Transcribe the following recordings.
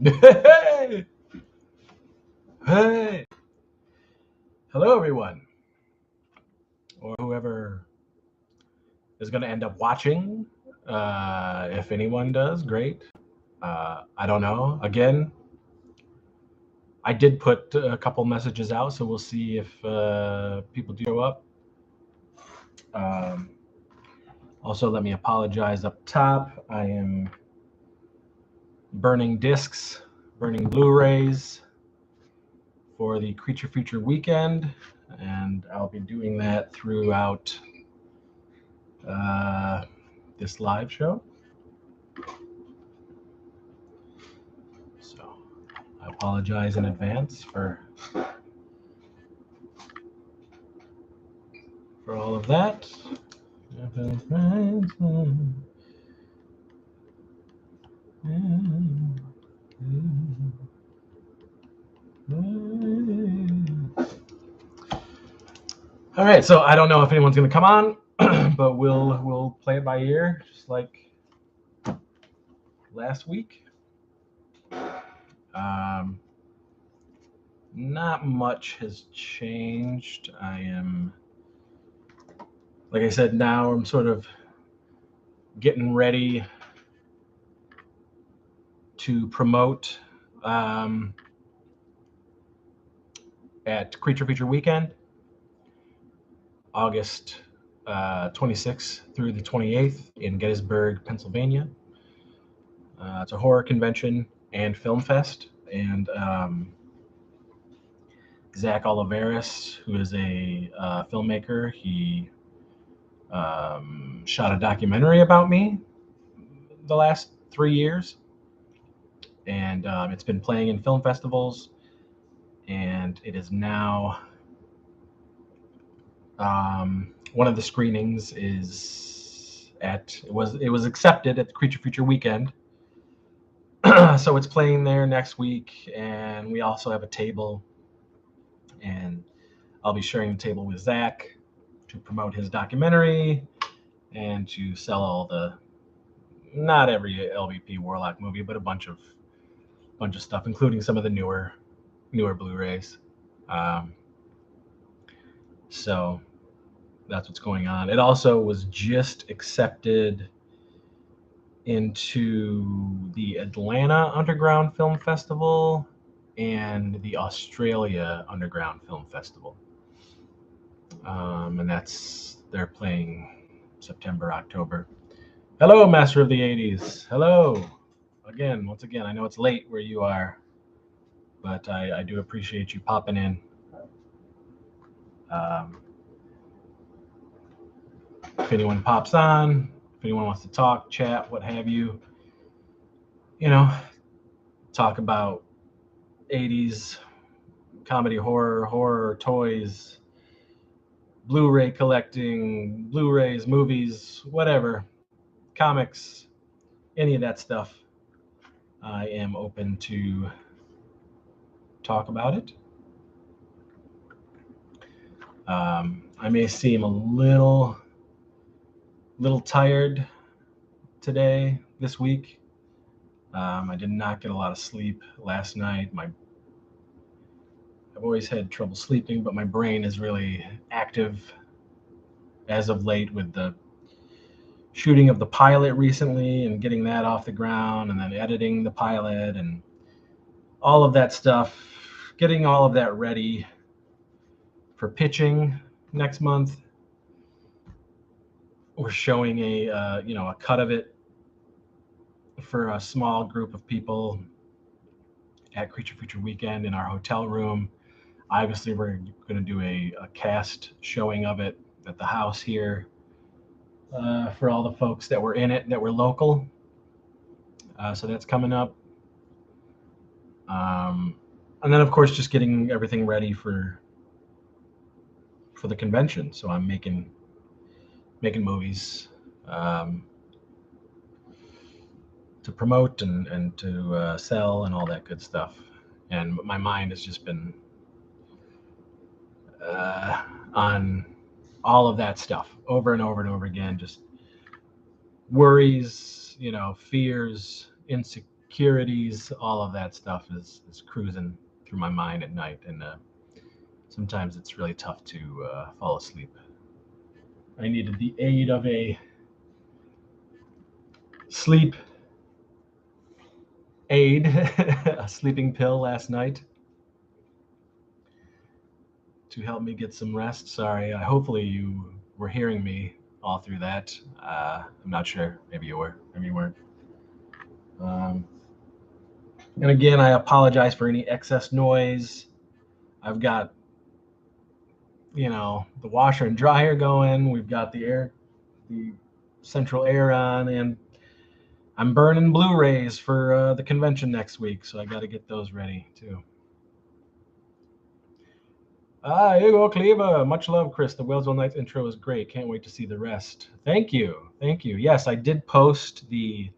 Hey! Hey! Hello, everyone, or whoever is going to end up watching. If anyone does, great. I don't know. Again, I did put a couple messages out, so we'll see if people do show up. Um, Also, let me apologize up top. I am burning discs, burning Blu-rays for the Creature Feature weekend, and I'll be doing that throughout this live show. So I apologize in advance for all of that. All right, so I don't know if anyone's going to come on, but we'll play it by ear, just like last week. Not much has changed. I am, like I said, now I'm sort of getting ready to promote at Creature Feature Weekend, August 26th through the 28th in Gettysburg, Pennsylvania. It's a horror convention and film fest, and Zach Oliveris, who is a filmmaker, he shot a documentary about me the last 3 years, and it's been playing in film festivals, and it is now one of the screenings is at it was accepted at the Creature Feature Weekend. So it's playing there next week, and we also have a table, and I'll be sharing the table with Zach to promote his documentary and to sell all the, not every LVP Warlock movie, but a bunch of stuff, including some of the newer Blu-rays. So that's what's going on. It also was just accepted into the Atlanta Underground Film Festival and the Australia Underground Film Festival. And they're playing September, October. Hello, Master of the 80s. Hello. Once again, I know it's late where you are, but I do appreciate you popping in. If anyone pops on, if anyone wants to talk, chat, what have you, talk about 80s comedy, horror, toys, Blu-ray collecting, Blu-rays, movies, whatever, comics, any of that stuff, I am open to talk about it. I may seem a little tired today, this week. I did not get a lot of sleep last night. I've always had trouble sleeping, but my brain is really active as of late with the shooting of the pilot recently and getting that off the ground, and then editing the pilot and all of that stuff, getting all of that ready for pitching next month. We're showing a cut of it for a small group of people at Creature Feature Weekend in our hotel room. Obviously, we're going to do a cast showing of it at the house here for all the folks that were in it that were local. So that's coming up. And then, of course, just getting everything ready for the convention. So I'm making movies to promote and to sell and all that good stuff. And my mind has just been on all of that stuff over and over again. Just worries, fears, insecurities, all of that stuff is cruising through my mind at night, and sometimes it's really tough to fall asleep. I needed the aid of a sleep aid, a sleeping pill last night to help me get some rest. Sorry, hopefully you were hearing me all through that. I'm not sure. Maybe you were. Maybe you weren't. Um, and again, I apologize for any excess noise. I've got, the washer and dryer going. We've got the central air on, and I'm burning Blu-rays for the convention next week, so I got to get those ready too. Here you go, Cleva. Much love, Chris. The Wellsville Nights intro is great. Can't wait to see the rest. Thank you. Thank you. Yes, I did post the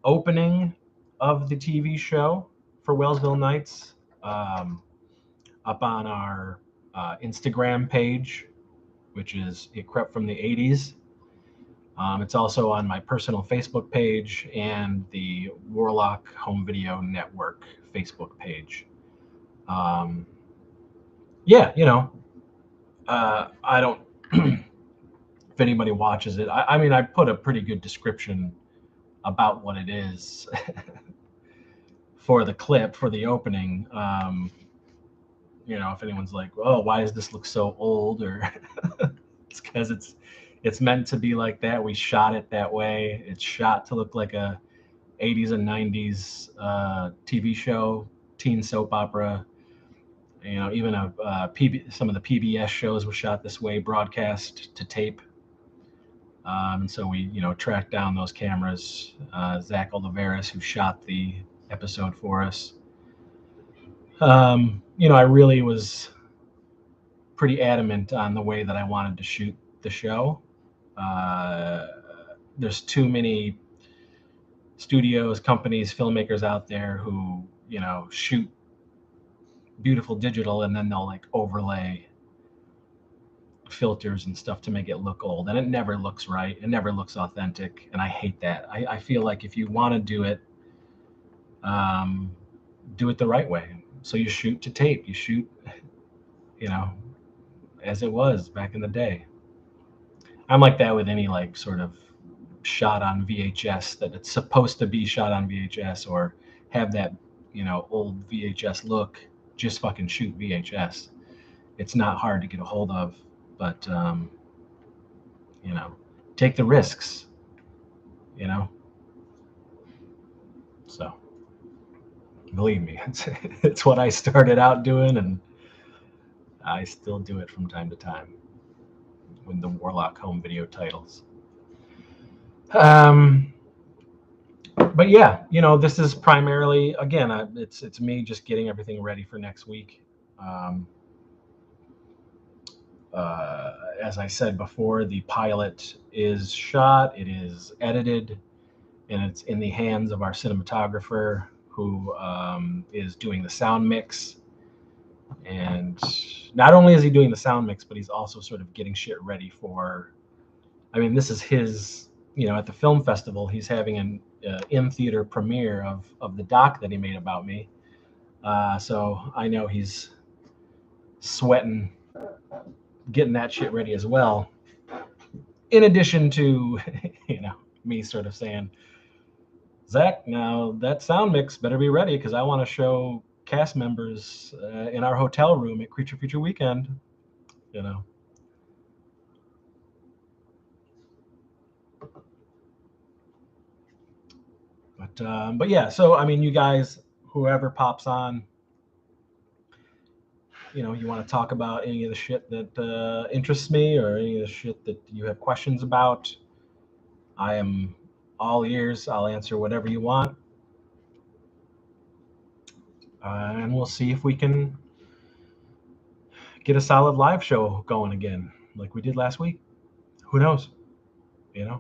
opening of the TV show for Wellsville Nights up on our Instagram page, which is It Crept from the 80s. It's also on my personal Facebook page and the Warlock Home Video Network Facebook page. Yeah, I don't, if anybody watches it, I mean, I put a pretty good description about what it is for the clip, for the opening. If anyone's like, oh, why does this look so old? Or it's because it's meant to be like that. We shot it that way. It's shot to look like a 80s and 90s TV show, teen soap opera. Even some of the PBS shows were shot this way, broadcast to tape. And so we, tracked down those cameras. Zach Oliveris, who shot the episode for us. I really was pretty adamant on the way that I wanted to shoot the show. There's too many studios, companies, filmmakers out there who, shoot beautiful digital and then they'll like overlay filters and stuff to make it look old, and it never looks right. It never looks authentic, and I hate that. I feel like if you want to do it the right way. So you shoot to tape. You shoot, as it was back in the day. I'm like that with any like sort of shot on VHS that it's supposed to be shot on VHS or have that, old VHS look. Just fucking shoot VHS. It's not hard to get a hold of, but take the risks, So believe me, it's what I started out doing, and I still do it from time to time with the Warlock home video titles. But yeah, this is primarily, again, it's me just getting everything ready for next week. As I said before, the pilot is shot, it is edited, and it's in the hands of our cinematographer, who is doing the sound mix. And not only is he doing the sound mix, but he's also sort of getting shit ready for, this is his, at the film festival, he's having an in-theater premiere of the doc that he made about me. So I know he's sweating, getting that shit ready as well. In addition to, me sort of saying, Zach, now that sound mix better be ready because I want to show cast members in our hotel room at Creature Feature Weekend, But yeah, so you guys, whoever pops on, you want to talk about any of the shit that interests me or any of the shit that you have questions about, I am all ears. I'll answer whatever you want. And we'll see if we can get a solid live show going again, like we did last week. Who knows?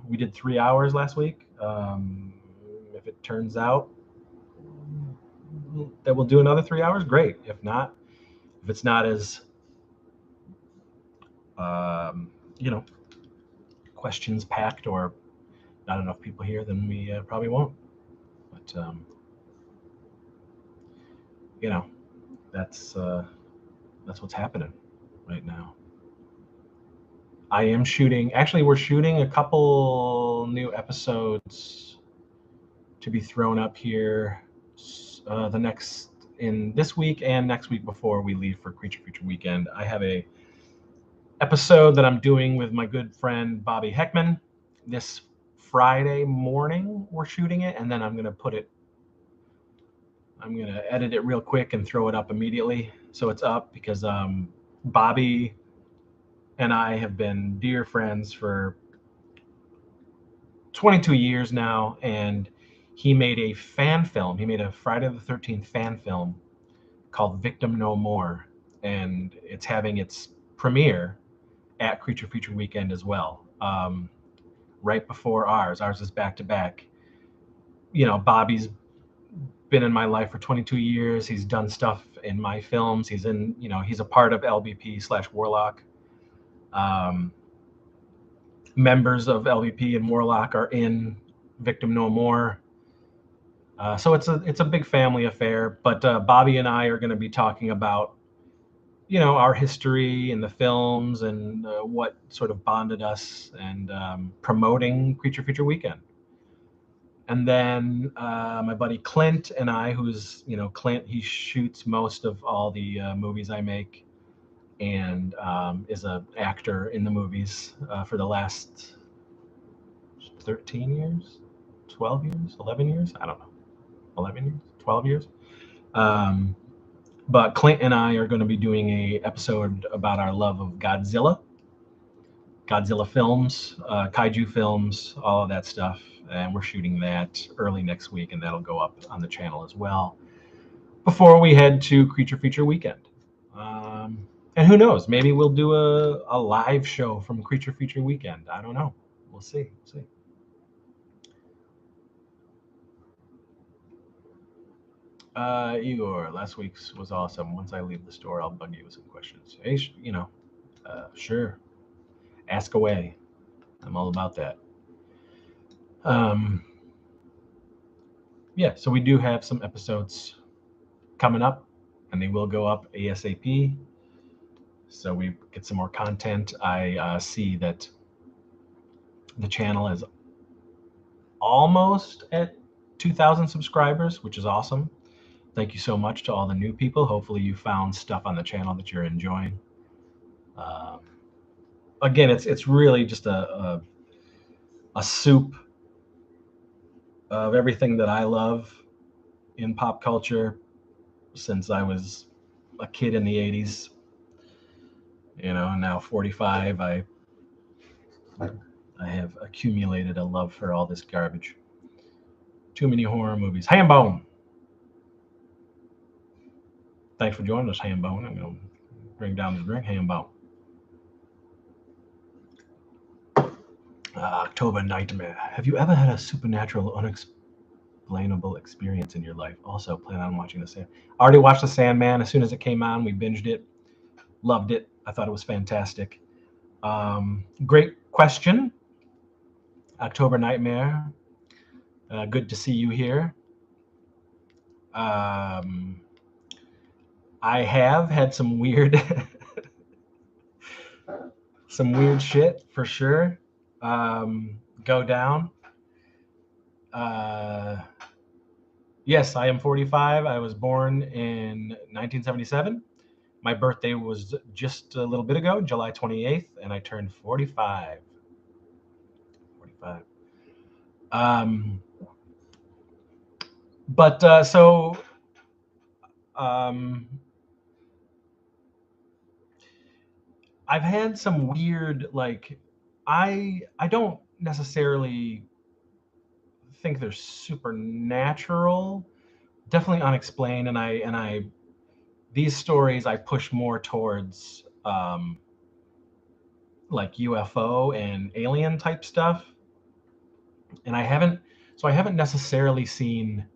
We did 3 hours last week. If it turns out that we'll do another 3 hours, great. If not, if it's not as, questions packed or not enough people here, then we probably won't. But you know, that's what's happening right now. I am shooting. Actually, we're shooting a couple new episodes to be thrown up here the next in this week and next week before we leave for Creature Feature Weekend. I have a episode that I'm doing with my good friend Bobby Heckman this Friday morning. We're shooting it, and then I'm gonna edit it real quick and throw it up immediately. So it's up because Bobby and I have been dear friends for 22 years now, and he made a fan film. He made a Friday the 13th fan film called Victim No More, and it's having its premiere at Creature Feature Weekend as well, right before ours. Ours is back to back. Bobby's been in my life for 22 years. He's done stuff in my films. He's a part of LBP/Warlock. Members of LVP and Warlock are in Victim No More. So it's a big family affair. But Bobby and I are going to be talking about our history in the films and what sort of bonded us, and promoting Creature Feature Weekend. And then my buddy Clint and I, who's Clint, he shoots most of all the movies I make, and is an actor in the movies for the last 13 years, 12 years, 11 years. I don't know, 11 years, 12 years. But Clint and I are going to be doing a episode about our love of Godzilla films, kaiju films, all of that stuff. And we're shooting that early next week, and that'll go up on the channel as well before we head to Creature Feature Weekend. And who knows, maybe we'll do a live show from Creature Feature Weekend. I don't know. We'll see. Igor, last week's was awesome. Once I leave the store, I'll bug you with some questions. Hey, sure. Ask away. I'm all about that. Yeah, so we do have some episodes coming up, and they will go up ASAP. So we get some more content. I see that the channel is almost at 2,000 subscribers, which is awesome. Thank you so much to all the new people. Hopefully you found stuff on the channel that you're enjoying. Again, it's really just a soup of everything that I love in pop culture since I was a kid in the 80s. Now 45, I have accumulated a love for all this garbage. Too many horror movies. Hambone. Thanks for joining us, Hambone. I'm going to bring down this drink, Hambone. October Nightmare. Have you ever had a supernatural, unexplainable experience in your life? Also, plan on watching The Sandman. Already watched The Sandman. As soon as it came on, we binged it. Loved it. I thought it was fantastic. Great question. October Nightmare. Good to see you here. I have had some weird shit for sure go down. Yes, I am 45. I was born in 1977. My birthday was just a little bit ago, July 28th, and I turned 45. But so I've had some weird, like, I don't necessarily think they're supernatural, definitely unexplained, and I these stories I push more towards like UFO and alien type stuff. And I haven't necessarily seen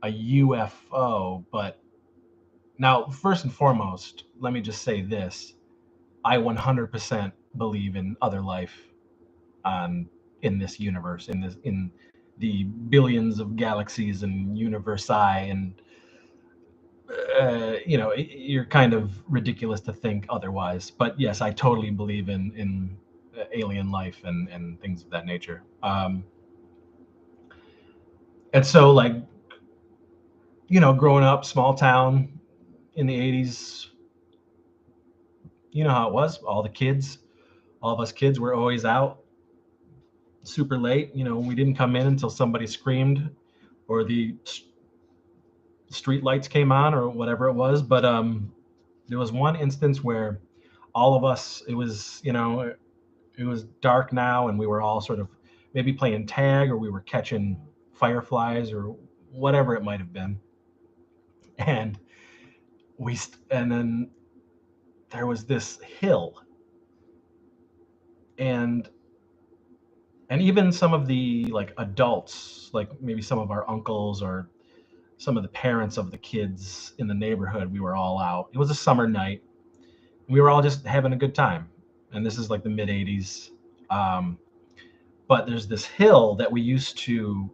a UFO, but now, first and foremost, let me just say this. I 100% believe in other life in this universe, in the billions of galaxies and universi and you're kind of ridiculous to think otherwise. But yes, I totally believe in alien life and things of that nature. And so, like, growing up, small town in the 80s, you know how it was. All of us kids were always out super late. We didn't come in until somebody screamed or the street lights came on or whatever it was. But there was one instance where all of us, it was dark now, and we were all sort of maybe playing tag, or we were catching fireflies or whatever it might have been. And and then there was this hill, and even some of the like adults, like maybe some of our uncles or some of the parents of the kids in the neighborhood, we were all out. It was a summer night. We were all just having a good time. And this is like the mid 80s. But there's this hill that we used to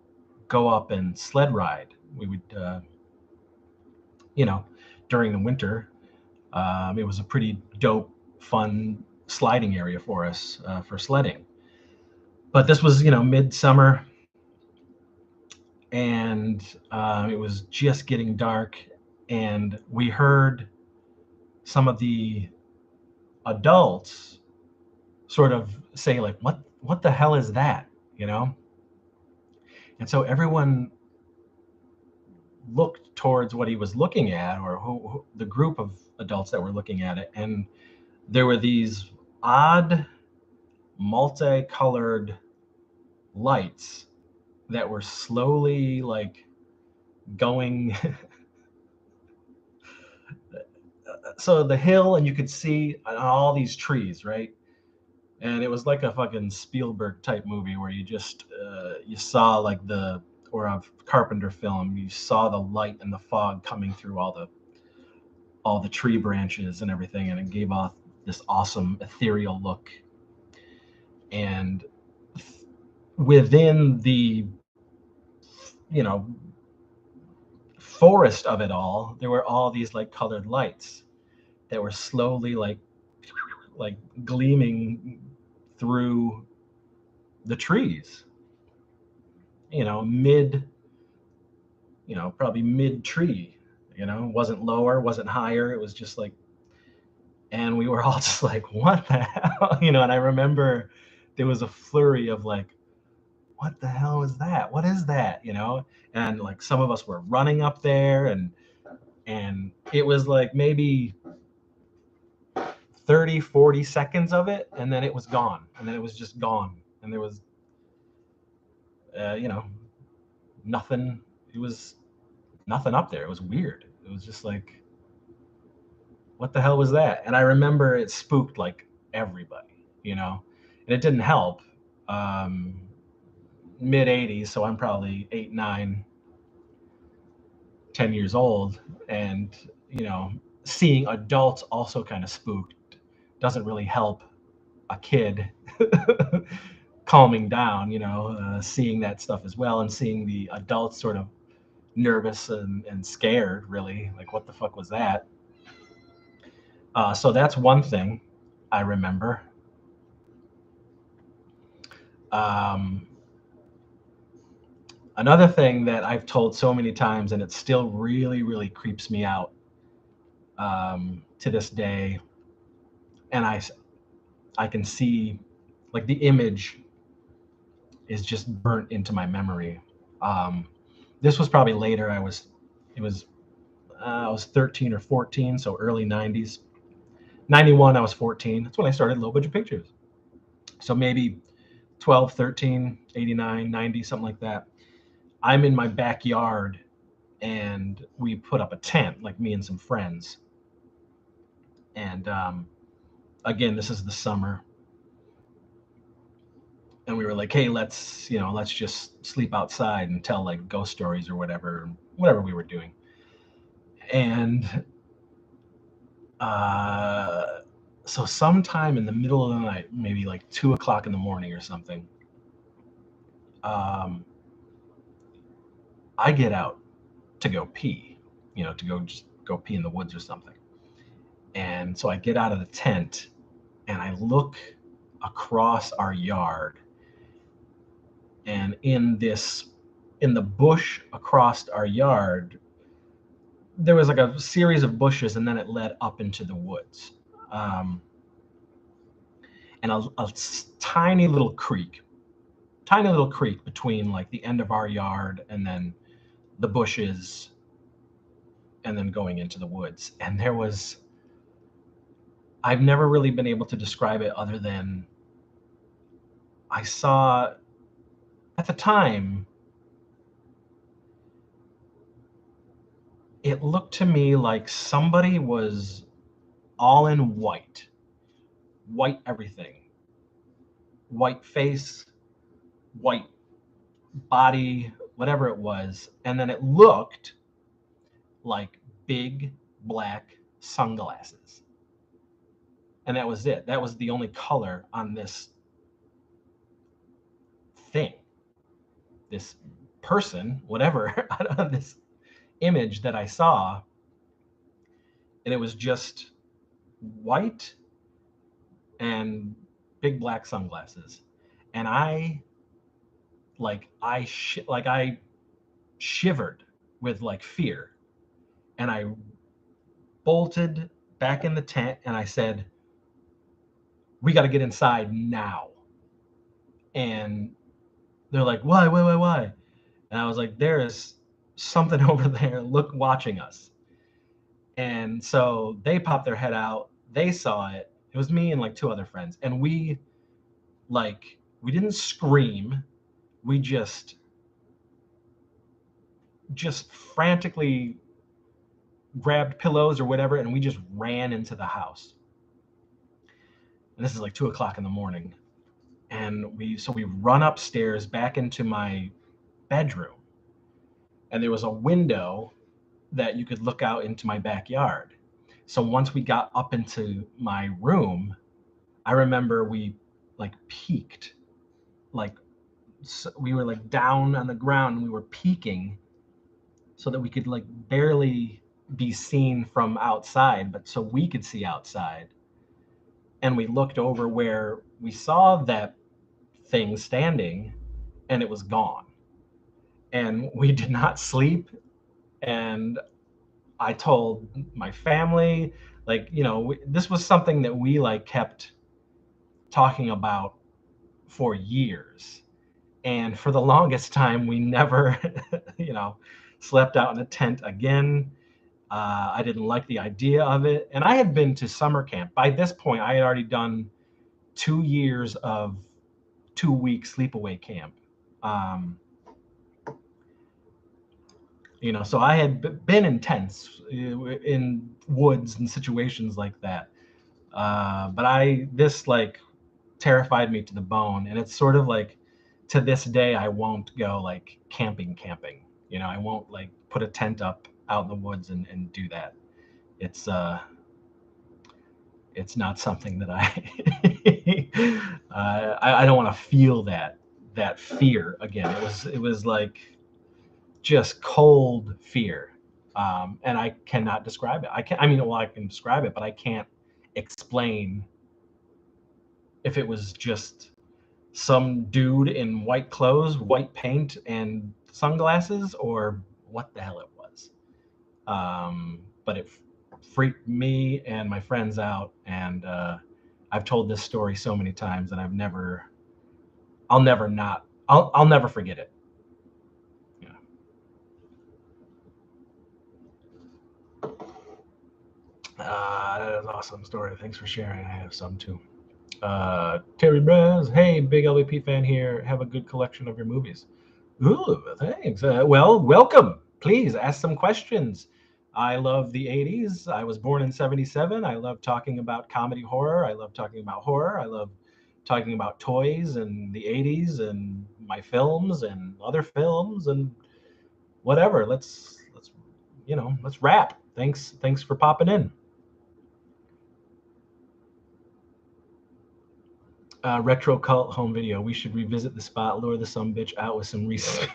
go up and sled ride. We would, during the winter, it was a pretty dope, fun sliding area for us for sledding. But this was, midsummer, and it was just getting dark, and we heard some of the adults sort of say, like, what the hell is that, and so everyone looked towards what he was looking at, or the group of adults that were looking at it, and there were these odd multicolored lights that were slowly like going so the hill, and you could see all these trees, right? And it was like a fucking Spielberg type movie where you just you saw like or a Carpenter film, you saw the light and the fog coming through all the tree branches and everything, and it gave off this awesome ethereal look. And within the forest of it all, there were all these like colored lights that were slowly like gleaming through the trees, mid probably mid tree, wasn't lower, wasn't higher, it was just like, and we were all just like, what the hell? And I remember there was a flurry of like, what the hell is that? What is that? And like some of us were running up there, and it was like maybe 30-40 seconds of it, and then it was gone, and then it was just gone, and there was nothing. It was nothing up there. It was weird. It was just like, what the hell was that? And I remember it spooked like everybody, and it didn't help. Mid 80s, so I'm probably 8, 9, 10 years old, and seeing adults also kind of spooked doesn't really help a kid calming down, seeing that stuff as well, and seeing the adults sort of nervous and scared, really, like, what the fuck was that? So that's one thing I remember. Another thing that I've told so many times, and it still really, really creeps me out to this day, and I can see, like, the image is just burnt into my memory. This was probably later. I was 13 or 14, so early 90s. 91, I was 14. That's when I started Low Budget Pictures. So maybe 12, 13, 89, 90, something like that. I'm in my backyard, and we put up a tent, like me and some friends. And again, this is the summer. And we were like, hey, let's just sleep outside and tell like ghost stories or whatever we were doing. And so sometime in the middle of the night, maybe like 2 o'clock in the morning or something, I get out to go pee, to go just go pee in the woods or something. And so I get out of the tent and I look across our yard, and in the bush across our yard, there was like a series of bushes, and then it led up into the woods. And a tiny little creek between like the end of our yard and then the bushes and then going into the woods. And I've never really been able to describe it other than I saw at the time, it looked to me like somebody was all in white everything, white face, white body, whatever it was. And then it looked like big black sunglasses. And that was it. That was the only color on this thing, this person, whatever, this image that I saw. And it was just white and big black sunglasses. And I shivered with like fear. And I bolted back in the tent and I said, "We got to get inside now." And they're like, "Why? And I was like, "There is something over there watching us." And so they popped their head out. They saw it. It was me and like two other friends. And we didn't scream. We just frantically grabbed pillows or whatever, and we just ran into the house. And this is like 2:00 in the morning. And we run upstairs back into my bedroom. And there was a window that you could look out into my backyard. So once we got up into my room, I remember we like peeked, like so we were like down on the ground and we were peeking so that we could like barely be seen from outside, but so we could see outside. And we looked over where we saw that thing standing, and it was gone. And we did not sleep. And I told my family, like, this was something that we like kept talking about for years. And for the longest time, we never, slept out in a tent again. I didn't like the idea of it. And I had been to summer camp. By this point, I had already done 2 years of 2-week sleepaway camp. So I had been in tents in woods and situations like that. But this like terrified me to the bone. And it's sort of like, to this day, I won't go like camping. I won't like put a tent up out in the woods and do that. It's not something that I don't want to feel that fear again. It was like just cold fear. And I cannot describe it. I can describe it, but I can't explain if it was just some dude in white clothes, white paint, and sunglasses, or what the hell it was. But it freaked me and my friends out, and I've told this story so many times, and I'll never forget it. Yeah. That is an awesome story. Thanks for sharing. I have some too. Terry Braz, hey, big LVP fan here. Have a good collection of your movies. Ooh, thanks. Well, welcome. Please ask some questions. I love the 80s. I was born in 77. I love talking about comedy horror. I love talking about horror. I love talking about toys and the 80s and my films and other films and whatever. Let's wrap. Thanks for popping in. Retro cult home video. We should revisit the spot, lure the sumbitch out with some Reese's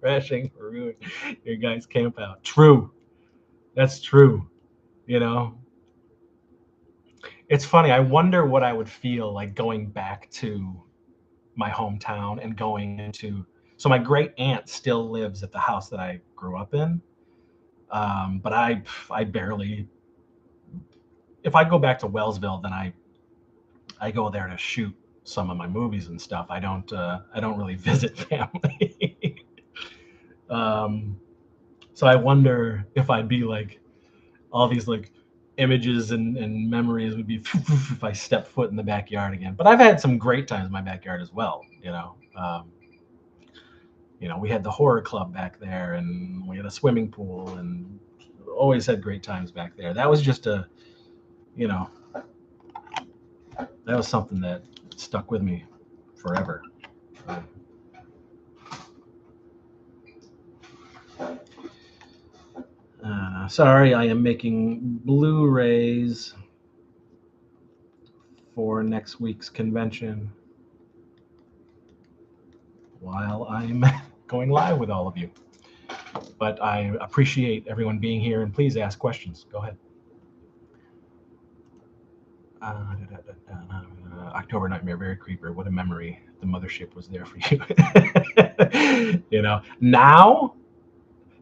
thrashing for ruin your guys' camp out. True. That's true. You know, it's funny. I wonder what I would feel like going back to my hometown and going into. So my great aunt still lives at the house that I grew up in, but I barely. If I go back to Wellsville, then I go there to shoot some of my movies and stuff. I don't really visit family. um, so I wonder if I'd be like all these like images and memories would be if I step foot in the backyard again. But I've had some great times in my backyard as well. We had the horror club back there, and we had a swimming pool, and always had great times back there. That was just you know, that was something that stuck with me forever. Sorry, I am making Blu-rays for next week's convention while I'm going live with all of you. But I appreciate everyone being here, and please ask questions. Go ahead. October Nightmare, very creeper. What a memory. The mothership was there for you. Now.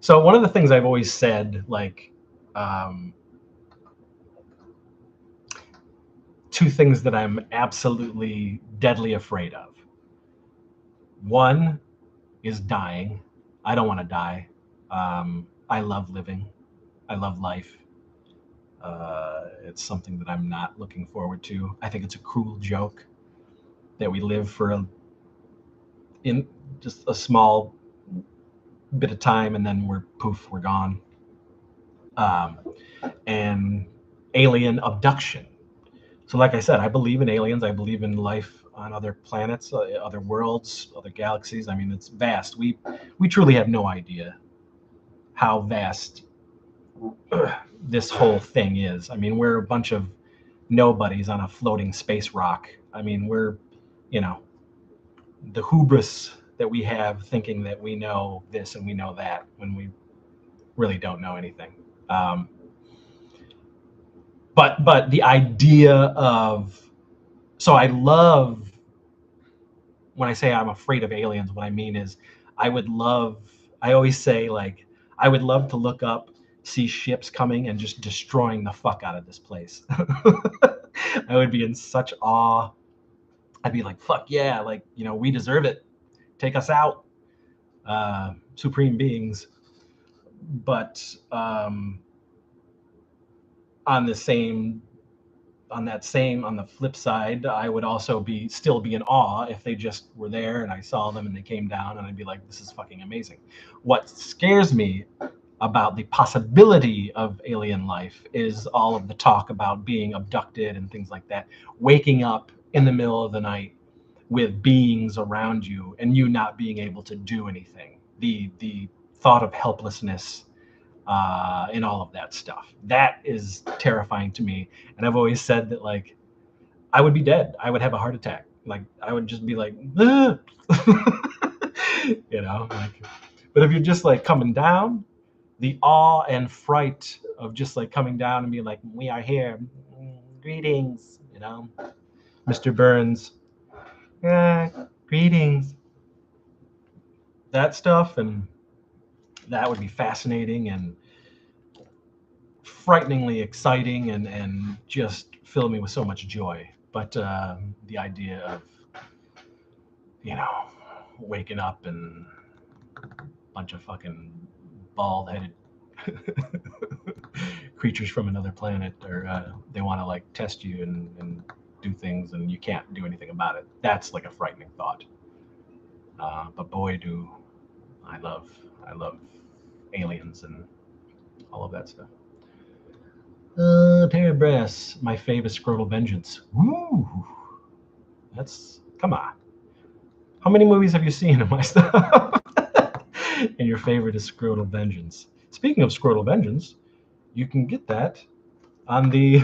So one of the things I've always said, like, two things that I'm absolutely deadly afraid of. One is dying. I don't want to die. I love living. I love life. It's something that I'm not looking forward to. I think it's a cruel joke that we live for in just a small bit of time and then we're gone. And alien abduction. So like I said, I believe in aliens. I believe in life on other planets, other worlds, other galaxies. I mean, it's vast. We truly have no idea how vast this whole thing is. I mean, we're a bunch of nobodies on a floating space rock. I mean, we're, the hubris that we have thinking that we know this and we know that when we really don't know anything. But the idea of, so I love, when I say I'm afraid of aliens, what I mean is I always say, like, I would love to look up, see ships coming and just destroying the fuck out of this place. I would be in such awe. I'd be like, fuck yeah, like, we deserve it. Take us out, supreme beings. But on the flip side, I would also still be in awe if they just were there and I saw them and they came down, and I'd be like, this is fucking amazing. What scares me about the possibility of alien life is all of the talk about being abducted and things like that. Waking up in the middle of the night with beings around you and you not being able to do anything. The thought of helplessness and all of that stuff. That is terrifying to me. And I've always said that, like, I would be dead. I would have a heart attack. Like, I would just be like, like, but if you're just like coming down, the awe and fright of just like coming down and being like, we are here. Greetings, Mr. Burns. Greetings. That stuff, and that would be fascinating and frighteningly exciting and just fill me with so much joy. But the idea of, waking up and a bunch of fucking bald-headed creatures from another planet, or they want to like test you and do things and you can't do anything about it. That's like a frightening thought. But boy, do I love aliens and all of that stuff. Terry Brass, my favorite Scrotal Vengeance. Woo! Come on. How many movies have you seen of my stuff? And your favorite is Scrotal Vengeance. Speaking of Scrotal Vengeance, you can get that on the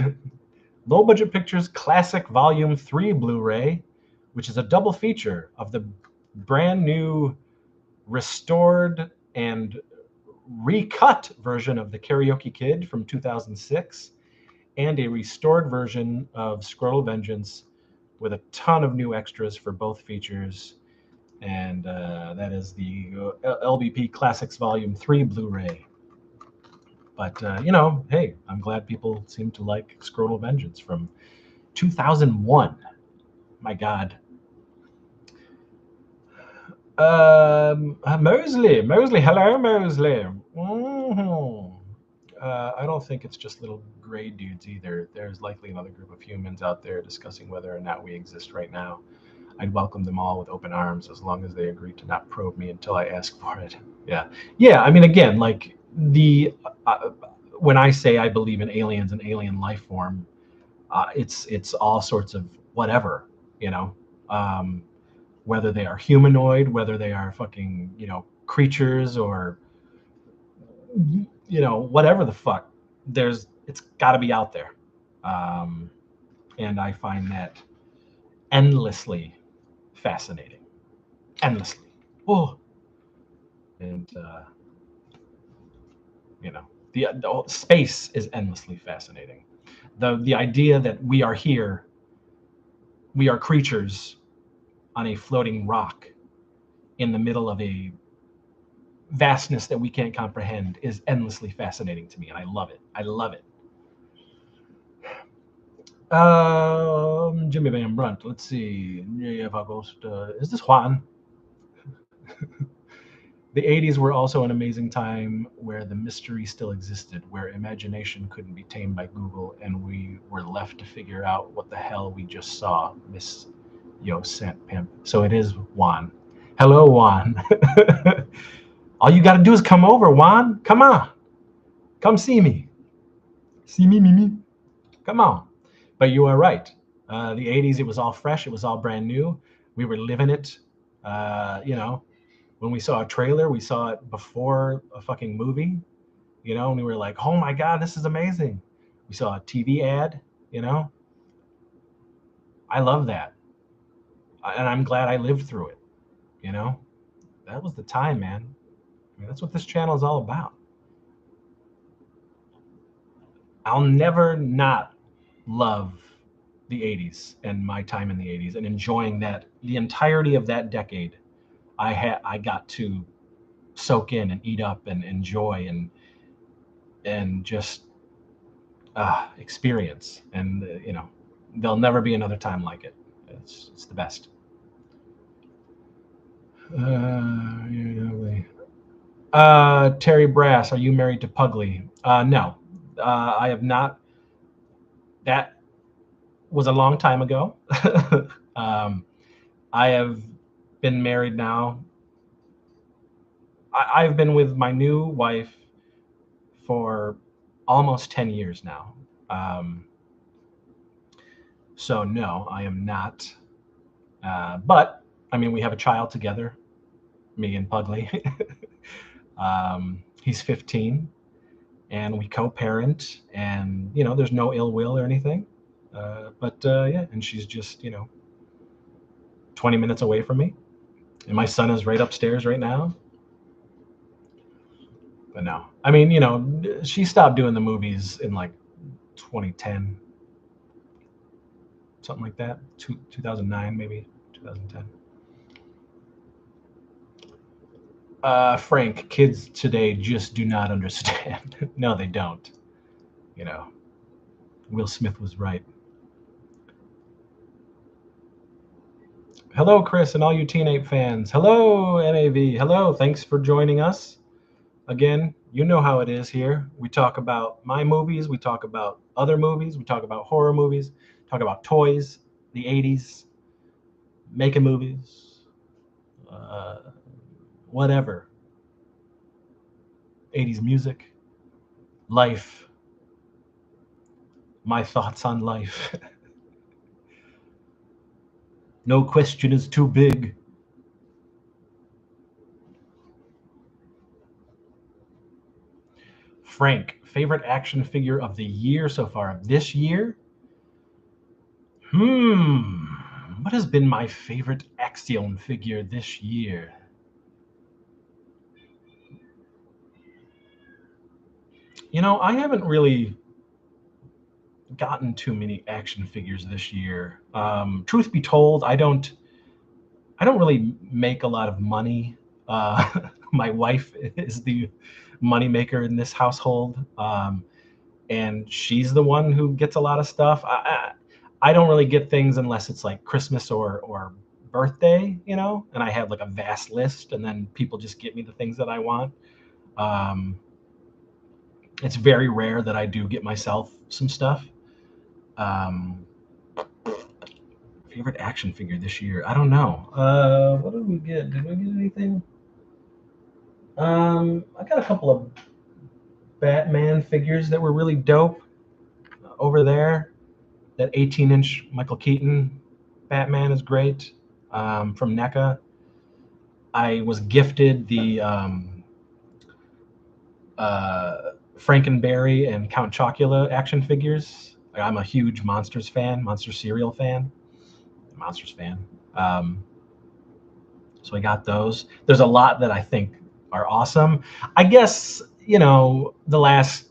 Low Budget Pictures Classic Volume 3 Blu-ray, which is a double feature of the brand new restored and recut version of the Karaoke Kid from 2006 and a restored version of Scroll Vengeance with a ton of new extras for both features. And that is the LBP Classics Volume 3 Blu-ray. But, hey, I'm glad people seem to like Scrotal Vengeance from 2001. My God. Mosley, hello, Mosley. I don't think it's just little gray dudes either. There's likely another group of humans out there discussing whether or not we exist right now. I'd welcome them all with open arms as long as they agree to not probe me until I ask for it. Yeah. I mean, again, like when I say I believe in aliens and alien life form, it's all sorts of whatever, whether they are humanoid, whether they are fucking, creatures or, whatever the fuck. It's got to be out there, and I find that endlessly fascinating. Endlessly. Oh. And the space is endlessly fascinating. The idea that we are here, we are creatures on a floating rock in the middle of a vastness that we can't comprehend is endlessly fascinating to me, and I love it. Jimmy Van Brunt. Let's see. Is this Juan? The 80s were also an amazing time where the mystery still existed, where imagination couldn't be tamed by Google, and we were left to figure out what the hell we just saw. Miss Yo sent pimp. So it is Juan. Hello, Juan. All you got to do is come over, Juan. Come on. Come see me. See me, Mimi. Come on. But you are right. The 80s, it was all fresh. It was all brand new. We were living it. When we saw a trailer, we saw it before a fucking movie, and we were like, oh my God, this is amazing. We saw a TV ad, I love that. And I'm glad I lived through it, That was the time, man. I mean, that's what this channel is all about. I'll never not love the 80s and my time in the 80s and enjoying that, the entirety of that decade. I got to soak in and eat up and enjoy and just experience. And there'll never be another time like it. It's the best. Terry Brass, are you married to Pugly? No, I have not. That was a long time ago. I have been married now. I've been with my new wife for almost 10 years now. So no, I am not. But I mean, we have a child together, me and Pugly. He's 15, and we co-parent, and there's no ill will or anything. But and she's just 20 minutes away from me, and my son is right upstairs right now. But no, I mean, she stopped doing the movies in like 2010, something like that. 2009, maybe 2010. Frank, kids today just do not understand. No, they don't. Will Smith was right. Hello, Chris, and all you Teen Ape fans. Hello, NAV. Hello, thanks for joining us. Again, you know how it is here. We talk about my movies. We talk about other movies. We talk about horror movies. Talk about toys, the 80s, making movies, whatever. 80s music, life, my thoughts on life. No question is too big. Frank, favorite action figure of the year so far? Of this year? What has been my favorite action figure this year? I haven't really gotten too many action figures this year. Truth be told, I don't really make a lot of money. My wife is the money maker in this household, and she's the one who gets a lot of stuff. I don't really get things unless it's like Christmas or birthday, and I have like a vast list, and then people just get me the things that I want. Um, it's very rare that I do get myself some stuff. Um, Favorite action figure this year? I don't know. What did we get? Did we get anything? I got a couple of Batman figures that were really dope over there. That 18-inch Michael Keaton Batman is great, from NECA. I was gifted the Frankenberry and Count Chocula action figures. I'm a huge Monsters fan, Monster cereal fan, Monsters fan. Um, so I got those. There's a lot that I think are awesome. I guess, the last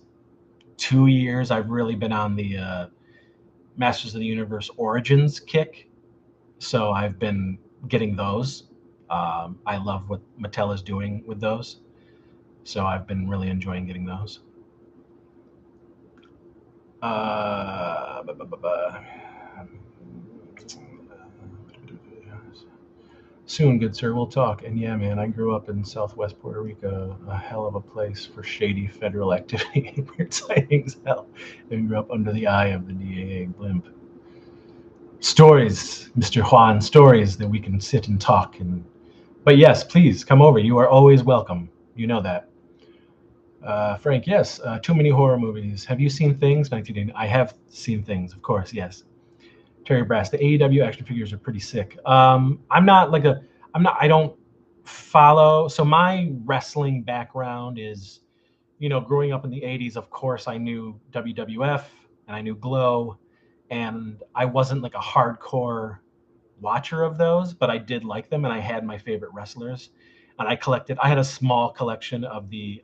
2 years I've really been on the Masters of the Universe Origins kick. So I've been getting those. I love what Mattel is doing with those. So I've been really enjoying getting those. Uh, bu- bu- bu- bu- Soon, good sir, we'll talk. And yeah, man, I grew up in Southwest Puerto Rico, a hell of a place for shady federal activity, weird sightings, hell, and grew up under the eye of the DAA blimp. Stories, Mr. Juan, stories that we can sit and talk. But yes, please come over. You are always welcome. You know that. Frank, yes, too many horror movies. Have you seen Things? 1980. I have seen Things, of course, yes. Terry Brass, the AEW action figures are pretty sick. I don't follow. So my wrestling background is, growing up in the 80s, of course, I knew WWF and I knew Glow, and I wasn't like a hardcore watcher of those, but I did like them and I had my favorite wrestlers. And I had a small collection of the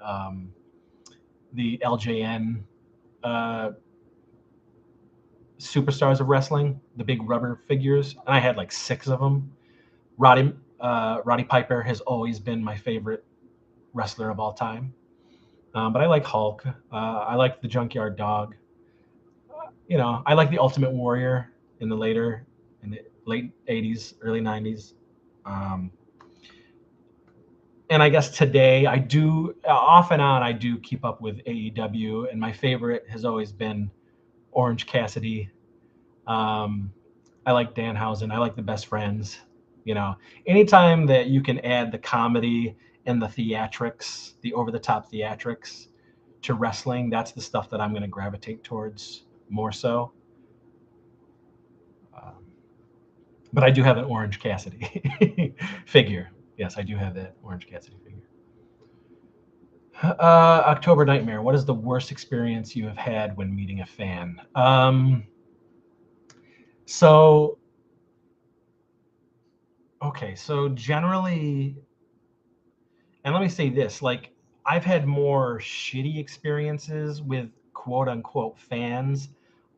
LJN uh, superstars of wrestling, the big rubber figures, and I had like six of them. Roddy Piper has always been my favorite wrestler of all time, but I like Hulk. I like the Junkyard Dog. I like the Ultimate Warrior in the late '80s, early '90s. Um, and I guess today I do off and on I do keep up with AEW, and my favorite has always been Orange Cassidy. Um, I like Danhausen. I like the Best Friends. Anytime that you can add the comedy and the theatrics, the over-the-top theatrics to wrestling, that's the stuff that I'm going to gravitate towards more so. Um, but I do have an Orange Cassidy figure. Yes, I do have that Orange Cassidy figure. October Nightmare. What is the worst experience you have had when meeting a fan? So okay, so generally, and let me say this, like I've had more shitty experiences with quote unquote fans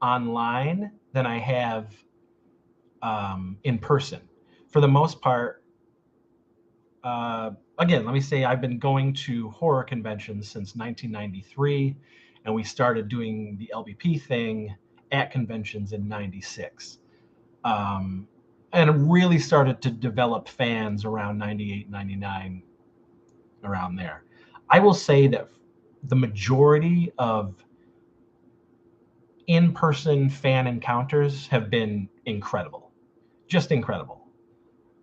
online than I have in person. For the most part, again, let me say I've been going to horror conventions since 1993, and we started doing the LBP thing at conventions in '96. Um, and really started to develop fans around '98, '99, around there. I will say that the majority of in-person fan encounters have been incredible, just incredible,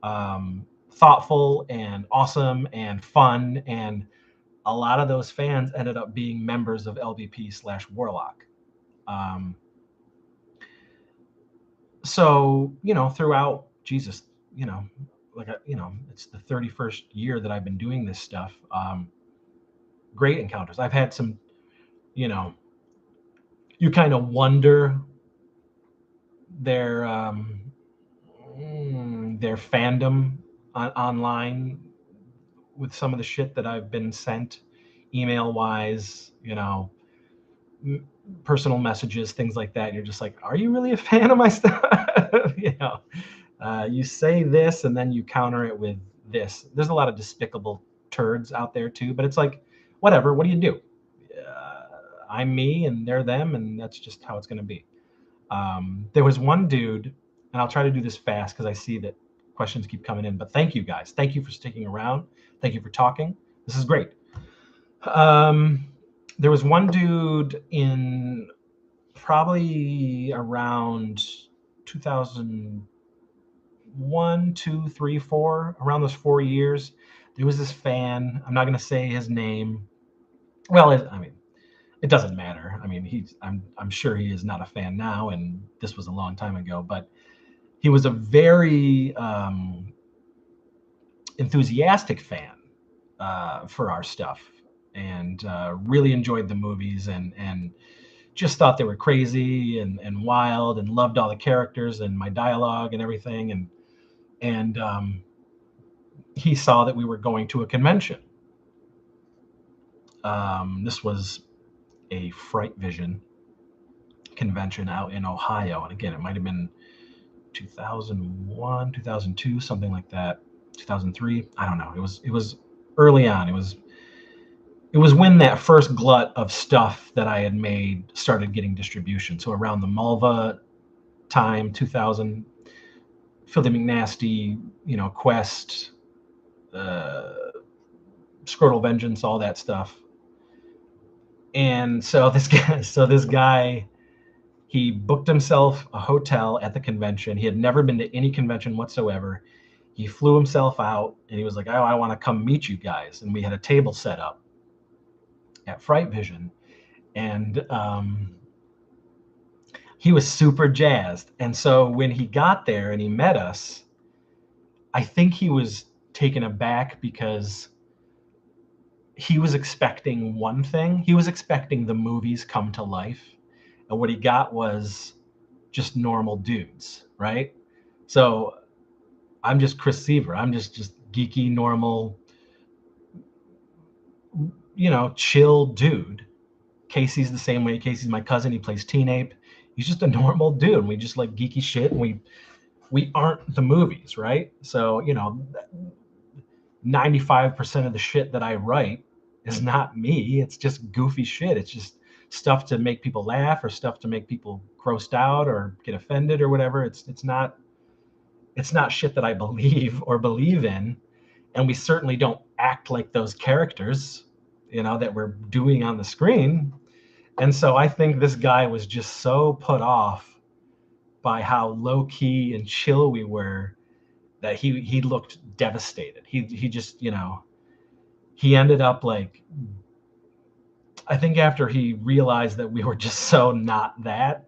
thoughtful and awesome and fun. And a lot of those fans ended up being members of LVP/Warlock. Um, so throughout Jesus, it's the 31st year that I've been doing this stuff. Great encounters. I've had some, you know, you kind of wonder their their fandom online with some of the shit that I've been sent email wise. personal messages, things like that. You're just like, are you really a fan of my stuff? You say this and then you counter it with this. There's a lot of despicable turds out there too, but it's like, whatever. What do you do? I'm me and they're them, and that's just how it's going to be. There was one dude, and I'll try to do this fast because I see that questions keep coming in. But thank you guys. Thank you for sticking around. Thank you for talking. This is great. There was one dude in probably around 2001, 2, 3, 4, around those 4 years. There was this fan. I'm not going to say his name. Well, I mean, it doesn't matter. I mean, I'm sure he is not a fan now, and this was a long time ago. But he was a very enthusiastic fan for our stuff, and really enjoyed the movies, and just thought they were crazy and wild, and loved all the characters and my dialogue and everything. And he saw that we were going to a convention. This was a Fright Vision convention out in Ohio, and again, it might have been 2001, 2002, something like that. 2003, I don't know. It was early on. It was when that first glut of stuff that I had made started getting distribution. So around the Malva time, 2000, Filthy McNasty, Quest, Scrotal Vengeance, all that stuff. And so this guy, he booked himself a hotel at the convention. He had never been to any convention whatsoever. He flew himself out, and he was like, "Oh, I want to come meet you guys." And we had a table set up at Fright Vision, and he was super jazzed. And so when he got there and he met us, I think he was taken aback because he was expecting one thing. He was expecting the movies come to life, and what he got was just normal dudes, right? So I'm just Chris Seaver. I'm just geeky, normal, chill dude. Casey's the same way. Casey's my cousin. He plays Teen Ape. He's just a normal dude. And we just like geeky shit, and we aren't the movies, right? So 95% of the shit that I write is not me. It's just goofy shit. It's just stuff to make people laugh, or stuff to make people grossed out or get offended or whatever. It's not shit that I believe in, and we certainly don't act like those characters, that we're doing on the screen. And so I think this guy was just so put off by how low key and chill we were that he looked devastated. He just, he ended up like, I think after he realized that we were just so not that,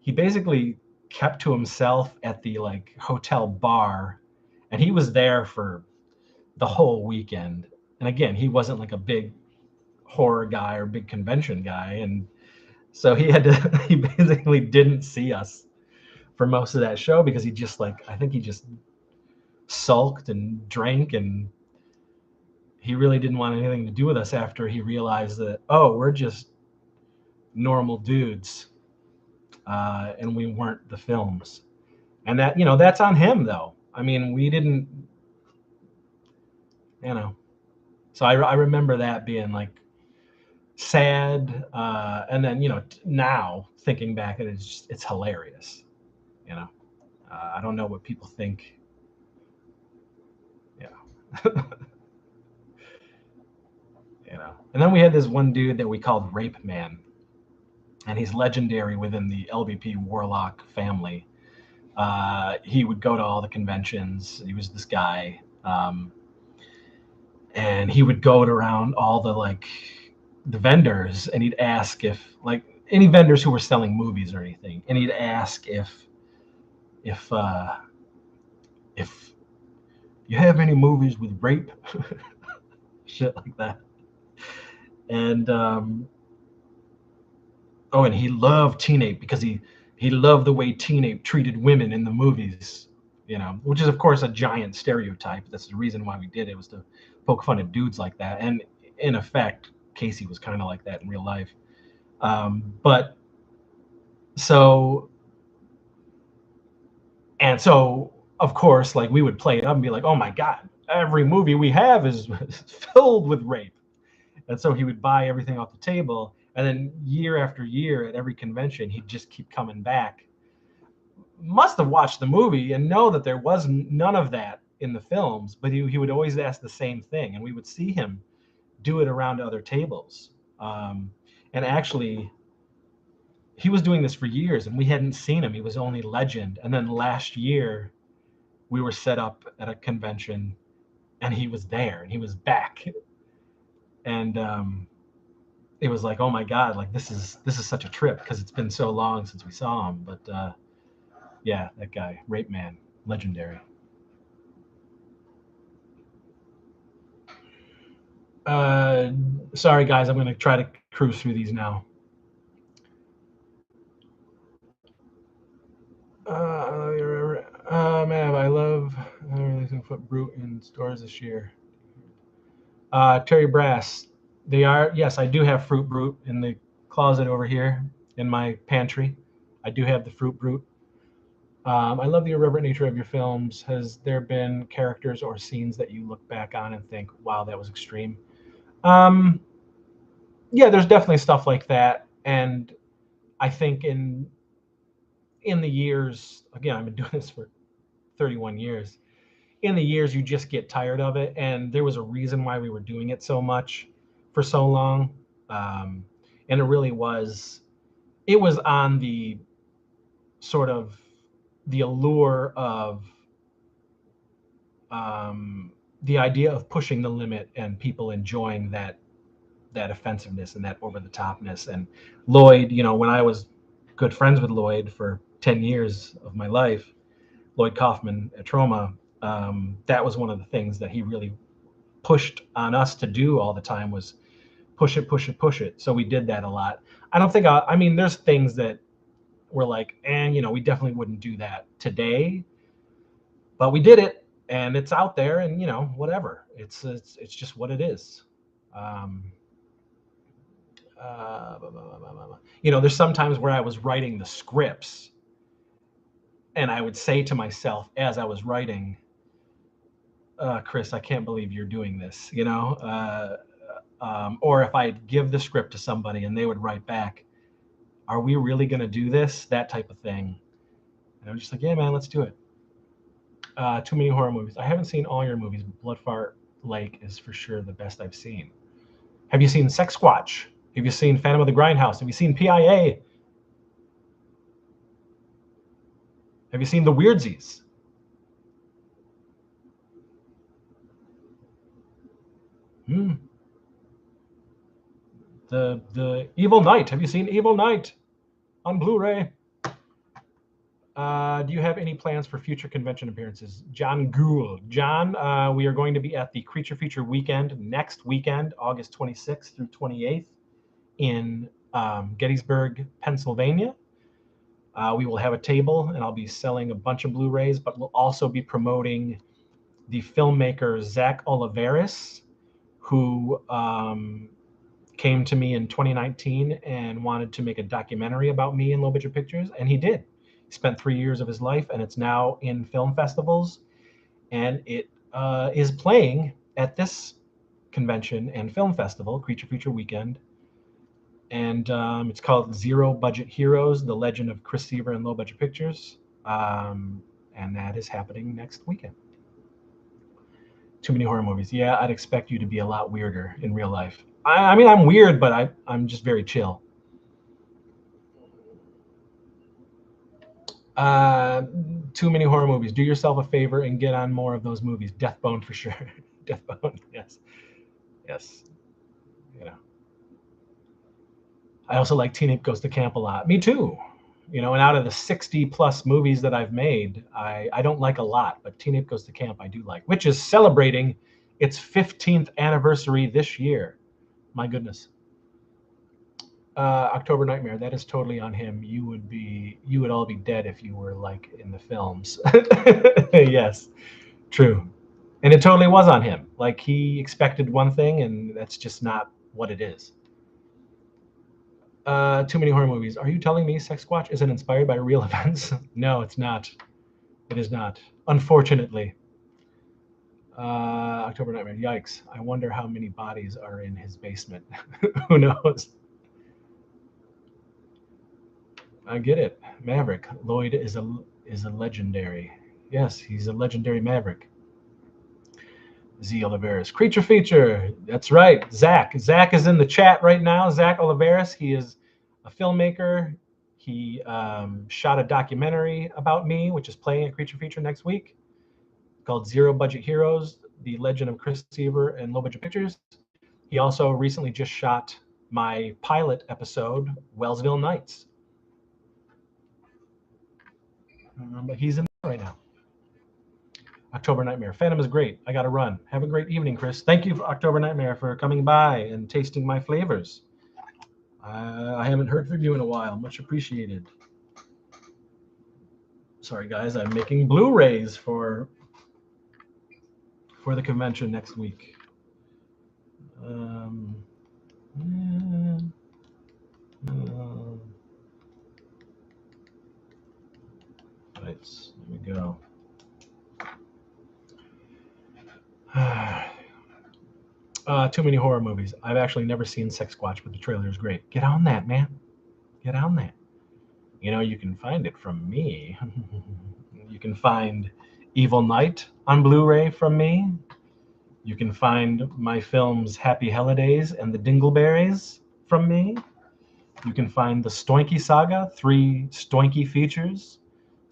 he basically kept to himself at the like hotel bar, and he was there for the whole weekend. And again, he wasn't like a big horror guy or big convention guy, and so he basically didn't see us for most of that show because I think he just sulked and drank, and he really didn't want anything to do with us after he realized that, oh, we're just normal dudes, and we weren't the films. And that, that's on him though. I mean, we didn't, so I remember that being like sad. And then, now thinking back, it's hilarious. I don't know what people think. And then we had this one dude that we called Rape Man, and he's legendary within the LBP Warlock family. He would go to all the conventions. He was this guy, and he would go around all the vendors, and he'd ask if any vendors who were selling movies or anything, and he'd ask if you have any movies with rape, shit like that. And and he loved Teen Ape because he loved the way Teen Ape treated women in the movies, which is of course a giant stereotype. That's the reason why we did it, was to poke fun at dudes like that. And in effect, Casey was kind of like that in real life. But so so of course, like we would play it up and be like, oh my god, every movie we have is filled with rape. And so he would buy everything off the table, and then year after year at every convention, he'd just keep coming back. Must have watched the movie and know that there was none of that in the films, but he would always ask the same thing, and we would see him do it around other tables. And actually, he was doing this for years, and we hadn't seen him. He was only legend. And then last year, we were set up at a convention, and he was there, and he was back, and it was like, oh my god, like this is such a trip because it's been so long since we saw him. But yeah, that guy, Rape Man, legendary. Sorry guys, I'm going to try to cruise through these now. Man, I love releasing Foot Brute in stores this year. Terry Brass, they are, yes, I do have Fruit Brute in the closet over here in my pantry. I do have the Fruit Brute. I love the irreverent nature of your films. Has there been characters or scenes that you look back on and think, wow, that was extreme? Um, yeah, there's definitely stuff like that. And I think in the years, again, I've been doing this for 31 years. In the years, you just get tired of it. And there was a reason why we were doing it so much for so long. Um, and it was on the sort of the allure of the idea of pushing the limit and people enjoying that offensiveness and that over the topness. And Lloyd, when I was good friends with Lloyd for 10 years of my life, Lloyd Kaufman at Troma, that was one of the things that he really pushed on us to do all the time was push it, push it, push it. So we did that a lot. I don't think I mean, there's things that were like, and we definitely wouldn't do that today, but we did it, and it's out there, and whatever. It's just what it is. Um, there's sometimes where I was writing the scripts, and I would say to myself as I was writing, Chris, I can't believe you're doing this, or if I'd give the script to somebody and they would write back, are we really going to do this? That type of thing. And I'm just like, yeah, man, let's do it. Too many horror movies. I haven't seen all your movies. Bloodfart Lake is for sure the best I've seen. Have you seen Sex Squatch? Have you seen Phantom of the Grindhouse? Have you seen PIA? Have you seen The Weirdsies? The Evil Knight. Have you seen Evil Knight on Blu-ray? Do you have any plans for future convention appearances? John Gould. John, we are going to be at the Creature Feature Weekend next weekend, August 26th through 28th in Gettysburg, Pennsylvania. We will have a table, and I'll be selling a bunch of Blu-rays, but we'll also be promoting the filmmaker Zach Oliveris, who came to me in 2019 and wanted to make a documentary about me in low budget pictures, and he did. He spent 3 years of his life, and it's now in film festivals, and it is playing at this convention and film festival, Creature Feature Weekend, and it's called Zero Budget Heroes: The Legend of Chris Seaver and Low Budget Pictures, and that is happening next weekend. Too many horror movies. Yeah, I'd expect you to be a lot weirder in real life. I mean, I'm weird, but I'm just very chill. Too many horror movies. Do yourself a favor and get on more of those movies. Deathbone for sure. Deathbone, yes. Yes. I also like Teen Ape Goes to Camp a lot. Me too. And out of the 60 plus movies that I've made, I don't like a lot, but Teen Ape Goes to Camp I do like, which is celebrating its 15th anniversary this year. My goodness. October Nightmare, that is totally on him. You would all be dead if you were like in the films. Yes, true. And it totally was on him. Like he expected one thing, and that's just not what it is. Too many horror movies. Are you telling me Sasquatch isn't inspired by real events? No, it's not. It is not. Unfortunately. October Nightmare. Yikes. I wonder how many bodies are in his basement. Who knows? I get it. Maverick. Lloyd is a legendary. Yes, he's a legendary Maverick. Z Oliveris. Creature feature. That's right. Zach. Zach is in the chat right now. Zach Oliveris. He is a filmmaker. He shot a documentary about me, which is playing at Creature Feature next week, called Zero Budget Heroes, The Legend of Chris Seaver and Low Budget Pictures. He also recently just shot my pilot episode, Wellsville Nights. But he's in there right now. October Nightmare. Phantom is great. I got to run. Have a great evening, Chris. Thank you, for October Nightmare, for coming by and tasting my flavors. I haven't heard from you in a while. Much appreciated. Sorry, guys. I'm making Blu-rays for the convention next week. Right, there we go. Too many horror movies. I've actually never seen Sasquatch, but the trailer is great. Get on that, man. Get on that. You know, you can find it from me. You can find Evil Night on Blu-ray from me. You can find my films Happy Holidays and The Dingleberries from me. You can find the Stoinky Saga, 3 Stoinky features,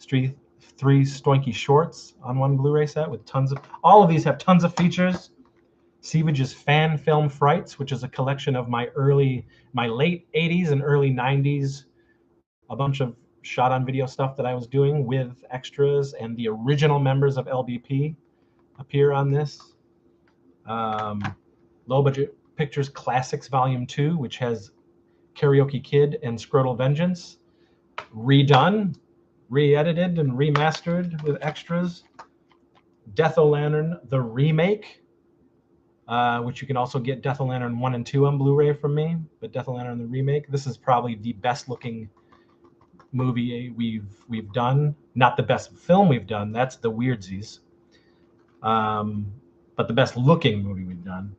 3 Stoinky shorts on one Blu-ray set with tons of, all of these have tons of features. Seavage's Fan Film Frights, which is a collection of my late 80s and early 90s, a bunch of shot on video stuff that I was doing with extras, and the original members of LBP appear on this. Low Budget Pictures Classics Volume 2, which has Karaoke Kid and Scrotal Vengeance redone, re-edited and remastered with extras. Death O' Lantern, the remake, which you can also get Death O' Lantern 1 and 2 on Blu-ray from me, but Death O' Lantern the remake. This is probably the best looking movie we've done. Not the best film we've done, that's the Weirdsies. But the best looking movie we've done.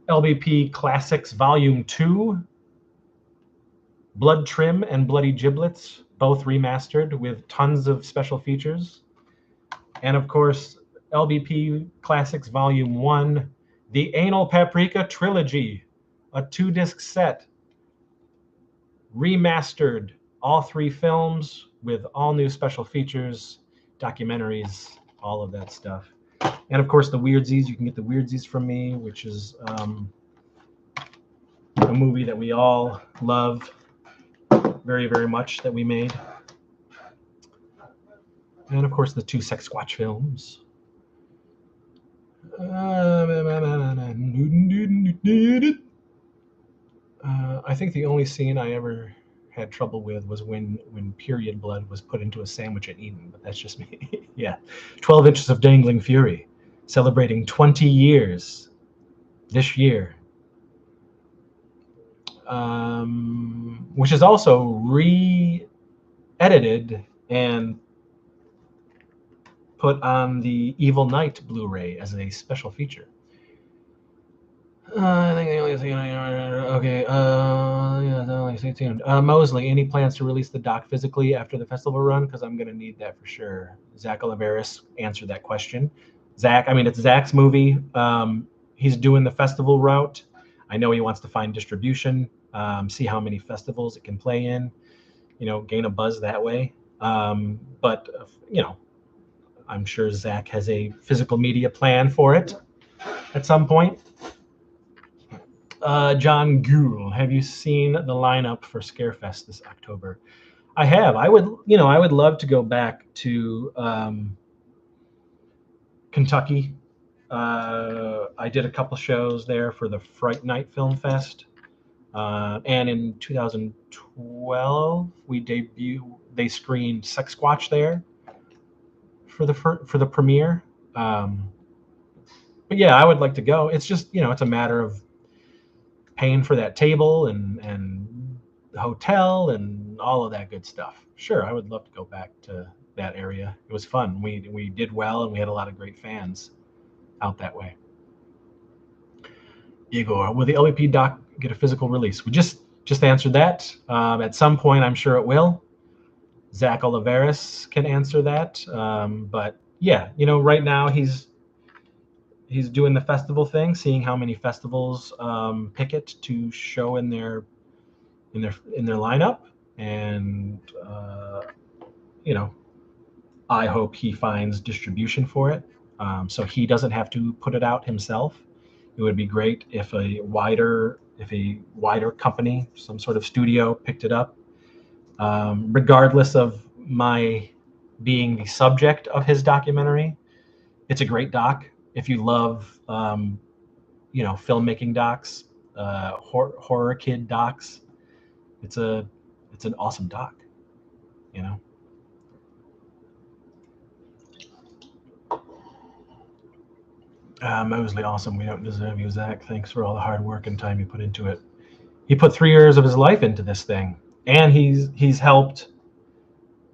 LBP Classics Volume 2, Blood Trim and Bloody Giblets, both remastered with tons of special features. And of course, LBP Classics Volume 1, The Anal Paprika Trilogy, a 2-disc set, remastered, all 3 films with all new special features, documentaries, all of that stuff. And of course, the Weirdsies. You can get the Weirdsies from me, which is a movie that we all love very, very much that we made. And of course, the 2 Sasquatch films. I think the only scene I ever had trouble with was when period blood was put into a sandwich and eaten, but that's just me. Yeah. 12 Inches of Dangling Fury, celebrating 20 years this year. Which is also re-edited and put on the Evil Night Blu-ray as a special feature. I think the only thing okay. Yeah, stay tuned. Mosley, any plans to release the doc physically after the festival run? Because I'm gonna need that for sure. Zach Oliveris answered that question. Zach, I mean, it's Zach's movie. He's doing the festival route. I know he wants to find distribution, see how many festivals it can play in, gain a buzz that way. But I'm sure Zach has a physical media plan for it at some point. John Gould, have you seen the lineup for Scarefest this October? I have. I would love to go back to Kentucky. I did a couple shows there for the Fright Night Film Fest, and in 2012 they screened Sasquatch there for the premiere. But yeah, I would like to go. It's just it's a matter of paying for that table and the hotel and all of that good stuff. Sure, I would love to go back to that area. It was fun. We did well, and we had a lot of great fans out that way. Igor, will the LVP doc get a physical release? We just answered that. At some point, I'm sure it will. Zach Oliveris can answer that. But yeah, right now he's doing the festival thing, seeing how many festivals pick it to show in their lineup, and I hope he finds distribution for it, so he doesn't have to put it out himself. It would be great if a wider company, some sort of studio, picked it up, regardless of my being the subject of his documentary. It's a great doc. If you love, filmmaking docs, horror kid docs, it's an awesome doc. Mosley, awesome. We don't deserve you, Zach. Thanks for all the hard work and time you put into it. He put 3 years of his life into this thing, and he's helped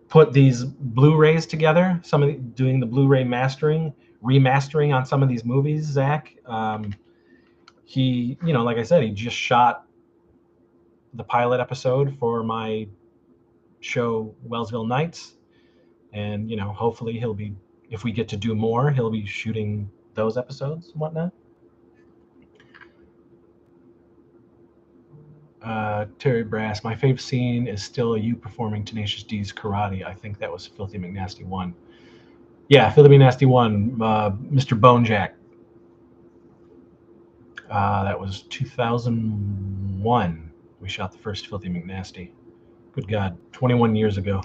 put these Blu-rays together. Doing the Blu-ray remastering on some of these movies. Zach, he, like I said, he just shot the pilot episode for my show Wellsville Nights, and hopefully he'll be, if we get to do more, he'll be shooting those episodes and whatnot. Terry Brass, my favorite scene is still you performing Tenacious D's karate. I think that was Filthy McNasty 1. Yeah, Filthy McNasty 1, Mr. Bonejack. That was 2001. We shot the first Filthy McNasty. Good God, 21 years ago.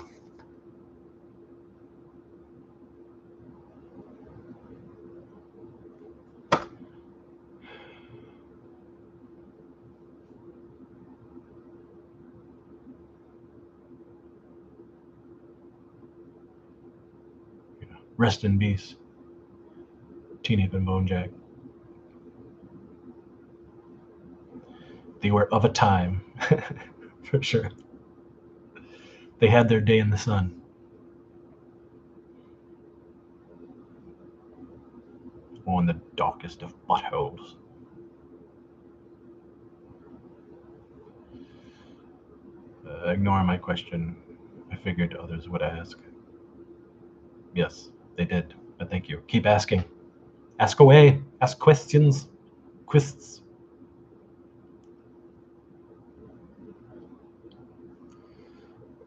Rest in peace, Teenage and Bonejack. They were of a time, for sure. They had their day in the sun. On the darkest of buttholes. Ignore my question. I figured others would ask. Yes, they did, but thank you. Keep asking. Ask away. Ask questions. Quists.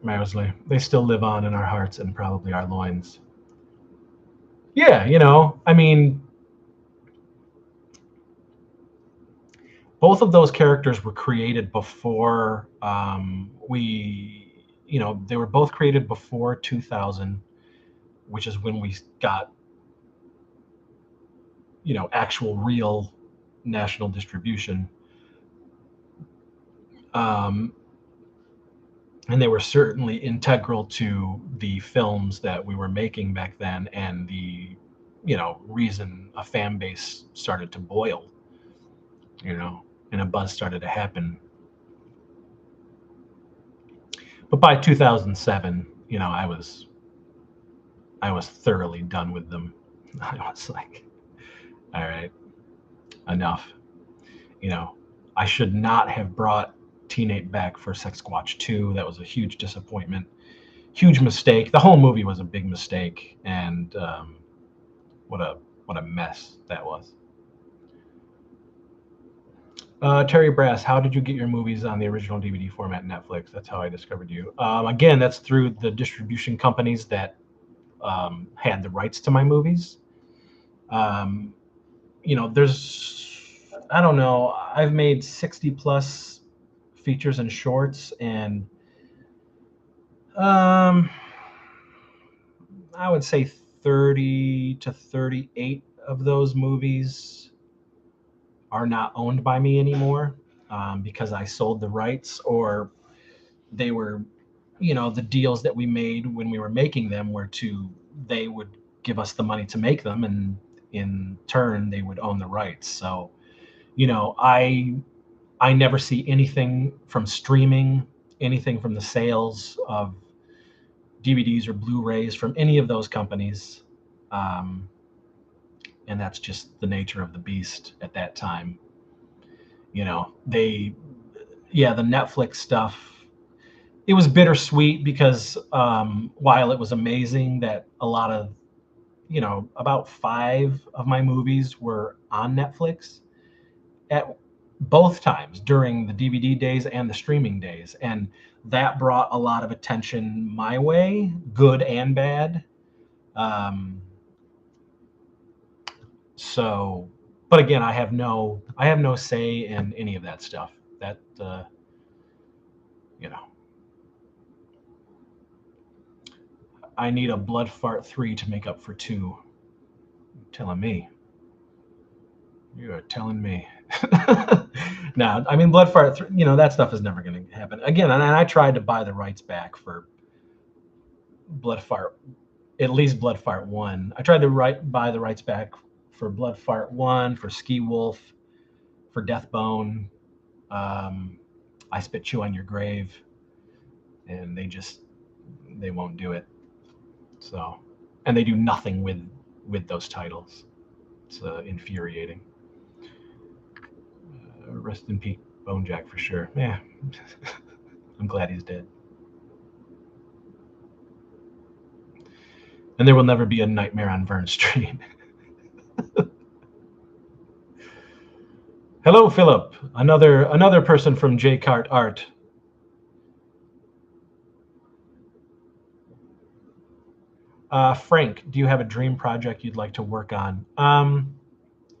Marisley, they still live on in our hearts and probably our loins. Yeah, I mean, both of those characters were created before they were both created before 2000, which is when we got, actual real national distribution. And they were certainly integral to the films that we were making back then, and the, reason a fan base started to boil, and a buzz started to happen. But by 2007, I was thoroughly done with them. I was like, all right, enough. I should not have brought Teenate back for Sexquatch 2. That was a huge disappointment, huge mistake. The whole movie was a big mistake, and what a mess that was. Terry Brass, how did you get your movies on the original DVD format Netflix? That's how I discovered you. Again, that's through the distribution companies that had the rights to my movies. There's, I don't know, I've made 60 plus features and shorts, and I would say 30 to 38 of those movies are not owned by me anymore, because I sold the rights, or they were, the deals that we made when we were making them were they would give us the money to make them, and in turn they would own the rights. So, I I never see anything from streaming, anything from the sales of DVDs or Blu-rays from any of those companies. Um, and that's just the nature of the beast at that time. You know, the Netflix stuff, it was bittersweet because while it was amazing that a lot of, about 5 of my movies were on Netflix at both times during the DVD days and the streaming days. And that brought a lot of attention my way, good and bad. Um, so, but again, I have no say in any of that stuff. That, you know, I need a Blood Fart 3 to make up for 2. You're telling me. You are telling me. No, I mean, Blood Fart 3, that stuff is never going to happen. Again, and I tried to buy the rights back for Blood Fart, at least Blood Fart 1. I tried to buy the rights back for Blood Fart 1, for Ski Wolf, for Deathbone, I Spit Chew on Your Grave, and they won't do it. So, and they do nothing with those titles. It's infuriating. Rest in peace, Bone Jack, for sure. Yeah, I'm glad he's dead. And there will never be a Nightmare on Vern Street. Hello, Philip. Another person from J Cart Art. Frank, do you have a dream project you'd like to work on?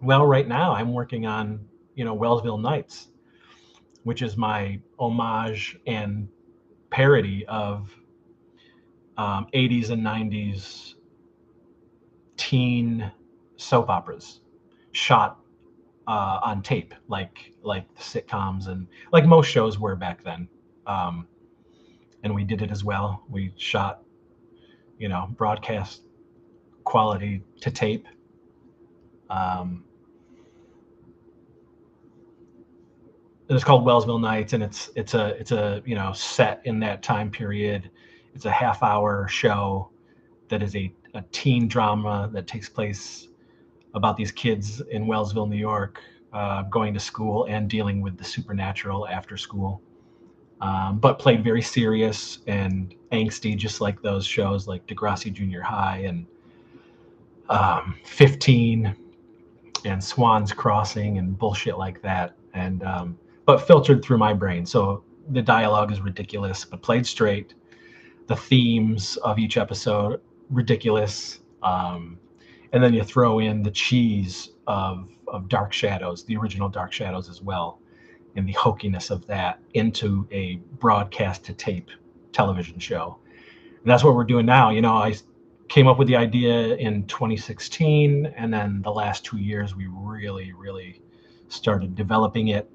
Well, right now I'm working on, Wellsville Nights, which is my homage and parody of 80s and 90s teen soap operas shot on tape, like the sitcoms and like most shows were back then. Um, and we did it as well. We shot, broadcast quality to tape. Um, it's called Wellsville Nights, and it's a set in that time period. It's a half-hour show that is a teen drama that takes place about these kids in Wellsville, New York, going to school and dealing with the supernatural after school. But played very serious and angsty, just like those shows like Degrassi Junior High and 15 and Swan's Crossing and bullshit like that. And but filtered through my brain. So the dialogue is ridiculous, but played straight. The themes of each episode ridiculous. And then you throw in the cheese of Dark Shadows, the original Dark Shadows as well, and the hokiness of that into a broadcast to tape television show. And that's what we're doing now. I came up with the idea in 2016, and then the last 2 years we really, really started developing it.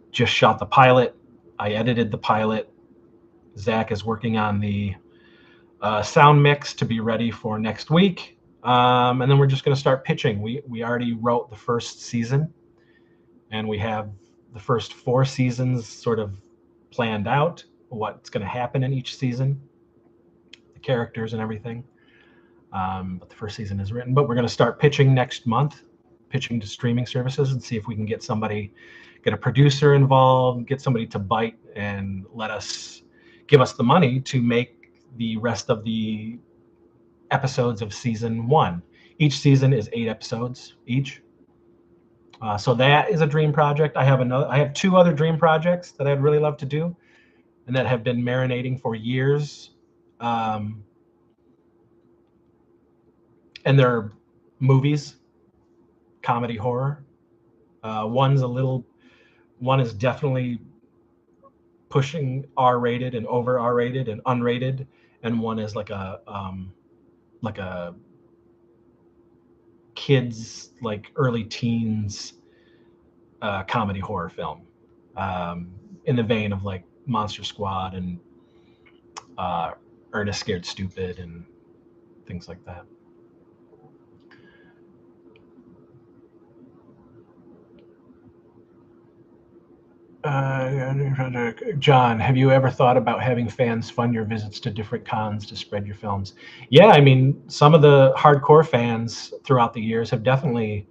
Just shot the pilot. I edited the pilot. Zach is working on the sound mix to be ready for next week. And then we're just going to start pitching. We already wrote the first season, and we have the first 4 seasons sort of planned out, what's going to happen in each season, the characters and everything. But the first season is written. But we're going to start pitching next month, pitching to streaming services, and see if we can get a producer involved, get somebody to bite and give us the money to make the rest of the episodes of season 1. Each season is 8 episodes each. So that is a dream project. I have 2 other dream projects that I'd really love to do, and that have been marinating for years. And they're movies, comedy horror. One is definitely pushing R-rated and over R-rated and unrated, and one is like a kids, like early teens comedy horror film, in the vein of like Monster Squad and Ernest Scared Stupid and things like that. John, have you ever thought about having fans fund your visits to different cons to spread your films? Yeah, I mean, some of the hardcore fans throughout the years have definitely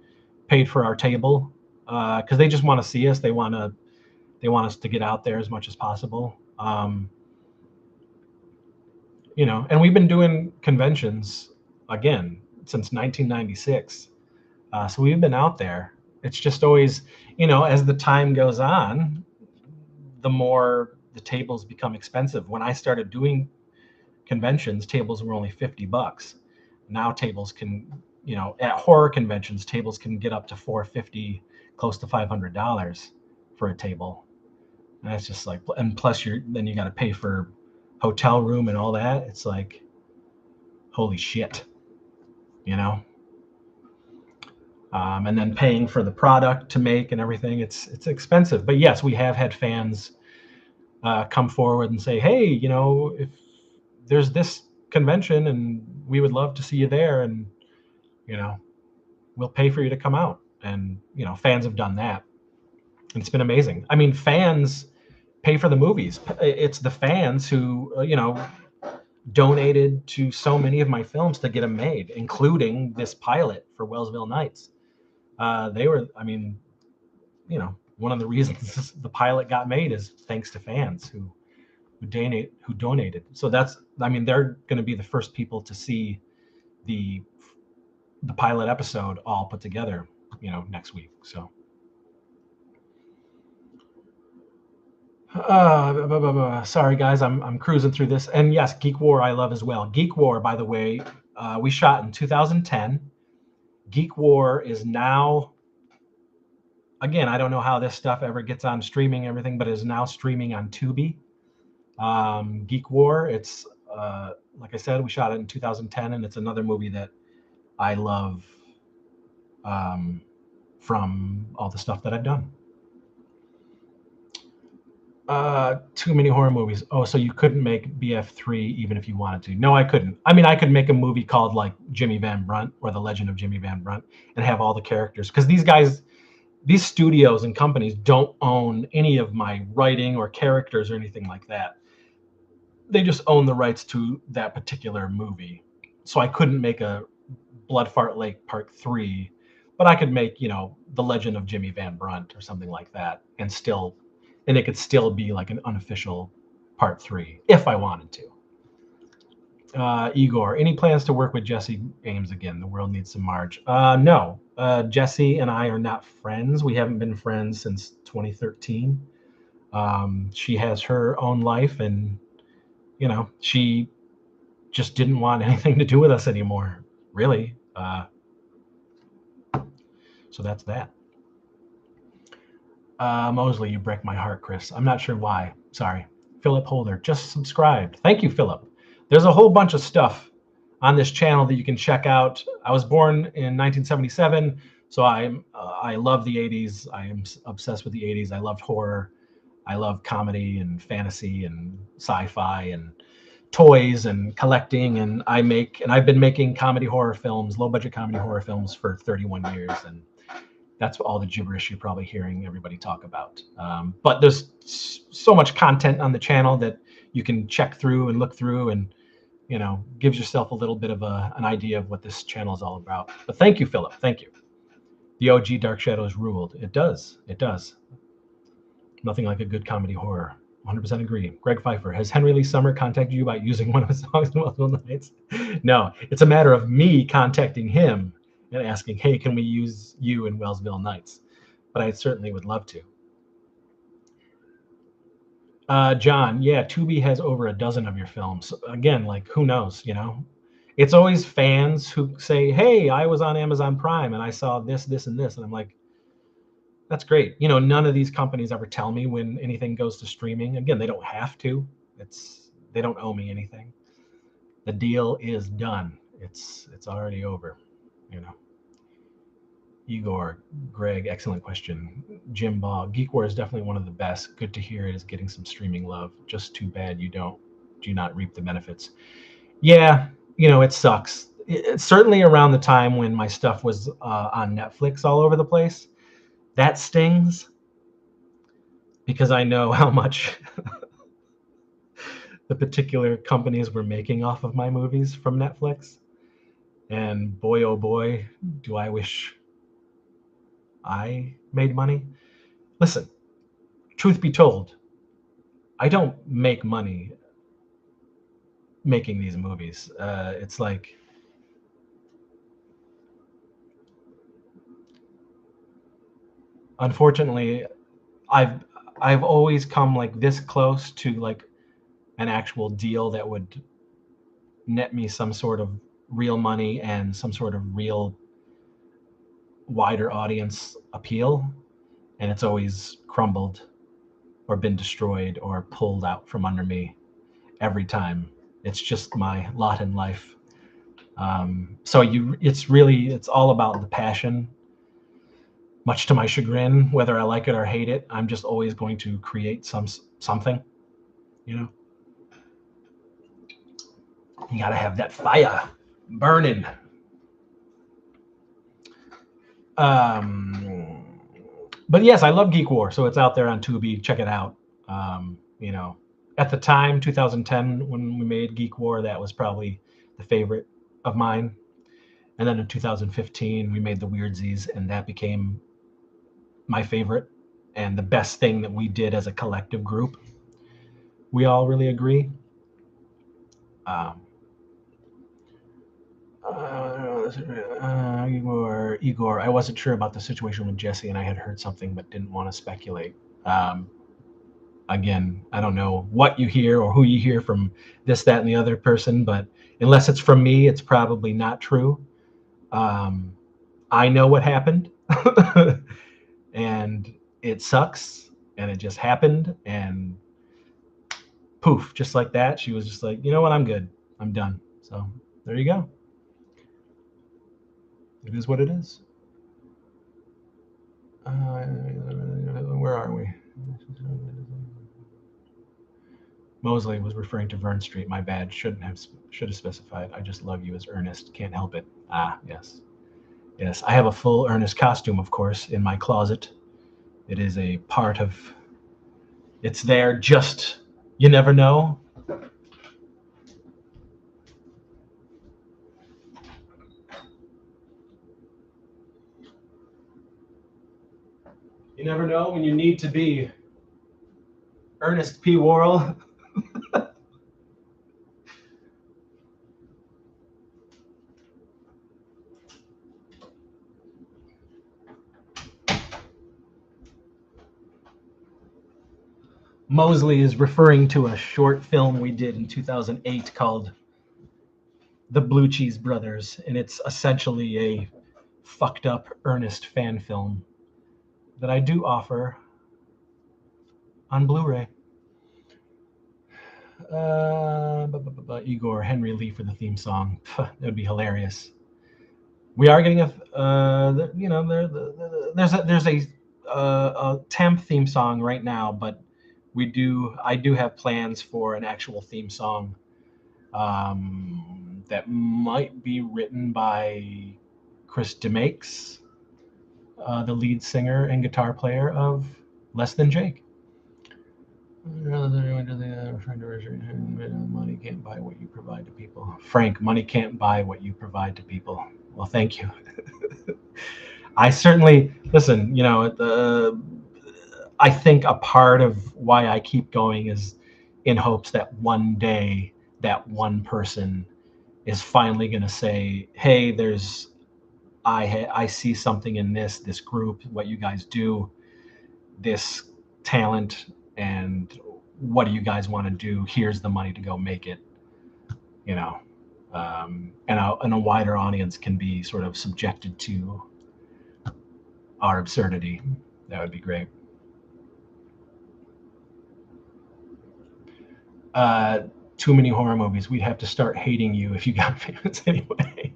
paid for our table because they just want to see us. They want us to get out there as much as possible. And we've been doing conventions again since 1996. So we've been out there. It's just always, as the time goes on, the more the tables become expensive. When I started doing conventions, tables were only $50. Now tables can, at horror conventions, tables can get up to $450, close to $500 for a table. And it's just like, and plus then you got to pay for hotel room and all that. It's like, holy shit, you know? And then paying for the product to make and everything. It's expensive. But yes, we have had fans come forward and say, hey, if there's this convention and we would love to see you there, and we'll pay for you to come out. And fans have done that, and it's been amazing. I mean, fans pay for the movies. It's the fans who donated to so many of my films to get them made, including this pilot for Wellsville Nights. They were, I mean, one of the reasons the pilot got made is thanks to fans who donated. So they're going to be the first people to see the pilot episode all put together, next week. So. Sorry guys, I'm cruising through this. And yes, Geek War I love as well. Geek War, by the way, we shot in 2010. Geek War is now, again, I don't know how this stuff ever gets on streaming and everything, but it is now streaming on Tubi. Geek War, it's like I said, we shot it in 2010, and it's another movie that I love from all the stuff that I've done. Too many horror movies. Oh, so you couldn't make BF3 even if you wanted to? No, I couldn't. I mean, I could make a movie called like Jimmy Van Brunt or The Legend of Jimmy Van Brunt and have all the characters, because these studios and companies don't own any of my writing or characters or anything like that. They just own the rights to that particular movie. So I couldn't make a Blood Fart Lake Part 3, but I could make, The Legend of Jimmy Van Brunt or something like that, and it could still be like an unofficial Part 3 if I wanted to. Igor, any plans to work with Jesse Ames again? The world needs some Marge. No, Jesse and I are not friends. We haven't been friends since 2013. She has her own life, and she just didn't want anything to do with us anymore, really. So that's that. Mosley, you break my heart, Chris. I'm not sure why. Sorry. Philip Holder, just subscribed. Thank you, Philip. There's a whole bunch of stuff on this channel that you can check out. I was born in 1977, so I love the 80s. I am obsessed with the 80s. I loved horror. I love comedy and fantasy and sci-fi and toys and collecting. And I've been making comedy horror films, low-budget comedy horror films for 31 years. And that's all the gibberish you're probably hearing everybody talk about. But there's so much content on the channel that you can check through and look through, and gives yourself a little bit of an idea of what this channel is all about. But thank you, Philip. Thank you. The OG Dark Shadows ruled. It does. It does. Nothing like a good comedy horror. 100% agree. Greg Pfeiffer, has Henry Lee Summer contacted you about using one of his songs in Wellsville Nights? No, it's a matter of me contacting him and asking, hey, can we use you in Wellsville Nights? But I certainly would love to. John, yeah, Tubi has over a dozen of your films. Again, like, who knows, It's always fans who say, hey, I was on Amazon Prime and I saw this, this, and this. And I'm like, that's great. None of these companies ever tell me when anything goes to streaming. Again, they don't have to. They don't owe me anything. The deal is done. It's already over, Igor, Greg, excellent question. Jim Ball, Geek War is definitely one of the best. Good to hear it is getting some streaming love. Just too bad you do not reap the benefits. Yeah, it sucks. It's certainly around the time when my stuff was on Netflix all over the place. That stings. because I know how much the particular companies were making off of my movies from Netflix. And boy, oh boy, do I wish I made money. Listen, truth be told, I don't make money making these movies. It's like, unfortunately, I've I've always come like this close to like an actual deal that would net me some sort of real money and some sort of real wider audience appeal, and it's always crumbled or been destroyed or pulled out from under me every time. It's just my lot in life. It's all about the passion. Much to my chagrin, whether I like it or hate it, I'm just always going to create something. You know, you gotta have that fire burning. Um, but yes, I love Geek War, so it's out there on Tubi. Check it out. You know, at the time, 2010, when we made Geek War, that was probably the favorite of mine. And then in 2015, we made the Weirdsies, and that became my favorite and the best thing that we did as a collective group. We all really agree. Um, Igor, I wasn't sure about the situation with Jesse, and I had heard something but didn't want to speculate. Um, Again, I don't know what you hear or who you hear from this, that, and the other person, but unless it's from me, it's probably not true. Um, I know what happened, and it sucks, and it just happened, and poof, just like that, she was just like, you know what, I'm good, I'm done. So there you go. It is what it is. Where are we? Mosley was referring to Vern Street. My bad. Should have specified. I just love you as Ernest. Can't help it. Ah, yes. Yes, I have a full Ernest costume, of course, in my closet. It is a part of. It's there. Just you never know. You never know when you need to be Ernest P. Worrell. Mosley is referring to a short film we did in 2008 called The Blue Cheese Brothers, and it's essentially a fucked up Ernest fan film that I do offer on Blu-ray. Igor Henry Lee for the theme song. That would be hilarious. We are getting a temp theme song right now, but I do have plans for an actual theme song that might be written by Chris DeMakes, the lead singer and guitar player of Less Than Jake. Money can't buy what you provide to people. Frank, money can't buy what you provide to people. Well, thank you. I certainly listen. I think a part of why I keep going is in hopes that one day that one person is finally going to say, "Hey, I see something in this group, what you guys do, this talent, and what do you guys want to do? Here's the money to go make it." You know, and a wider audience can be sort of subjected to our absurdity. That would be great. Uh, Too many horror movies. We'd have to start hating you if you got famous anyway.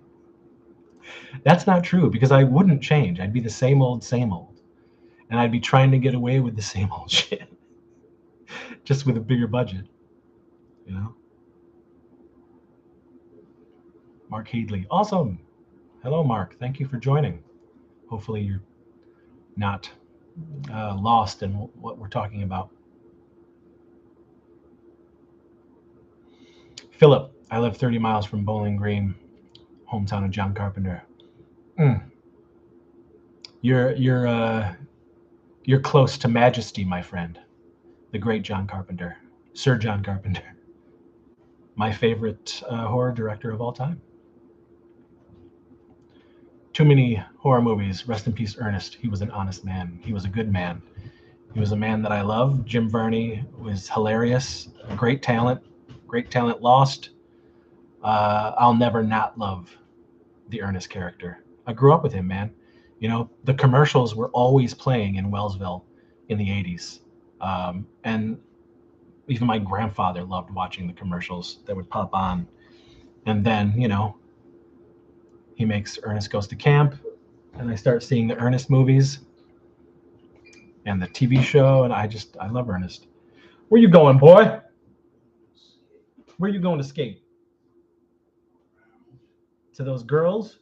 That's not true because I wouldn't change. I'd be the same old, and I'd be trying to get away with the same old shit, just with a bigger budget. You know. Mark Headley. Awesome. Hello, Mark. Thank you for joining. Hopefully you're not lost in what we're talking about. Philip, I live 30 miles from Bowling Green, hometown of John Carpenter. Mm. You're close to majesty, my friend. The great John Carpenter, Sir John Carpenter, my favorite horror director of all time. Too many horror movies. Rest in peace, Ernest. He was an honest man. He was a good man. He was a man that I love. Jim Varney was hilarious, great talent lost. I'll never not love the Ernest character. I grew up with him, man. You know, the commercials were always playing in Wellsville in the 80s. And even my grandfather loved watching the commercials that would pop on. And then, you know, he makes Ernest Goes to Camp, and I start seeing the Ernest movies and the TV show, and I love Ernest. Where you going, boy? Where you going to skate? To those girls?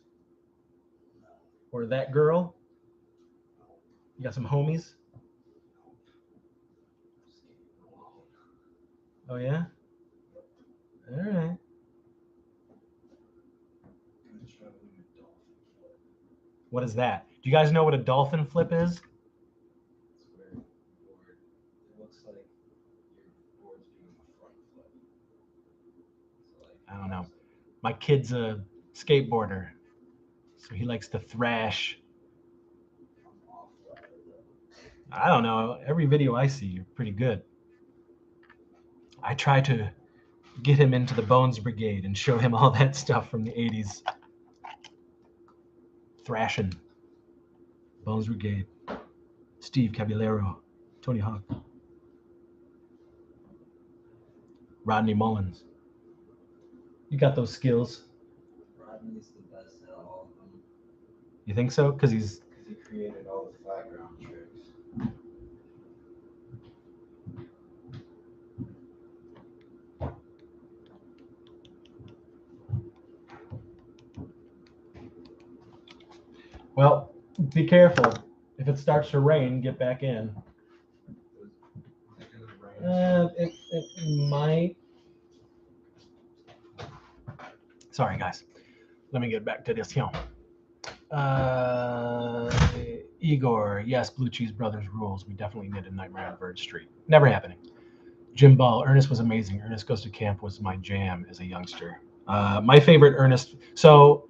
Or that girl? You got some homies? Oh, yeah? All right. What is that? Do you guys know what a dolphin flip is? I don't know. My kid's a skateboarder, so he likes to thrash. I don't know. Every video I see, you're pretty good. I try to get him into the Bones Brigade and show him all that stuff from the 80s. Thrashing. Bones Brigade. Steve Caballero. Tony Hawk. Rodney Mullins. You got those skills. Rodney's the best at all of them. You think so? Because he created all the flat ground tricks. Well, be careful. If it starts to rain, get back in. It might. Sorry, guys. Let me get back to this here. Igor, yes, Blue Cheese Brothers rules. We definitely did a Nightmare on Bird Street. Never happening. Jim Ball, Ernest was amazing. Ernest Goes to Camp was my jam as a youngster. My favorite Ernest. So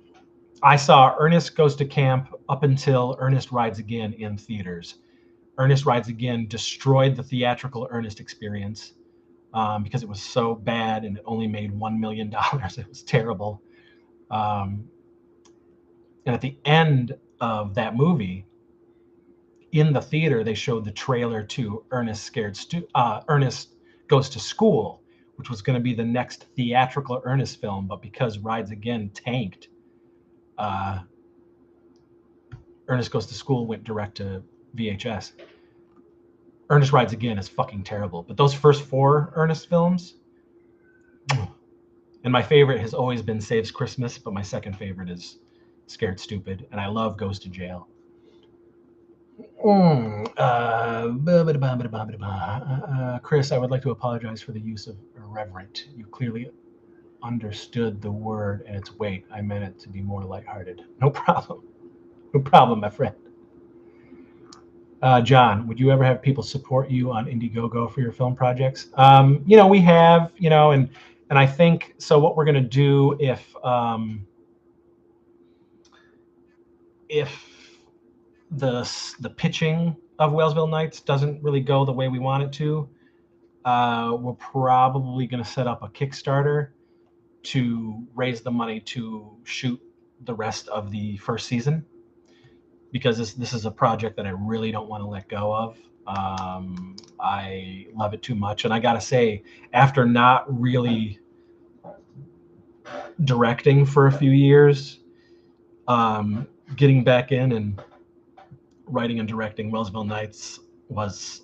I saw Ernest Goes to Camp up until Ernest Rides Again in theaters. Ernest Rides Again destroyed the theatrical Ernest experience because it was so bad and it only made $1 million. It was terrible. And at the end of that movie, in the theater, they showed the trailer to Ernest Goes to School, which was going to be the next theatrical Ernest film, but because Rides Again tanked, Ernest Goes to School went direct to VHS. Ernest Rides Again is fucking terrible, but those first 4 Ernest films, and my favorite has always been Saves Christmas, but my second favorite is Scared Stupid, and I love Goes to Jail. Chris, I would like to apologize for the use of irreverent. You clearly understood the word and its weight. I meant it to be more lighthearted. No problem. No problem, my friend. John, would you ever have people support you on Indiegogo for your film projects? We have, and I think so. What we're going to do if the pitching of Wellsville Nights doesn't really go the way we want it to, we're probably going to set up a Kickstarter to raise the money to shoot the rest of the first season, because this is a project that I really don't want to let go of. I love it too much. And I got to say, after not really directing for a few years, getting back in and writing and directing Wellsville Nights was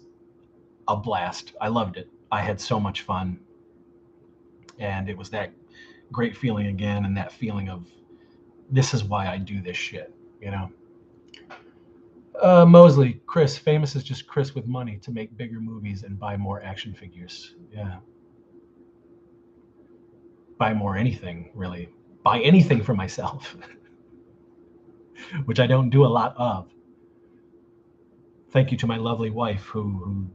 a blast. I loved it. I had so much fun. And it was that great feeling again, and that feeling of, this is why I do this shit, Mosley, Chris, famous is just Chris with money to make bigger movies and buy more action figures. Yeah. Buy more anything, really. Buy anything for myself, which I don't do a lot of. Thank you to my lovely wife who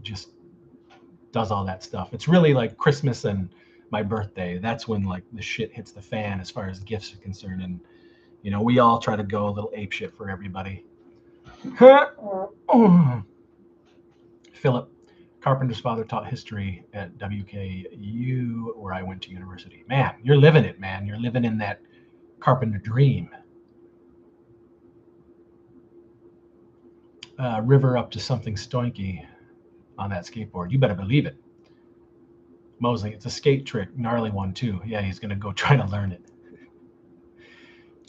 just does all that stuff. It's really like Christmas and my birthday. That's when like the shit hits the fan as far as gifts are concerned. And, you know, we all try to go a little ape shit for everybody. Philip, Carpenter's father taught history at WKU, where I went to university. Man, you're living it, man. You're living in that Carpenter dream. River up to something stoinky on that skateboard. You better believe it. Mosley, it's a skate trick, gnarly one too. Yeah, he's gonna go try to learn it.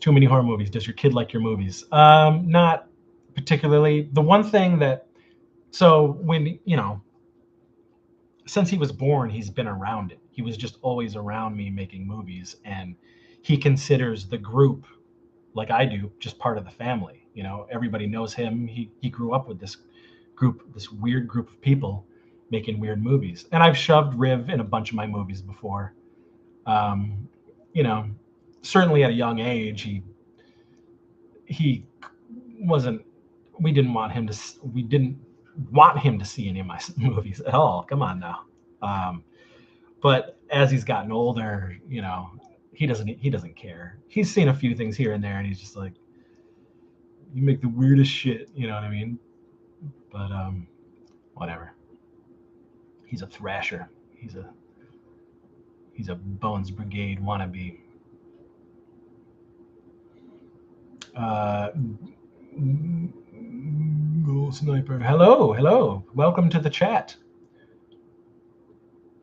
Too many horror movies. Does your kid like your movies? Not particularly. The one thing that, so when, you know, since he was born, he's been around it. He was just always around me making movies, and he considers the group, like I do, just part of the family. You know, everybody knows him. He grew up with this group, this weird group of people making weird movies. And I've shoved Riv in a bunch of my movies before. You know, certainly at a young age, he wasn't. We didn't want him to see any of my movies at all. Come on now. But as he's gotten older, you know, he doesn't care. He's seen a few things here and there, and he's just like, you make the weirdest shit, you know what I mean? But whatever. He's a thrasher. He's a Bones Brigade wannabe. Gold Sniper. Hello. Welcome to the chat.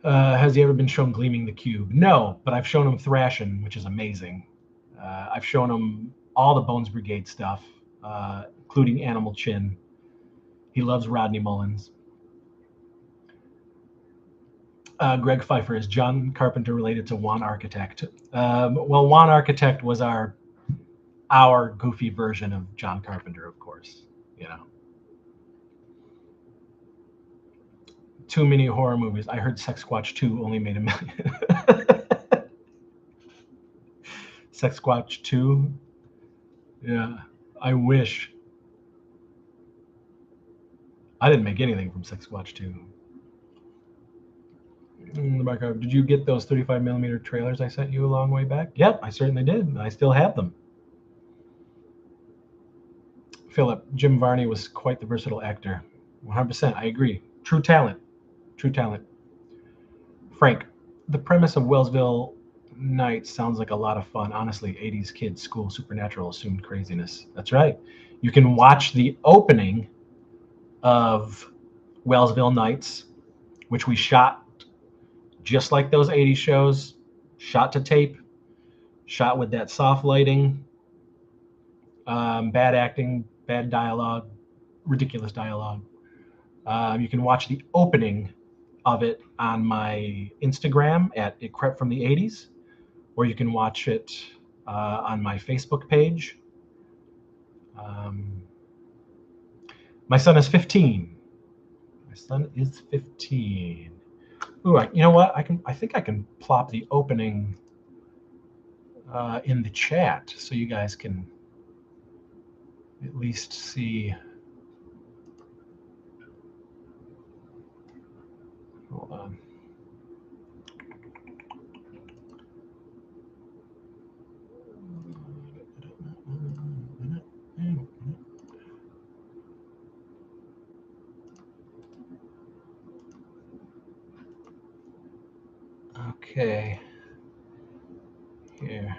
Has he ever been shown gleaming the cube? No, but I've shown him thrashing, which is amazing. I've shown him all the Bones Brigade stuff, including Animal Chin. He loves Rodney Mullins. Greg Pfeiffer, is John Carpenter related to Juan Architect? Well, Juan Architect was our goofy version of John Carpenter, of course. You know, too many horror movies. I heard Sasquatch 2 only made $1 million. Sasquatch 2? Yeah, I wish. I didn't make anything from Sasquatch 2. Did you get those 35mm trailers I sent you a long way back? Yep, I certainly did. I still have them. Philip, Jim Varney was quite the versatile actor. 100%, I agree. True talent. Frank, the premise of Wellsville Nights sounds like a lot of fun. Honestly, 80s kids, school, supernatural, assumed craziness. That's right. You can watch the opening of Wellsville Nights, which we shot just like those 80s shows, shot to tape, shot with that soft lighting, bad acting, bad dialogue, ridiculous dialogue. You can watch the opening of it on my Instagram at It Crept From the 80s, or you can watch it on my Facebook page. My son is 15. Ooh, you know what? I think I can plop the opening in the chat so you guys can at least see. Hold on. Okay. Here's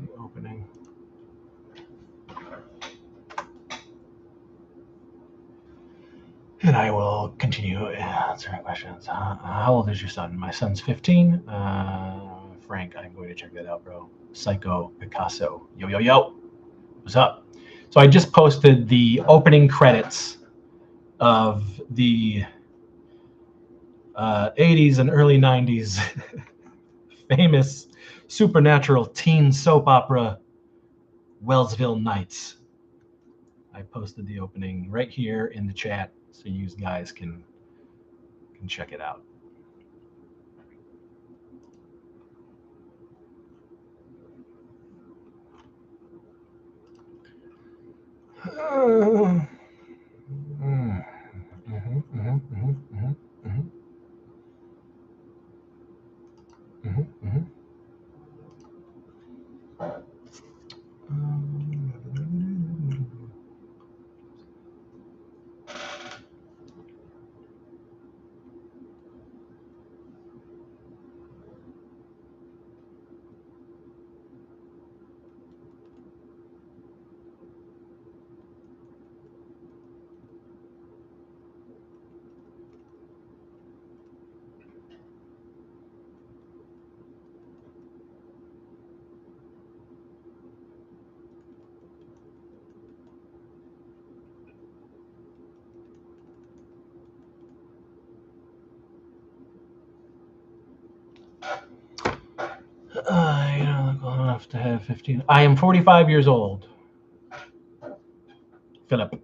the opening. And I will continue answering questions. How old is your son? My son's 15. Frank, I'm going to check that out, bro. Psycho Picasso. Yo. What's up? So I just posted the opening credits of the 80s and early 90s famous supernatural teen soap opera Wellsville Nights. I posted the opening right here in the chat, so you guys can check it out. I don't look old enough to have 15. I am 45 years old. Philip.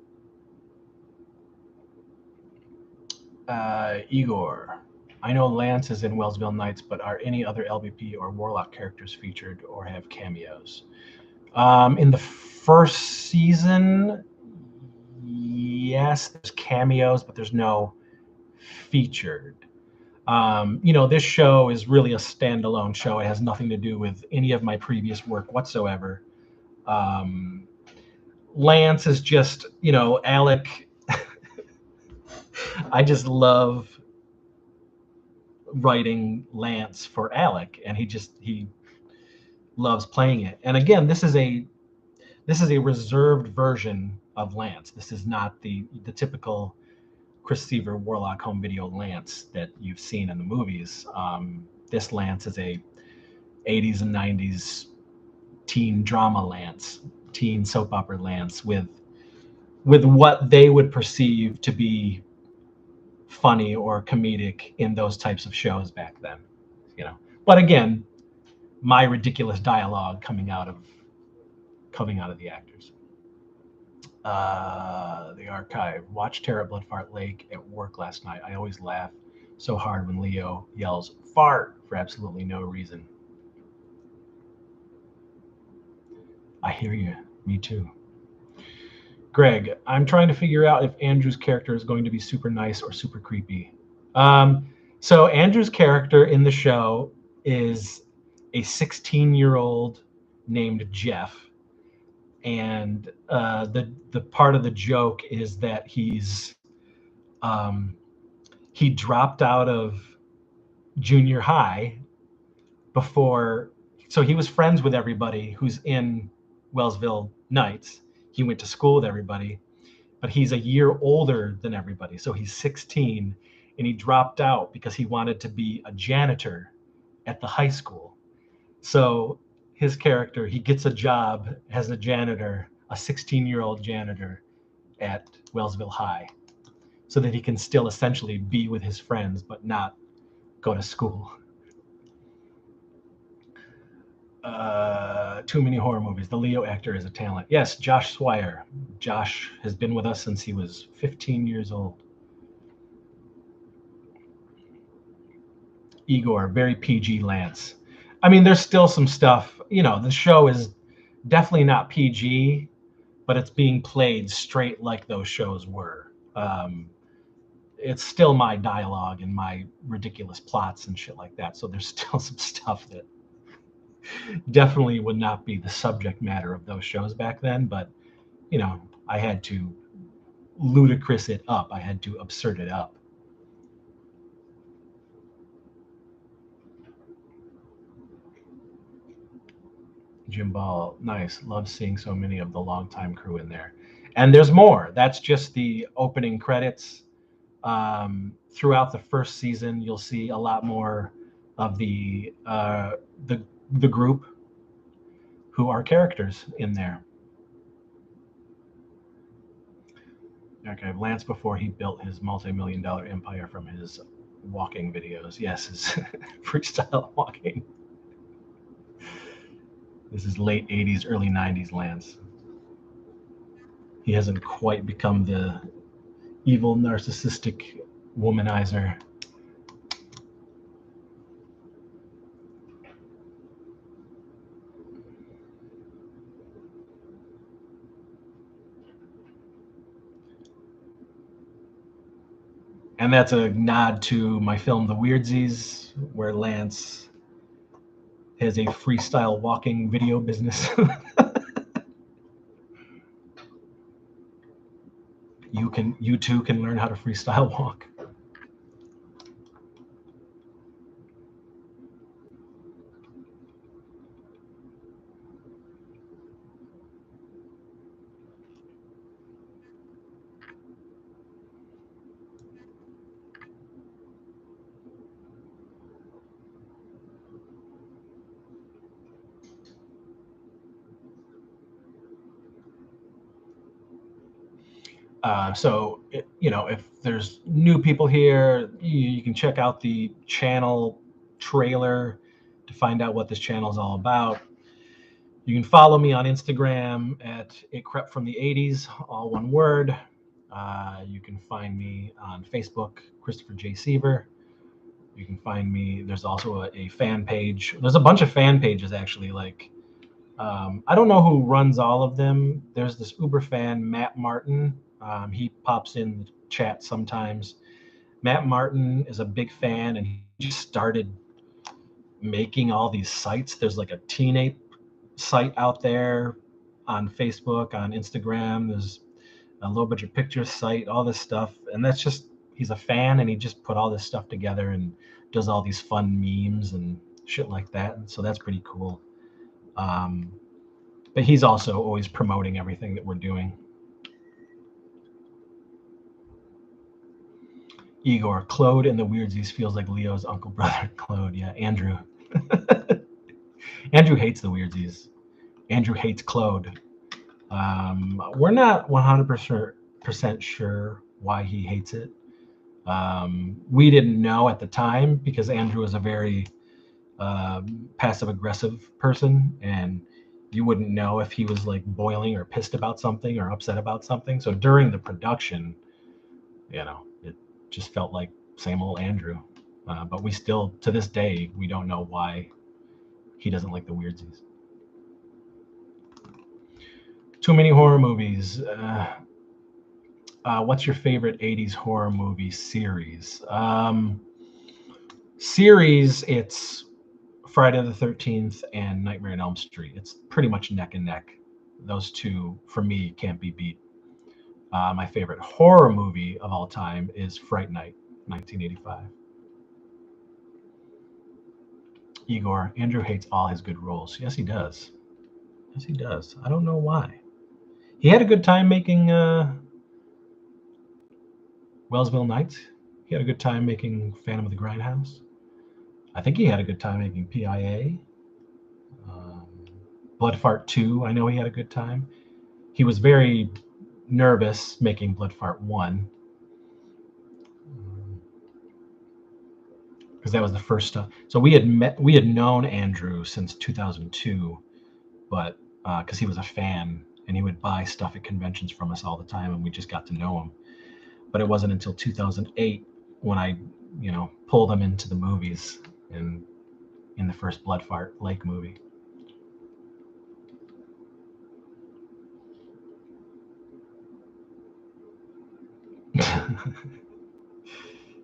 Igor. I know Lance is in Wellsville Nights, but are any other LBP or Warlock characters featured or have cameos? In the first season, yes, there's cameos, but there's no featured. This show is really a standalone show. It has nothing to do with any of my previous work whatsoever. Lance is just, Alec. I just love writing Lance for Alec, and he loves playing it. And again, this is a reserved version of Lance. This is not the typical Chris Seaver Warlock home video Lance that you've seen in the movies. This Lance is a 80s and 90s teen drama Lance, teen soap opera Lance with what they would perceive to be funny or comedic in those types of shows back then, But again, my ridiculous dialogue coming out of the actors. The archive. Watched Terra Bloodfart Lake at work last night. I always laugh so hard when Leo yells "fart" for absolutely no reason. I hear you. Me too. Greg, I'm trying to figure out if Andrew's character is going to be super nice or super creepy. So Andrew's character in the show is a 16-year-old named Jeff. And the part of the joke is that he dropped out of junior high before, so he was friends with everybody who's in Wellsville Nights. He went to school with everybody, but he's a year older than everybody. So he's 16, and he dropped out because he wanted to be a janitor at the high school. So his character, he gets a job as a janitor, a 16-year-old janitor at Wellsville High, so that he can still essentially be with his friends, but not go to school. Too many horror movies. The Leo actor is a talent. Yes, Josh Swire. Josh has been with us since he was 15 years old. Igor, very PG Lance. I mean, there's still some stuff, the show is definitely not PG, but it's being played straight like those shows were. It's still my dialogue and my ridiculous plots and shit like that. So there's still some stuff that definitely would not be the subject matter of those shows back then. But, I had to ludicrous it up. I had to absurd it up. Jim Ball, nice. Love seeing so many of the longtime crew in there. And there's more. That's just the opening credits. Throughout the first season, you'll see a lot more of the group who are characters in there. Okay, Lance before he built his multi-million-dollar empire from his walking videos. Yes, his freestyle walking. This is late 80s, early 90s Lance. He hasn't quite become the evil, narcissistic womanizer. And that's a nod to my film, The Weirdsies, where Lance has a freestyle walking video business. You too can learn how to freestyle walk. If there's new people here, you can check out the channel trailer to find out what this channel is all about. You can follow me on Instagram at It Crept from the 80s, all one word. You can find me on Facebook, Christopher J. Seaver. You can find me. There's also a fan page. There's a bunch of fan pages actually. I don't know who runs all of them. There's this Uber fan, Matt Martin. He pops in the chat sometimes. Matt Martin is a big fan, and he just started making all these sites. There's like a teenage site out there on Facebook, on Instagram. There's a little bit of picture site, all this stuff. And that's just, he's a fan and he just put all this stuff together and does all these fun memes and shit like that. And so that's pretty cool. But he's also always promoting everything that we're doing. Igor, Claude in the Weirdsies feels like Leo's uncle brother. Claude, yeah, Andrew. Andrew hates the Weirdsies. Andrew hates Claude. We're not 100% sure why he hates it. We didn't know at the time because Andrew is a very passive-aggressive person, and you wouldn't know if he was like boiling or pissed about something or upset about something. So during the production, it just felt like same old Andrew. But we still, to this day, we don't know why he doesn't like the Weirdsies. Too many horror movies. What's your favorite 80s horror movie series? Series, it's Friday the 13th and Nightmare on Elm Street. It's pretty much neck and neck. Those two, for me, can't be beat. My favorite horror movie of all time is Fright Night, 1985. Igor, Andrew hates all his good roles. Yes, he does. Yes, he does. I don't know why. He had a good time making Wellsville Nights. He had a good time making Phantom of the Grindhouse. I think he had a good time making PIA. Blood Fart 2, I know he had a good time. He was very nervous making Blood Fart 1. Because that was the first stuff. So we had known Andrew since 2002, but because he was a fan and he would buy stuff at conventions from us all the time, and we just got to know him. But it wasn't until 2008 when I, pulled him into the movies and in the first Blood Fart Lake movie.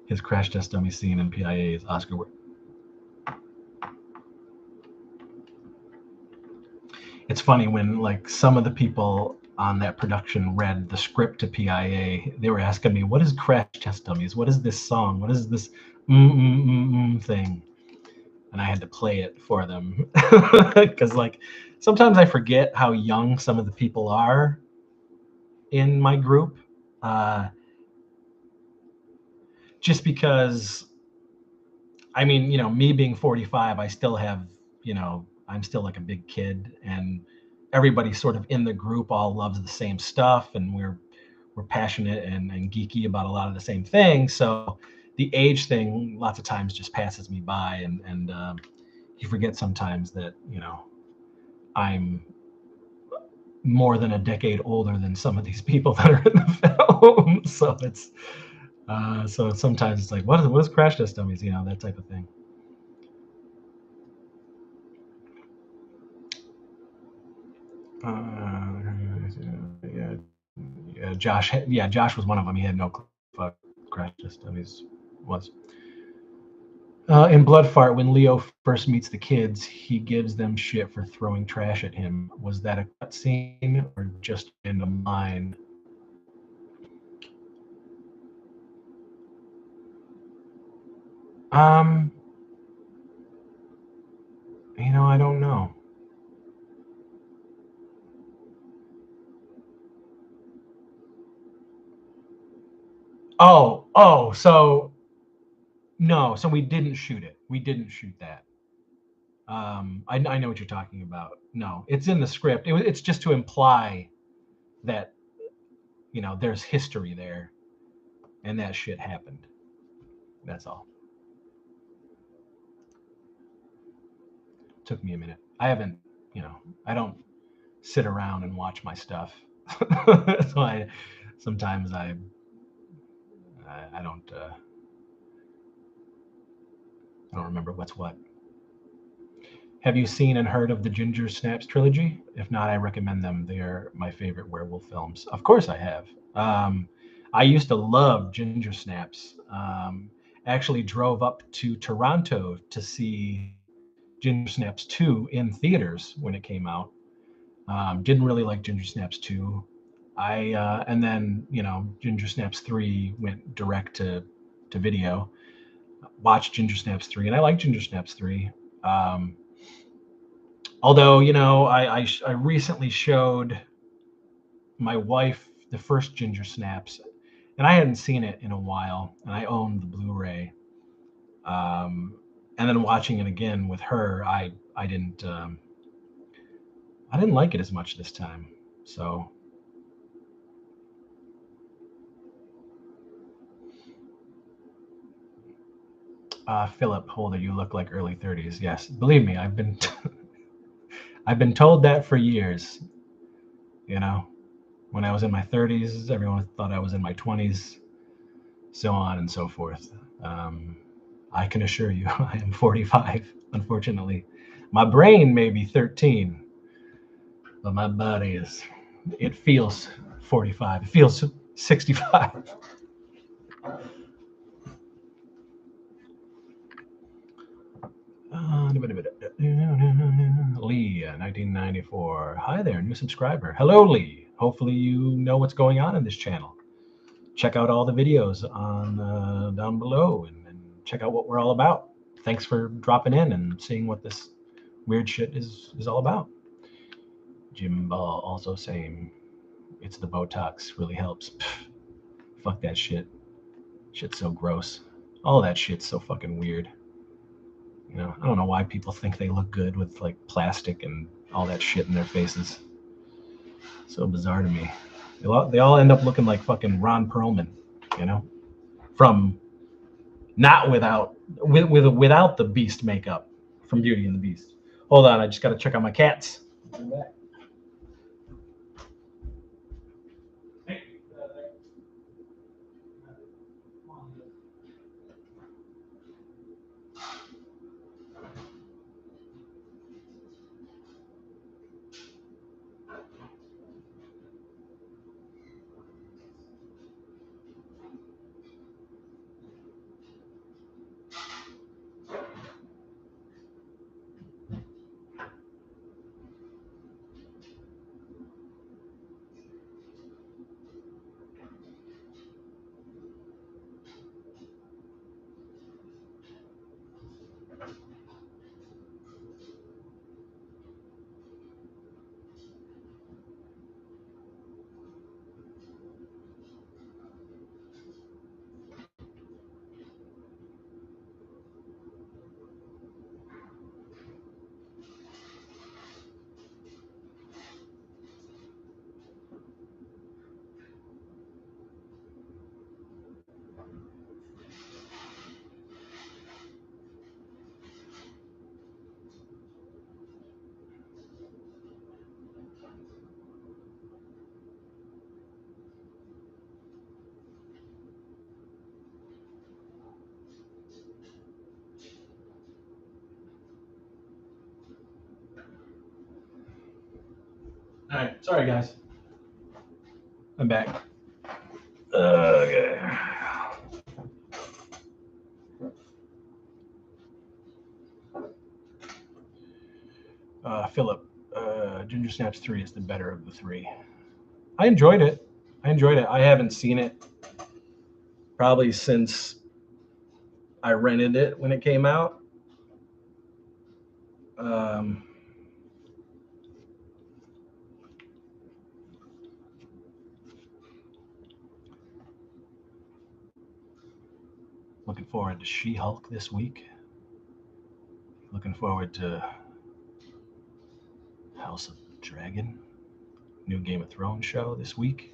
His crash test dummy scene in PIA is Oscar. It's funny when like some of the people on that production read the script to PIA, they were asking me, what is crash test dummies? What is this song? What is this thing? And I had to play it for them because like sometimes I forget how young some of the people are in my group. Just because, I mean, me being 45, I still have, I'm still like a big kid, and everybody sort of in the group all loves the same stuff, and we're passionate and geeky about a lot of the same things. So the age thing lots of times just passes me by, and you forget sometimes that I'm more than a decade older than some of these people that are in the film. So sometimes it's like, what is Crash Test Dummies? That type of thing. Josh. Yeah, Josh was one of them. He had no clue what Crash Test Dummies was. In Blood Fart, when Leo first meets the kids, he gives them shit for throwing trash at him. Was that a cutscene or just in the line? Um, I don't know. So no, so we didn't shoot it. We didn't shoot that. I know what you're talking about. No, it's in the script. It's just to imply that there's history there, and that shit happened. That's all. Took me a minute. I haven't, I don't sit around and watch my stuff. So sometimes I don't remember what's what. Have you seen and heard of the Ginger Snaps trilogy? If not, I recommend them. They are my favorite werewolf films. Of course, I have. I used to love Ginger Snaps. Actually, drove up to Toronto to see Ginger Snaps 2 in theaters when it came out. Didn't really like Ginger Snaps 2. And then Ginger Snaps 3 went direct to video. Watched Ginger Snaps 3, and I like Ginger Snaps 3. Although I recently showed my wife the first Ginger Snaps, and I hadn't seen it in a while, and I owned the Blu-ray. And then watching it again with her, I didn't like it as much this time. So Philip Holder, you look like early 30s. Yes, believe me, I've been I've been told that for years. When I was in my 30s, everyone thought I was in my 20s, so on and so forth. I can assure you, I am 45. Unfortunately, my brain may be 13, but my body it feels 45. It feels 65. Lee, 1994. Hi there, new subscriber. Hello, Lee. Hopefully you know what's going on in this channel. Check out all the videos on down below and check out what we're all about. Thanks for dropping in and seeing what this weird shit is all about. Jim Ball also saying it's the Botox really helps. Pff, fuck that shit. Shit's so gross. All that shit's so fucking weird. I don't know why people think they look good with like plastic and all that shit in their faces. So bizarre to me. They all end up looking like fucking Ron Perlman, from not without the Beast makeup from Beauty and the Beast. Hold on, I just got to check on my cats. I'm back. All right, sorry guys, I'm back. Okay. Philip, Ginger Snaps 3 is the better of the three. I enjoyed it. I haven't seen it probably since I rented it when it came out. Um, looking forward to She-Hulk this week. Looking forward to House of Dragon, new Game of Thrones show this week.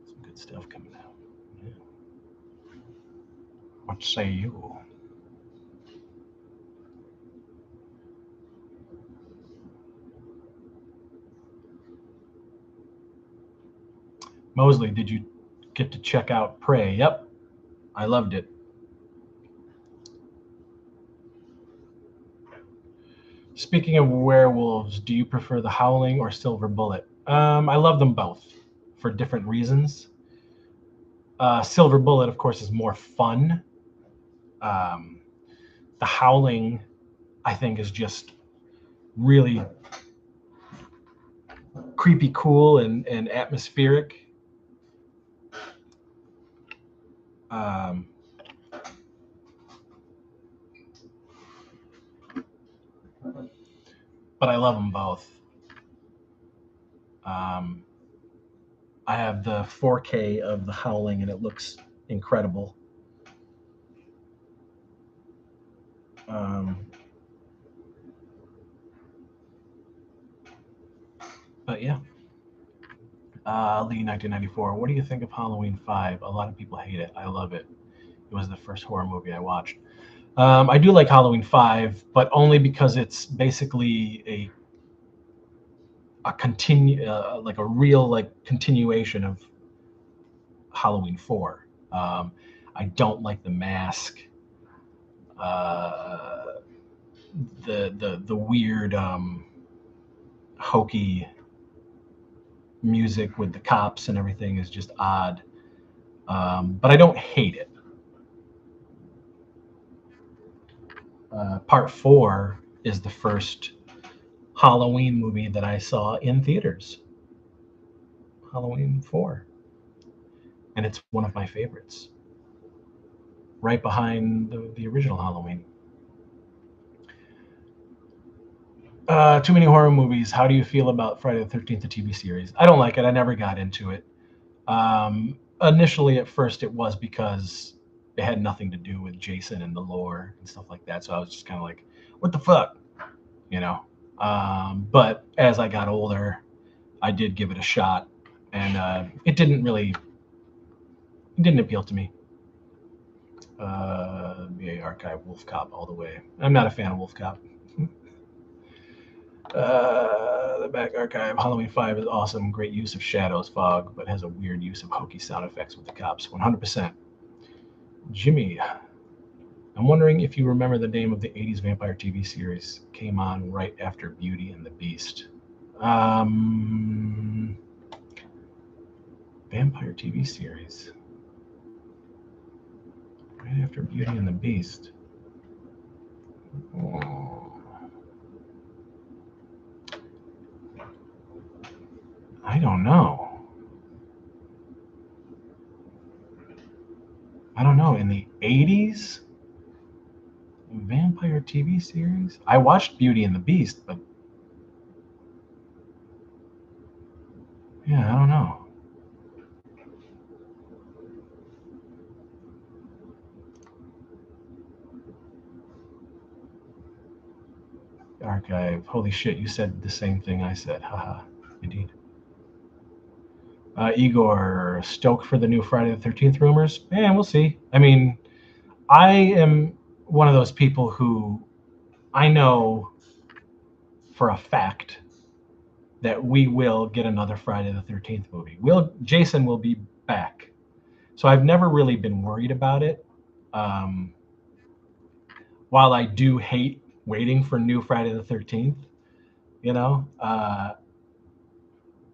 Some good stuff coming out. Yeah. What say you? Mosley, did you get to check out Prey? Yep, I loved it. Speaking of werewolves, do you prefer The Howling or Silver Bullet? I love them both for different reasons. Silver Bullet, of course, is more fun. The Howling, I think, is just really creepy, cool, and atmospheric. Um, but I love them both. I have the 4K of The Howling, and it looks incredible. But yeah. Lee 1994. What do you think of Halloween 5? A lot of people hate it. I love it. It was the first horror movie I watched. I do like Halloween 5, but only because it's basically a continue like a real like continuation of Halloween 4. I don't like the mask, the weird hokey music with the cops and everything is just odd. But I don't hate it. Part 4 is the first Halloween movie that I saw in theaters. Halloween 4. And it's one of my favorites. Right behind the original Halloween. Too many horror movies. How do you feel about Friday the 13th, the TV series? I don't like it. I never got into it. Initially, at first, it was because it had nothing to do with Jason and the lore and stuff like that. So I was just kind of like, what the fuck? You know? But as I got older, I did give it a shot. And it didn't appeal to me. VA Archive, Wolf Cop all the way. I'm not a fan of Wolf Cop. The back archive, Halloween 5 is awesome. Great use of shadows, fog, but has a weird use of hokey sound effects with the cops. 100%. Jimmy, I'm wondering if you remember the name of the 80s vampire TV series. Came on right after Beauty and the Beast. Vampire TV series. Right after Beauty and the Beast. Oh. I don't know. In the 80s? Vampire TV series? I watched Beauty and the Beast, but yeah, I don't know. Archive. Holy shit, you said the same thing I said. Haha, indeed. Igor, stoked for the new Friday the 13th rumors? Man, we'll see. I mean, I am one of those people who I know for a fact that we will get another Friday the 13th movie. Jason will be back. So I've never really been worried about it. While I do hate waiting for new Friday the 13th,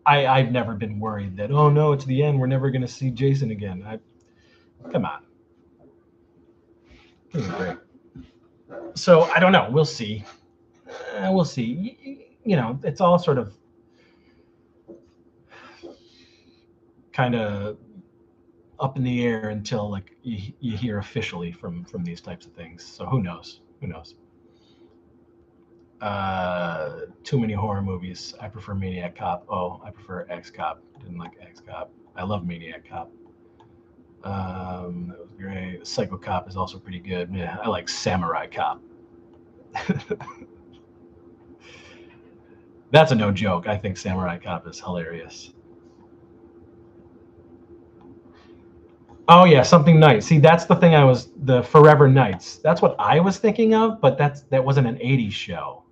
I've never been worried that, oh no, it's the end, we're never going to see Jason again. Come on. This is great. So I don't know. We'll see. We'll see. You know, it's all sort of kind of up in the air until like you hear officially from these types of things. So who knows? Who knows? Too many horror movies. I prefer Maniac Cop. Oh, I prefer X Cop. Didn't like X Cop. I love Maniac Cop. That was great. Psycho Cop is also pretty good. Yeah, I like Samurai Cop. That's a no joke. I think Samurai Cop is hilarious. Oh yeah, something nice. See, that's the thing. The Forever Nights. That's what I was thinking of, but that wasn't an '80s show.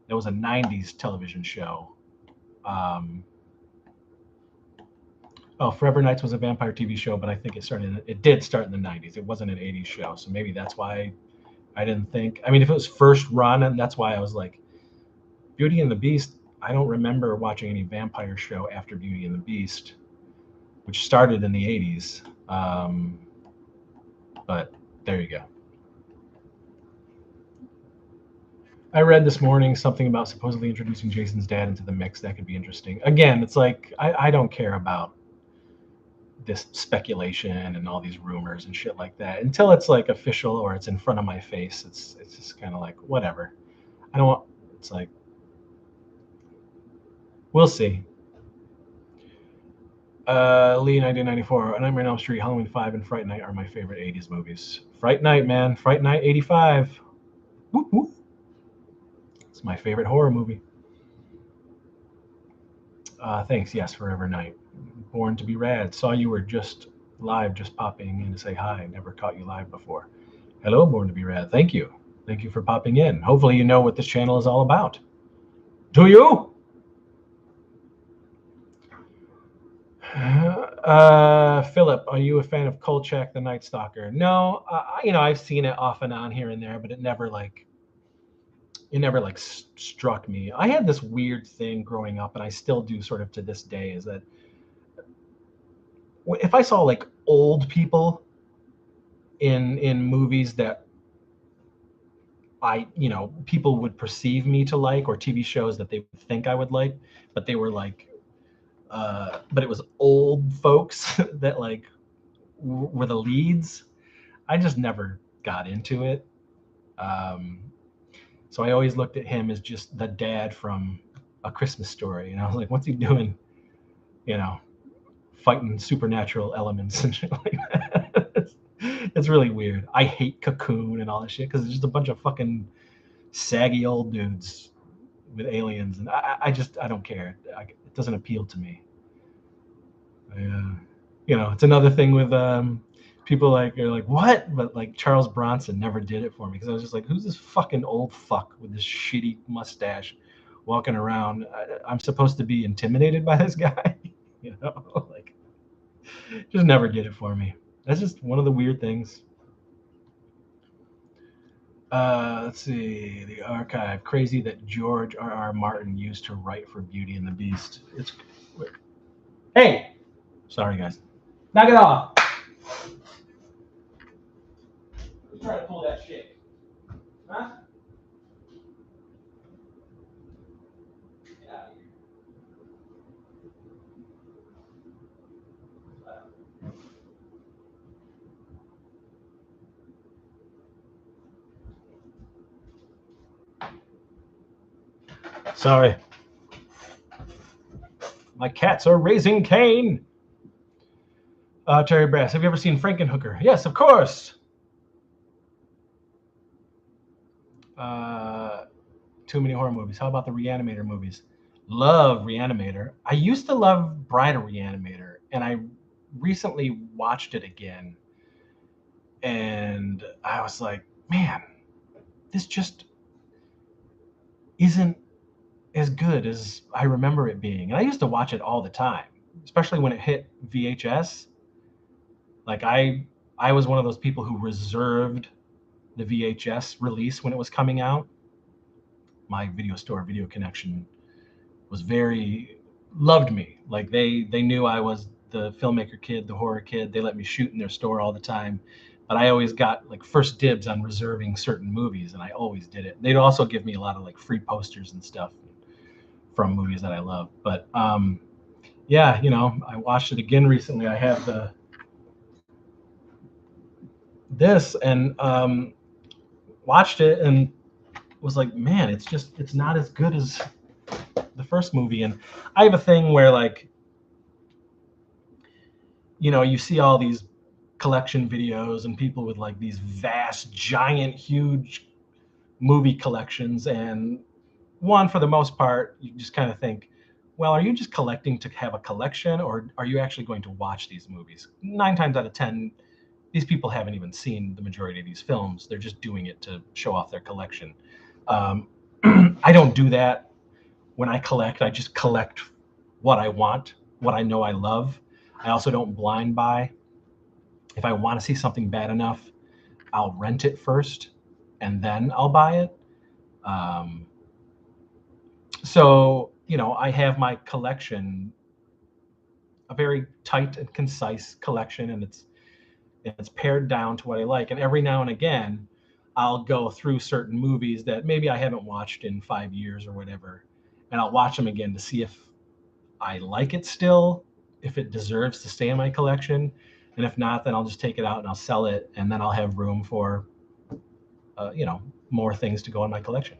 That was a '90s television show. Um, oh, Forever Nights was a vampire TV show, but I think it did start in the '90s. It wasn't an '80s show, so maybe that's why I didn't think. I mean, if it was first run, and that's why I was like, Beauty and the Beast. I don't remember watching any vampire show after Beauty and the Beast, which started in the '80s. But there you go. I read this morning something about supposedly introducing Jason's dad into the mix. That could be interesting. Again, it's like I don't care about this speculation and all these rumors and shit like that until it's like official or it's in front of my face. It's just kind of like whatever. I don't want. It's like we'll see. Lee 1994, Nightmare on Elm Street, Halloween 5, and Fright Night are my favorite '80s movies. Fright Night, man, Fright Night '85. Whoop, whoop. It's my favorite horror movie. Thanks, yes, Forever Night. Born to be Rad. Saw you were just live, just popping in to say hi. Never caught you live before. Hello, Born to be Rad. Thank you. Thank you for popping in. Hopefully you know what this channel is all about. Do you? Philip, are you a fan of Kolchak the Night Stalker? No, I've seen it off and on here and there, but it never struck me. I had this weird thing growing up, and I still do sort of to this day, is that if I saw like old people in movies that people would perceive me to like, or TV shows that they would think I would like, but they were like, but it was old folks that like were the leads. I just never got into it. So I always looked at him as just the dad from A Christmas Story, and I was like, what's he doing? Fighting supernatural elements and shit like that. It's really weird. I hate Cocoon and all that shit because it's just a bunch of fucking saggy old dudes with aliens, and I don't care. It doesn't appeal to me. It's another thing with people are like, what? But like Charles Bronson never did it for me because I was just like, who's this fucking old fuck with this shitty mustache walking around? I'm supposed to be intimidated by this guy, like just never did it for me. That's just one of the weird things. Let's see, the archive. Crazy that George R.R. Martin used to write for Beauty and the Beast. Hey, sorry guys, knock it off. Let's try to pull that shit. Huh? Get out of here. Sorry. My cats are raising Cain. Terry Brass, have you ever seen Frankenhooker? Yes, of course. Too many horror movies. How about the Reanimator movies? Love Reanimator. I used to love Bride of Reanimator, and I recently watched it again, and I was like, man, this just isn't as good as I remember it being. And I used to watch it all the time, especially when it hit VHS. Like I was one of those people who reserved the VHS release when it was coming out. My video store, Video Connection, was very loved me. Like they knew I was the filmmaker kid, the horror kid. They let me shoot in their store all the time, but I always got like first dibs on reserving certain movies, and I always did it. They'd also give me a lot of like free posters and stuff from movies that I love. But yeah, I watched it again recently. I had this and watched it and was like, man, it's not as good as the first movie. And I have a thing where like, you see all these collection videos and people with like these vast, giant, huge movie collections. And one, for the most part, you just kind of think, well, are you just collecting to have a collection, or are you actually going to watch these movies? 9 times out of 10, these people haven't even seen the majority of these films. They're just doing it to show off their collection. Um, I don't do that when I collect. I just collect what I want, what I know I love. I also don't blind buy. If I want to see something bad enough, I'll rent it first and then I'll buy it. Um, so, I have my collection, a very tight and concise collection, and it's pared down to what I like. And every now and again, I'll go through certain movies that maybe I haven't watched in 5 years or whatever, and I'll watch them again to see if I like it still, if it deserves to stay in my collection. And if not, then I'll just take it out and I'll sell it, and then I'll have room for, uh, you know, more things to go in my collection.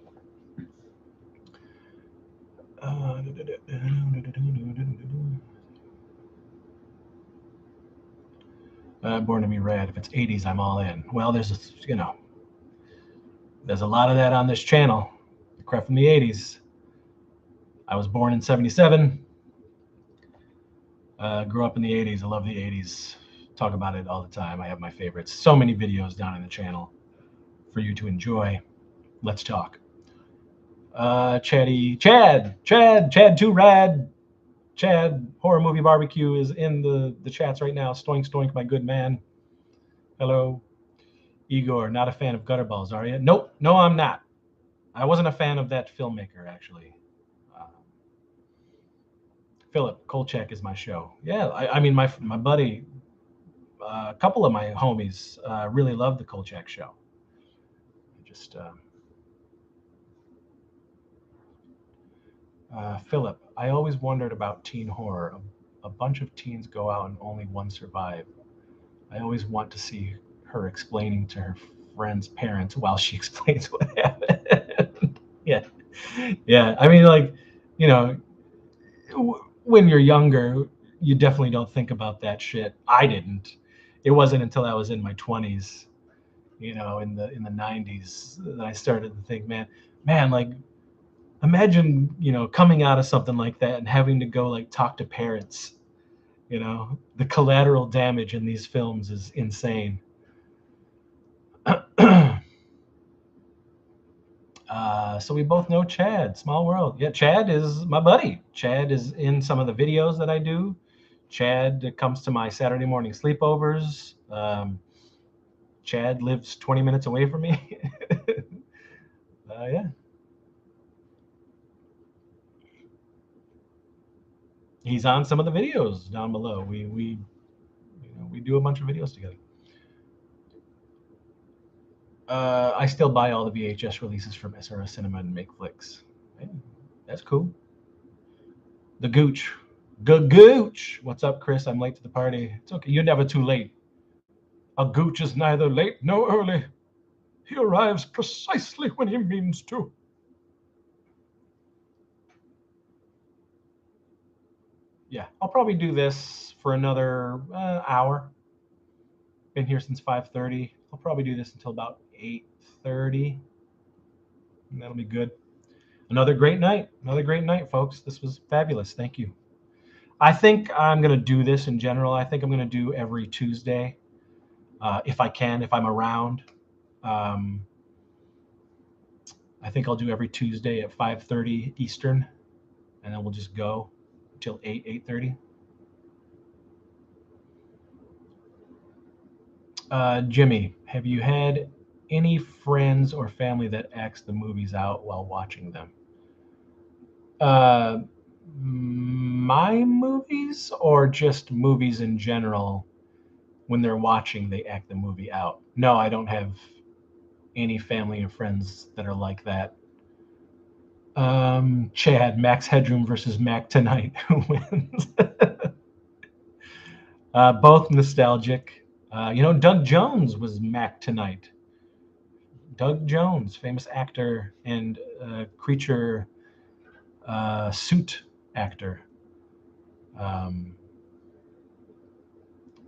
Uh, Born to Be Red. If it's 80s, I'm all in. Well, there's a lot of that on this channel. Crap from the 80s. I was born in 77. Grew up in the 80s. I love the 80s. Talk about it all the time. I have my favorites. So many videos down in the channel for you to enjoy. Let's talk. Chad, too rad. Chad, Horror Movie Barbecue is in the chats right now. Stoink, stoink, my good man. Hello. Igor, not a fan of Gutterballs, are you? Nope, no, I'm not. I wasn't a fan of that filmmaker, actually. Uh, Philip, Kolchak is my show. Yeah, I mean, my buddy, a couple of my homies really love the Kolchak show. Just Philip, I always wondered about teen horror. A bunch of teens go out and only one survive. I always want to see her explaining to her friend's parents while she explains what happened. Yeah, yeah. I mean, like, you know, when you're younger, you definitely don't think about that shit. I didn't. It wasn't until I was in my 20s, in the 90s, that I started to think, man, like, imagine, coming out of something like that and having to go like talk to parents. The collateral damage in these films is insane. So we both know Chad, Small World. Yeah, Chad is my buddy. Chad is in some of the videos that I do. Chad comes to my Saturday morning sleepovers. Chad lives 20 minutes away from me. Yeah. He's on some of the videos down below. We do a bunch of videos together. I still buy all the VHS releases from SRS Cinema and make flicks. Hey, that's cool. The Gooch. Good Gooch. What's up, Chris? I'm late to the party. It's okay. You're never too late. A Gooch is neither late nor early. He arrives precisely when he means to. Yeah, I'll probably do this for another hour. Been here since 5:30. I'll probably do this until about 8:30. And that'll be good. Another great night. Another great night, folks. This was fabulous. Thank you. I think I'm going to do this in general. I think I'm going to do every Tuesday, if I can, if I'm around. Um, I think I'll do every Tuesday at 5:30 Eastern, and then we'll just go till 8:30. Jimmy, have you had any friends or family that acts the movies out while watching them? Uh, My movies or just movies in general? When they're watching, they act the movie out. No, I don't have any family or friends that are like that. Chad, Max Headroom versus Mac Tonight. Who wins? Both nostalgic. Doug Jones was Mac Tonight. Doug Jones, famous actor and creature suit actor. Um,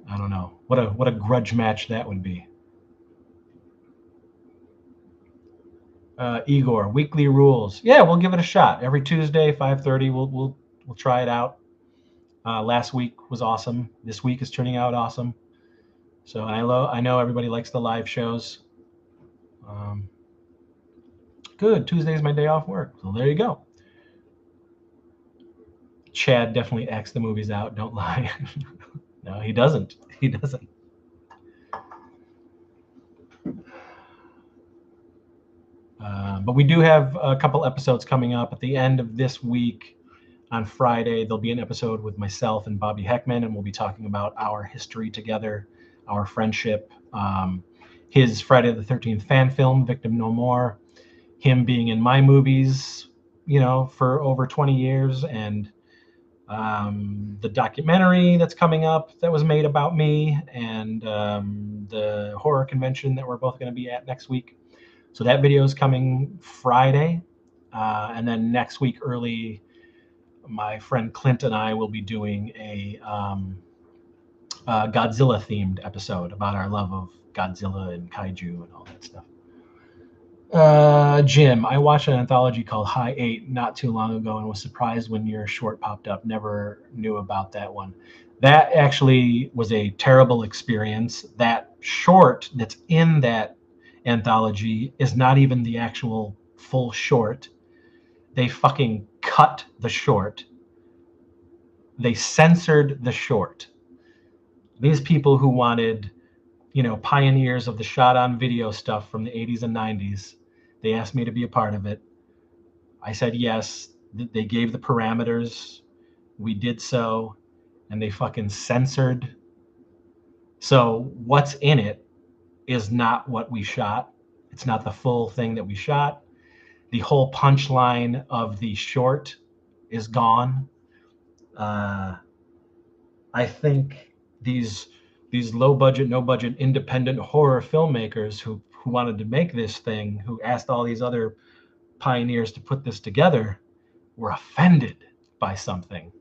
I don't know what a grudge match that would be. Igor, weekly rules. Yeah, we'll give it a shot. Every Tuesday, 5:30. We'll try it out. Last week was awesome. This week is turning out awesome. So I know everybody likes the live shows. Um, good. Tuesday's my day off work. So there you go. Chad definitely acts the movies out. Don't lie. No, he doesn't. He doesn't. But we do have a couple episodes coming up at the end of this week. On Friday, there'll be an episode with myself and Bobby Heckman, and we'll be talking about our history together, our friendship, his Friday the 13th fan film, Victim No More, him being in my movies, for over 20 years, and the documentary that's coming up that was made about me, and the horror convention that we're both going to be at next week. So that video is coming Friday, and then next week early, my friend Clint and I will be doing a Godzilla themed episode about our love of Godzilla and kaiju and all that stuff. Jim, I watched an anthology called High 8 not too long ago and was surprised when your short popped up. Never knew about that one. That actually was a terrible experience. That short that's in that anthology is not even the actual full short. They fucking cut the short. They censored the short. These people who wanted, pioneers of the shot on video stuff from the 80s and 90s, they asked me to be a part of it. I said yes. They gave the parameters. We did so, and they fucking censored. So what's in it is not what we shot. It's not the full thing that we shot. The whole punchline of the short is gone. I think these low budget, no budget, independent horror filmmakers who wanted to make this thing, who asked all these other pioneers to put this together, were offended by something,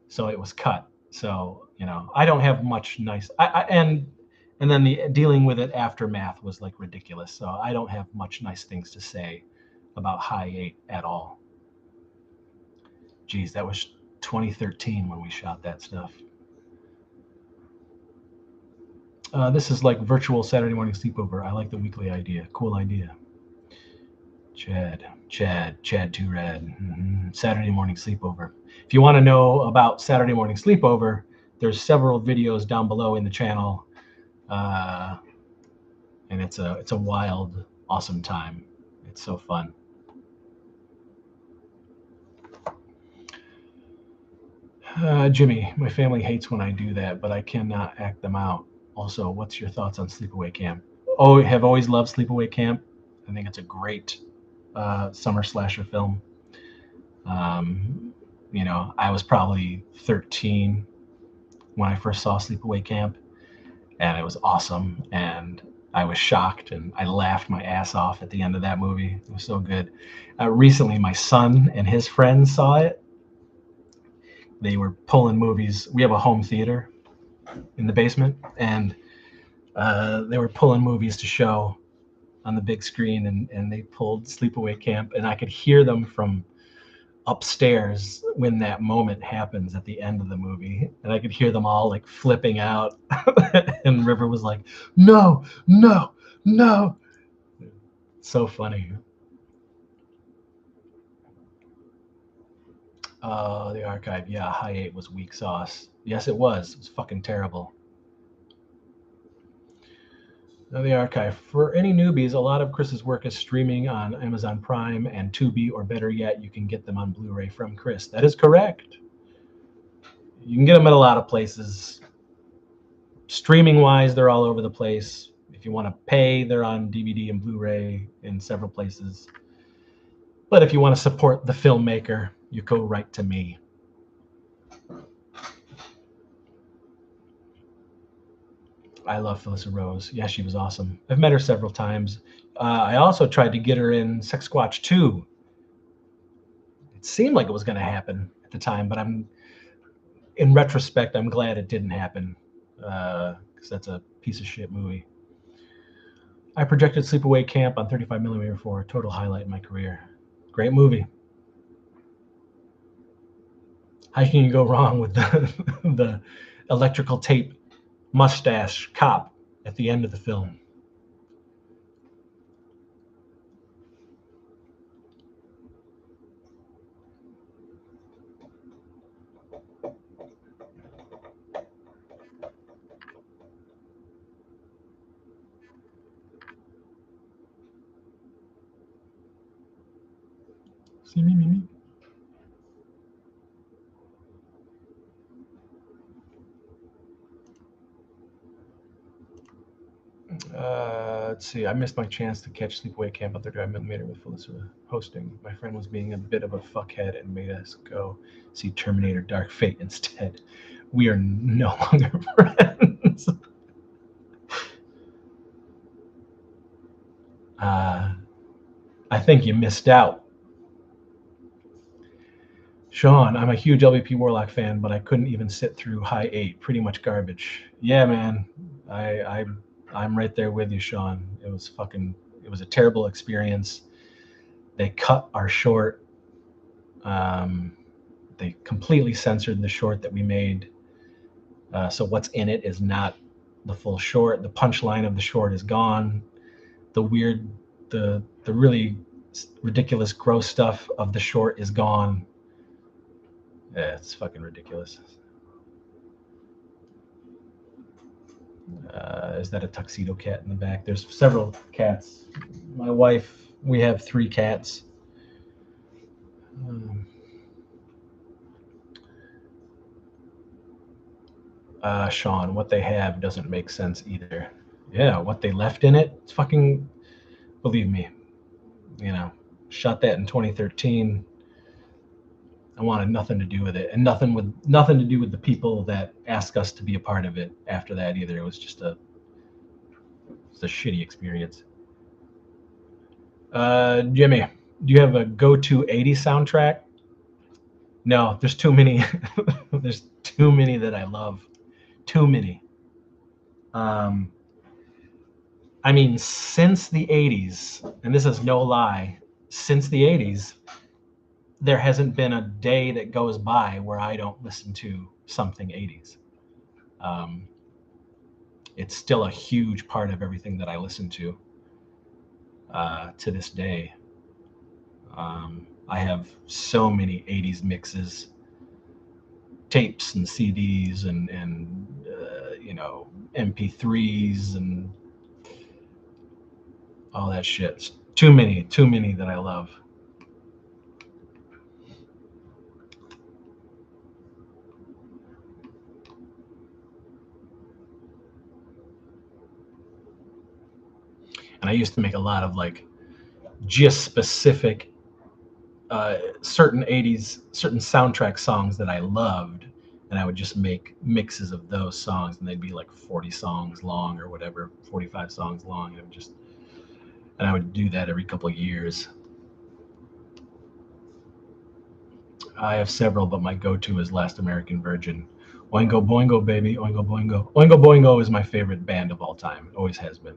so it was cut. So I don't have much nice. And then the dealing with it aftermath was like ridiculous. So I don't have much nice things to say about High 8 at all. Geez, that was 2013 when we shot that stuff. This is like virtual Saturday morning sleepover. I like the weekly idea. Cool idea. Chad 2 Red. Saturday morning sleepover. If you want to know about Saturday morning sleepover, there's several videos down below in the channel, and it's a wild, awesome time. It's so fun. Jimmy, my family hates when I do that, but I cannot act them out. Also, what's your thoughts on Sleepaway Camp? Oh, have always loved Sleepaway Camp. I think it's a great summer slasher film. I was probably 13 when I first saw Sleepaway Camp, and it was awesome. And I was shocked, and I laughed my ass off at the end of that movie. It was so good. Recently, my son and his friends saw it. They were pulling movies. We have a home theater in the basement, and they were pulling movies to show on the big screen, and they pulled Sleepaway Camp, and I could hear them from upstairs when that moment happens at the end of the movie, and I could hear them all like flipping out. And River was like, no, no, no. So funny. The archive. Yeah, High 8 was weak sauce. Yes, it was. It was fucking terrible. Now the archive. For any newbies, a lot of Chris's work is streaming on Amazon Prime and Tubi, or better yet, you can get them on Blu-ray from Chris. That is correct. You can get them at a lot of places. Streaming-wise, they're all over the place. If you want to pay, they're on DVD and Blu-ray in several places. But if you want to support the filmmaker, you go right to me. I love Felissa Rose. Yeah, she was awesome. I've met her several times. I also tried to get her in Sex Squatch 2. It seemed like it was going to happen at the time, but in retrospect, I'm glad it didn't happen, because that's a piece of shit movie. I projected Sleepaway Camp on 35mm for a total highlight in my career. Great movie. How can you go wrong with the electrical tape mustache cop at the end of the film? See me. Let's see. I missed my chance to catch Sleepaway Camp on 35mm with Felissa hosting. My friend was being a bit of a fuckhead and made us go see Terminator Dark Fate instead. We are no longer friends. I think you missed out. Sean, I'm a huge LVP Warlock fan, but I couldn't even sit through High 8. Pretty much garbage. Yeah, man. I'm right there with you, Sean. It was a terrible experience. They cut our short. They completely censored the short that we made. So what's in it is not the full short. The punchline of the short is gone. The really ridiculous, gross stuff of the short is gone. Yeah, it's fucking ridiculous. Is that a tuxedo cat in the back? There's several cats. My wife, we have 3 cats. Sean, what they have doesn't make sense either. Yeah, what they left in it, it's fucking, believe me, shot that in 2013. I wanted nothing to do with it, and nothing to do with the people that asked us to be a part of it after that either. It was just a shitty experience. Jimmy, do you have a go-to 80s soundtrack? No, there's too many. There's too many that I love. Too many. I mean, since the 80s, and this is no lie, since the 80s, there hasn't been a day that goes by where I don't listen to something 80s. It's still a huge part of everything that I listen to this day. I have so many 80s mixes, tapes and CDs and MP3s and all that shit. It's too many that I love. And I used to make a lot of just specific certain 80s, certain soundtrack songs that I loved, and I would just make mixes of those songs, and they'd be 40 songs long or whatever, 45 songs long, and I would do that every couple of years. I have several, but my go-to is Last American Virgin. Oingo Boingo, baby, Oingo Boingo. Oingo Boingo is my favorite band of all time. Always has been.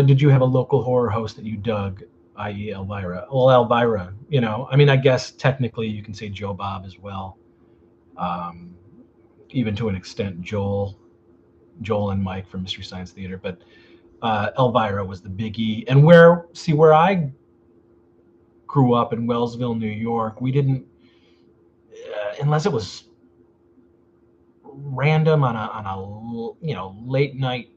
Did you have a local horror host that you dug, i.e. Elvira? Well, Elvira, I guess technically you can say Joe Bob as well. Even to an extent, Joel and Mike from Mystery Science Theater. But Elvira was the biggie. And where I grew up in Wellsville, New York, we didn't, unless it was random on a late night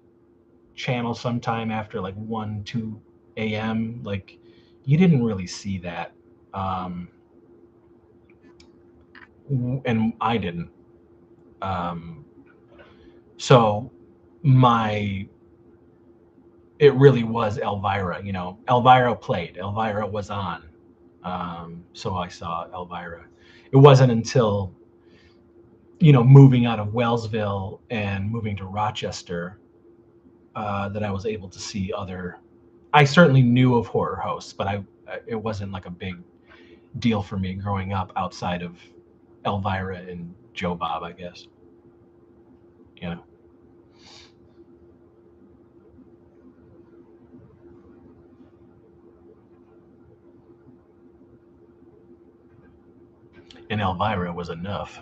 channel sometime after like 1-2 a.m. Like you didn't really see that, and I didn't. Um, so my it really was Elvira. Elvira played. Elvira was on. So I saw Elvira. It wasn't until moving out of Wellsville and moving to Rochester that I was able to see other. I certainly knew of horror hosts, but it wasn't like a big deal for me growing up outside of Elvira and Joe Bob, I guess. You know, and Elvira was enough.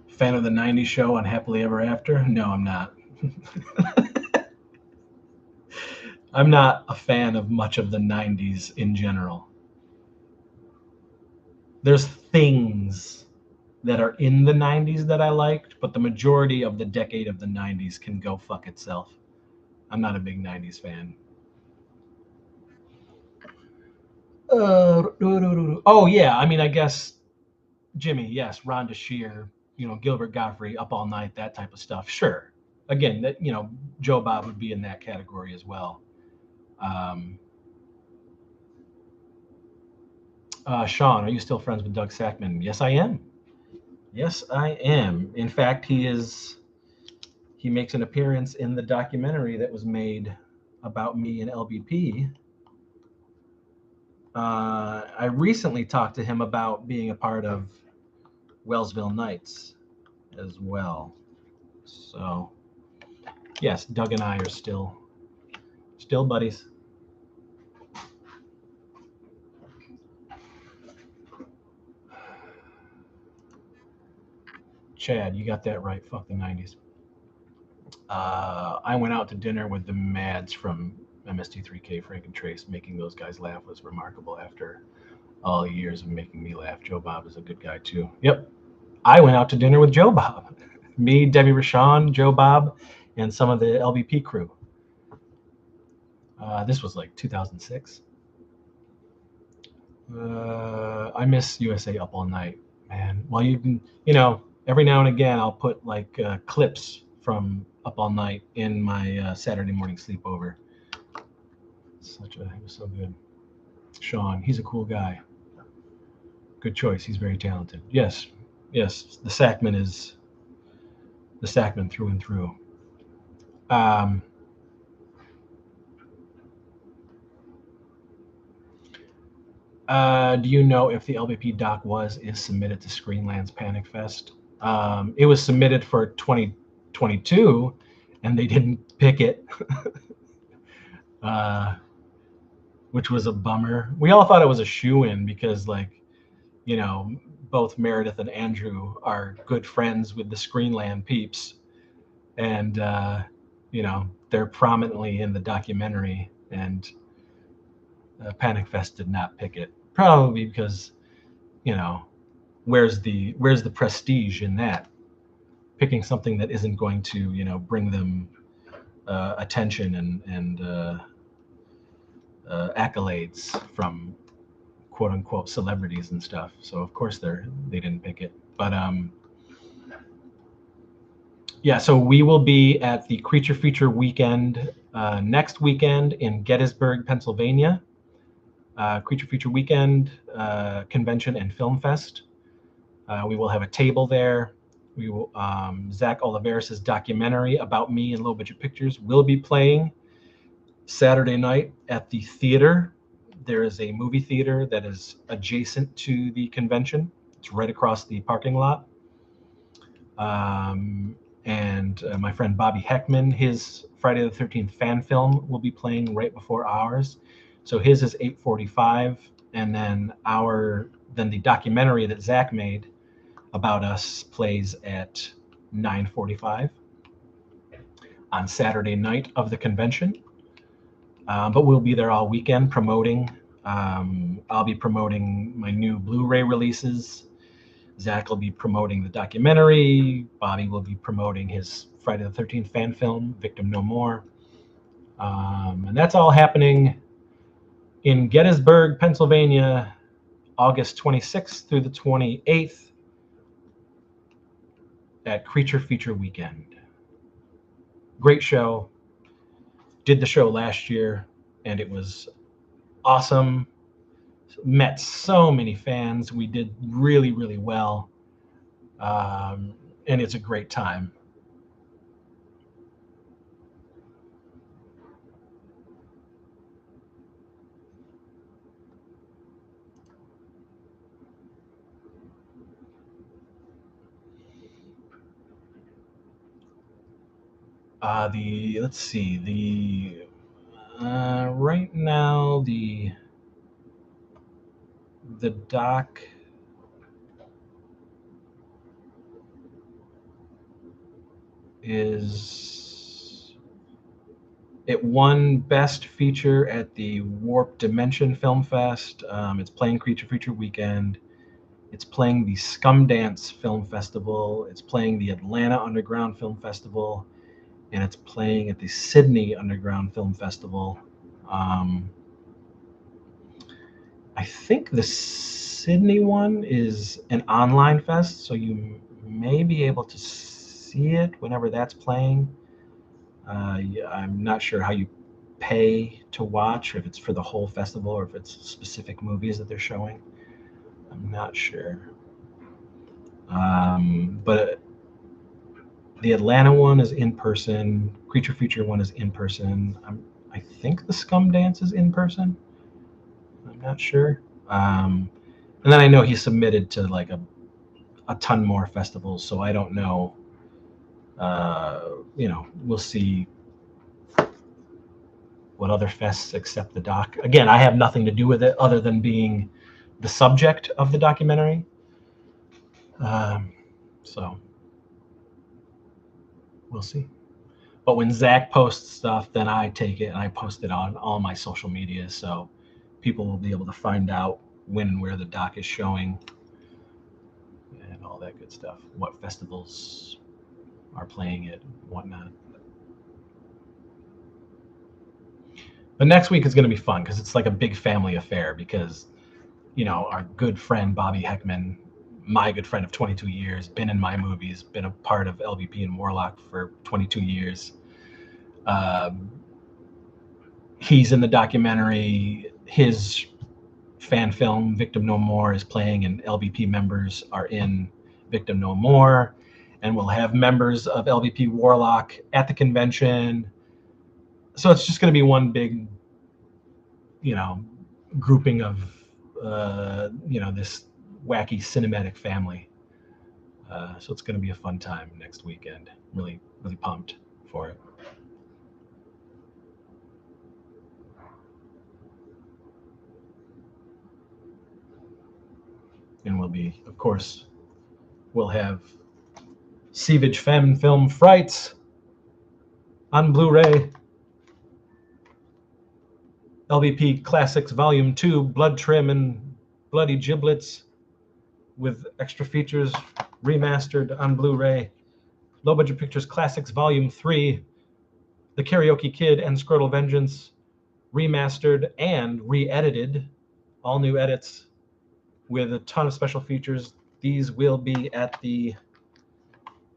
Fan of the '90s show on Happily Ever After? No, I'm not. I'm not a fan of much of the '90s in general. There's things that are in the '90s that I liked, but the majority of the decade of the '90s can go fuck itself. I'm not a big '90s fan. Oh yeah, I mean, I guess Jimmy, yes, Rhonda Shear, Gilbert Gottfried, Up All Night, that type of stuff. Sure. Again, that Joe Bob would be in that category as well. Um, Sean, are you still friends with Doug Sackman? Yes, I am. Yes, I am. In fact, he makes an appearance in the documentary that was made about me and LBP. I recently talked to him about being a part of Wellsville Nights as well. So, yes, Doug and I are still buddies. Chad, you got that right. Fuck the '90s. I went out to dinner with the Mads from MST3K, Frank and Trace. Making those guys laugh was remarkable after all years of making me laugh. Joe Bob is a good guy too. Yep, I went out to dinner with Joe Bob. Me, Debbie Rashawn, Joe Bob, and some of the LBP crew. This was like 2006. I miss USA Up All Night, man. Well, you can, every now and again I'll put like clips from Up All Night in my Saturday morning sleepover. He was so good. Sean, he's a cool guy. Good choice. He's very talented. Yes, yes. The Sackman is the Sackman through and through. Um, do you know if the LBP doc is submitted to Screenland's Panic Fest? It was submitted for 2022, and they didn't pick it, which was a bummer. We all thought it was a shoe-in because, both Meredith and Andrew are good friends with the Screenland peeps, and they're prominently in the documentary, and Panic Fest did not pick it, probably because where's the prestige in that, picking something that isn't going to bring them attention and accolades from quote unquote celebrities and stuff. So of course they didn't pick it, but yeah, so we will be at the Creature Feature weekend next weekend in Gettysburg, Pennsylvania. Creature Feature Weekend Convention and Film Fest. We will have a table there. We will Zach Oliveris' documentary about me and low budget pictures will be playing Saturday night at the theater. There is a movie theater that is adjacent to the convention. It's right across the parking lot. And my friend Bobby Heckman, his Friday the 13th fan film will be playing right before ours. So his is 8:45, and then the documentary that Zach made About Us plays at 9:45 on Saturday night of the convention. But we'll be there all weekend promoting. I'll be promoting my new Blu-ray releases. Zach will be promoting the documentary. Bobby will be promoting his Friday the 13th fan film, Victim No More. And that's all happening in Gettysburg, Pennsylvania, August 26th through the 28th at Creature Feature Weekend. Great show. Did the show last year, and it was awesome. Met so many fans. We did really, really well. And it's a great time. Let's see, right now the doc it won Best Feature at the Warp Dimension Film Fest. It's playing Creature Feature Weekend. It's playing the Scum Dance Film Festival. It's playing the Atlanta Underground Film Festival, and it's playing at the Sydney Underground Film Festival. I think the Sydney one is an online fest, so you may be able to see it whenever that's playing. I'm not sure how you pay to watch, or if it's for the whole festival or if it's specific movies that they're showing. I'm not sure. But the Atlanta one is in person. Creature Feature one is in person. I think the Scum Dance is in person. I'm not sure. And then I know he submitted to like a ton more festivals, so I don't know. We'll see what other fests accept the doc. Again, I have nothing to do with it other than being the subject of the documentary. So we'll see. But when Zach posts stuff, then I take it and I post it on all my social media, so people will be able to find out when and where the doc is showing and all that good stuff. What festivals are playing it, whatnot. But next week is going to be fun because it's like a big family affair because, our good friend Bobby Heckman, my good friend of 22 years, been in my movies, been a part of LVP and Warlock for 22 years. He's in the documentary. His fan film, Victim No More, is playing, and LVP members are in Victim No More. And we'll have members of LVP Warlock at the convention. So it's just going to be one big, grouping of, this wacky cinematic family. So it's going to be a fun time next weekend. Really, really pumped for it. And we'll have Sievage Femme Film Frights on Blu-ray. LVP Classics Volume 2, Blood Trim and Bloody Giblets with extra features remastered on Blu-ray. Low Budget Pictures Classics Volume 3, The Karaoke Kid and Scrotal Vengeance remastered and re-edited, all new edits with a ton of special features. These will be at the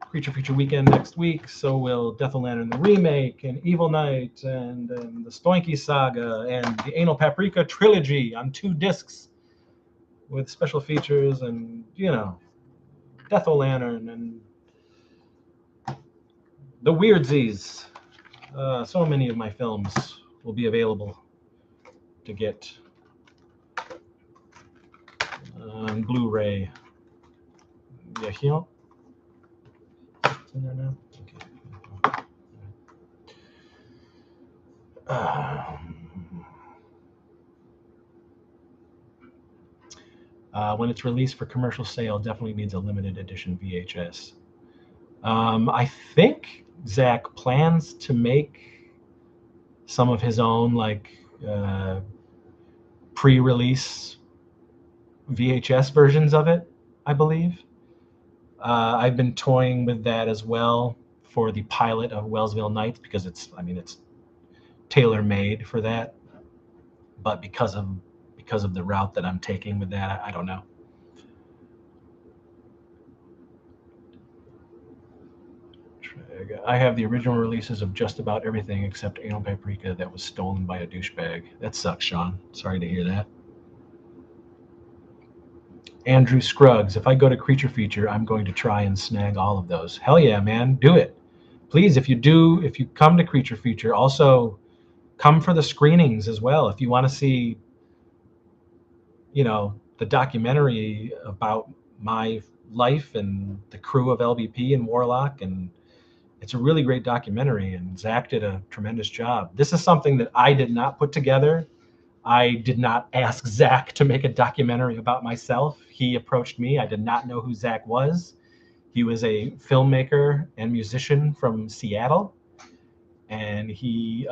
Creature Feature Weekend next week. So will Death of Lantern the remake, and Evil Knight, and the Stoinky Saga, and the Anal Paprika Trilogy on 2 discs with special features, and Death of Lantern and the Weirdsies. So many of my films will be available to get on Blu-ray. Yeah, here. It's in there now. Okay. When it's released for commercial sale, definitely needs a limited edition VHS. I think Zach plans to make some of his own pre-release VHS versions of it, I believe. I've been toying with that as well for the pilot of Wellsville Nights because it's tailor-made for that. But because of the route that I'm taking with that, I don't know. I have the original releases of just about everything except Anal Paprika that was stolen by a douchebag. That sucks, Sean. Sorry to hear that. Andrew Scruggs, if I go to Creature Feature, I'm going to try and snag all of those. Hell yeah, man, do it. Please, if you come to Creature Feature, also come for the screenings as well. If you want to see, the documentary about my life and the crew of LBP and Warlock, and it's a really great documentary, and Zach did a tremendous job. This is something that I did not put together. I did not ask Zach to make a documentary about myself. He approached me. I did not know who Zach was. He was a filmmaker and musician from Seattle, and he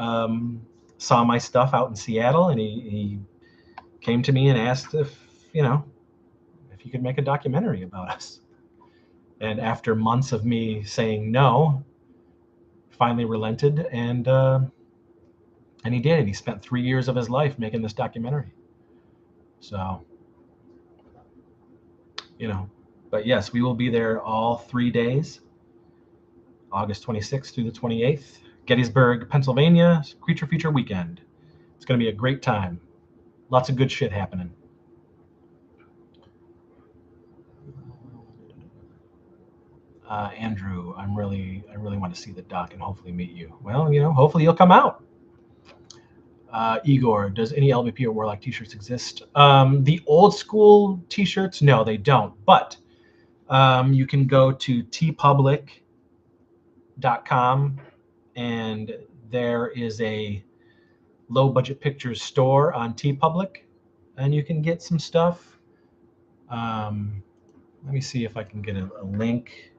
saw my stuff out in Seattle, and he came to me and asked if he could make a documentary about us. And after months of me saying no, finally relented, and he did. And he spent 3 years of his life making this documentary. So, but yes, we will be there all 3 days, August 26th through the 28th, Gettysburg, Pennsylvania, Creature Feature Weekend. It's going to be a great time. Lots of good shit happening. Andrew, I really want to see the doc and hopefully meet you. Well, hopefully you'll come out. Igor, does any LVP or Warlock t-shirts exist? The old school t-shirts, no, they don't. But you can go to tpublic.com, and there is a low budget pictures store on TeePublic, and you can get some stuff. Let me see if I can get a link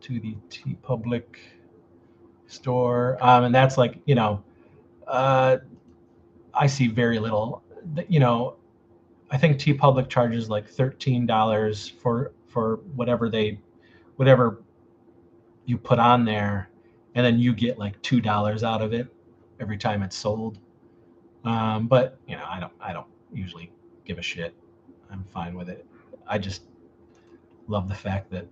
to the TeePublic store, and that's I see very little. I think TeePublic charges like $13 for whatever you put on there, and then you get like $2 out of it every time it's sold. But I don't usually give a shit. I'm fine with it. I just love the fact that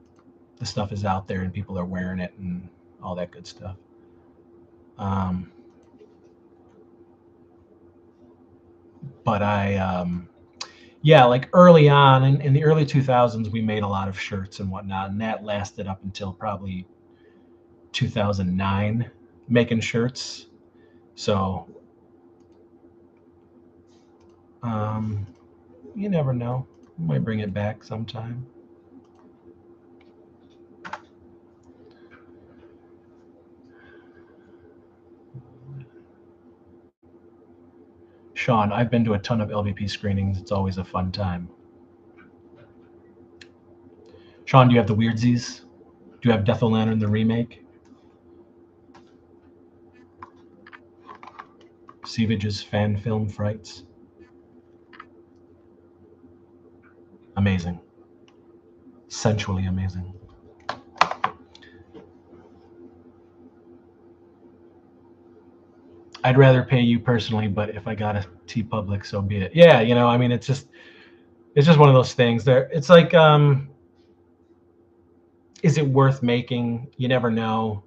the stuff is out there and people are wearing it and all that good stuff. But like early on in the early 2000s, we made a lot of shirts and whatnot, and that lasted up until probably 2009, making shirts. So you never know. We might bring it back sometime. Sean, I've been to a ton of LVP screenings. It's always a fun time. Sean, do you have the Weirdsies? Do you have Death of Lantern, the remake? Seavage's fan film Frights? Amazing. Sensually amazing. I'd rather pay you personally, but if I got a TeePublic, so be it. Yeah, it's just one of those things. It's like, is it worth making? You never know.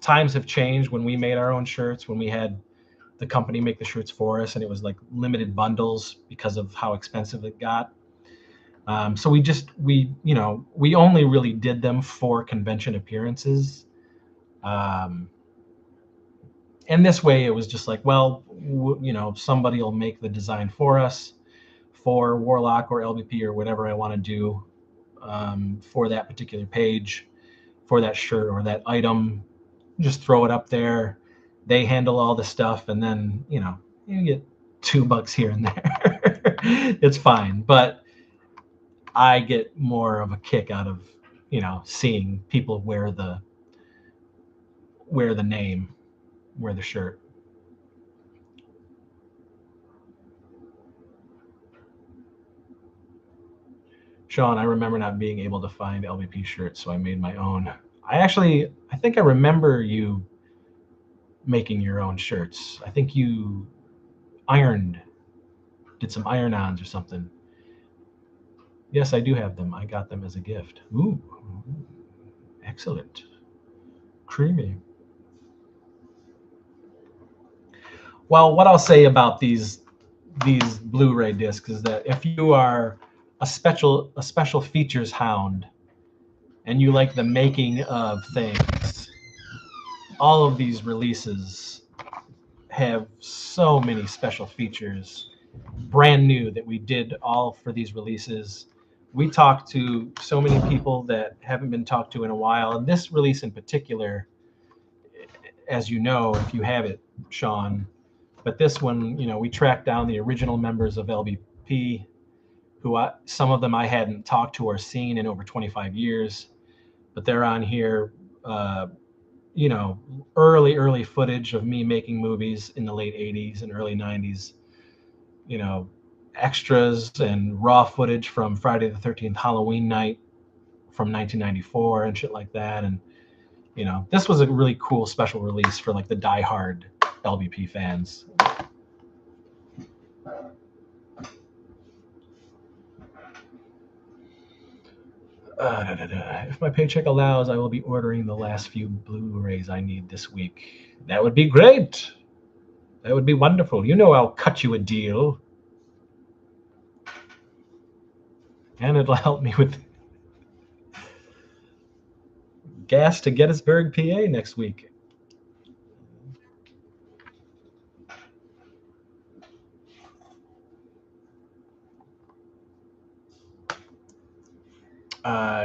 Times have changed. When we made our own shirts, when we had the company make the shirts for us, and it was like limited bundles because of how expensive it got. So we only really did them for convention appearances. And this way it was just like, well, somebody will make the design for us for Warlock or LVP or whatever I want to do for that particular page, for that shirt or that item. Just throw it up there. they handle all the stuff, and then you get $2 here and there. It's fine, but I get more of a kick out of seeing people wear the name, wear the shirt. Sean, I remember not being able to find LVP shirts, so I made my own. I think I remember you making your own shirts. I think you did some iron-ons or something. Yes, I do have them. I got them as a gift. Ooh, excellent. Creamy. Well, what I'll say about these Blu-ray discs is that if you are a special features hound and you like the making of things, all of these releases have so many special features, brand new, that we did all for these releases. We talked to so many people that haven't been talked to in a while, and this release in particular, as you know, if you have it, Sean, but this one, we tracked down the original members of LBP, who some of them I hadn't talked to or seen in over 25 years, but they're on here. Early footage of me making movies in the late 80s and early 90s, extras and raw footage from Friday the 13th Halloween night from 1994 and shit like that. And, this was a really cool special release for like the diehard LVP fans. If my paycheck allows, I will be ordering the last few Blu-rays I need this week. That would be great. That would be wonderful. I'll cut you a deal. And it'll help me with gas to Gettysburg, PA next week.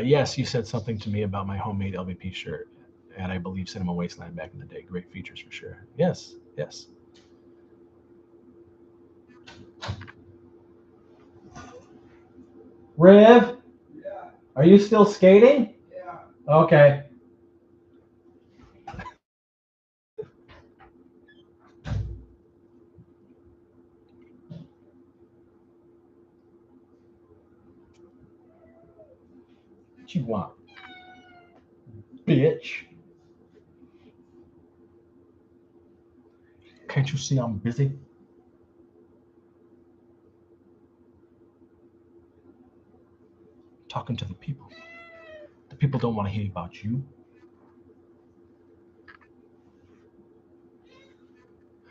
Yes, you said something to me about my homemade LVP shirt, and I believe Cinema Wasteland back in the day. Great features for sure. Yes. Riv? Yeah. Are you still skating? Yeah. Okay. What you want? Bitch. Can't you see I'm busy? Talking to the people. The people don't want to hear about you.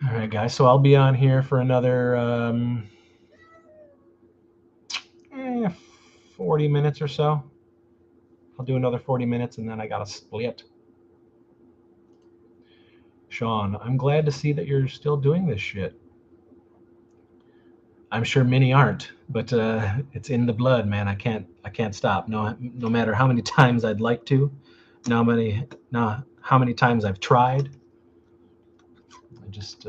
All right, guys. So I'll be on here for another 40 minutes or so. I'll do another 40 minutes and then I gotta split. Sean, I'm glad to see that you're still doing this shit. I'm sure many aren't, but it's in the blood, man. I can't stop. No matter how many times I'd like to, how many times I've tried. I just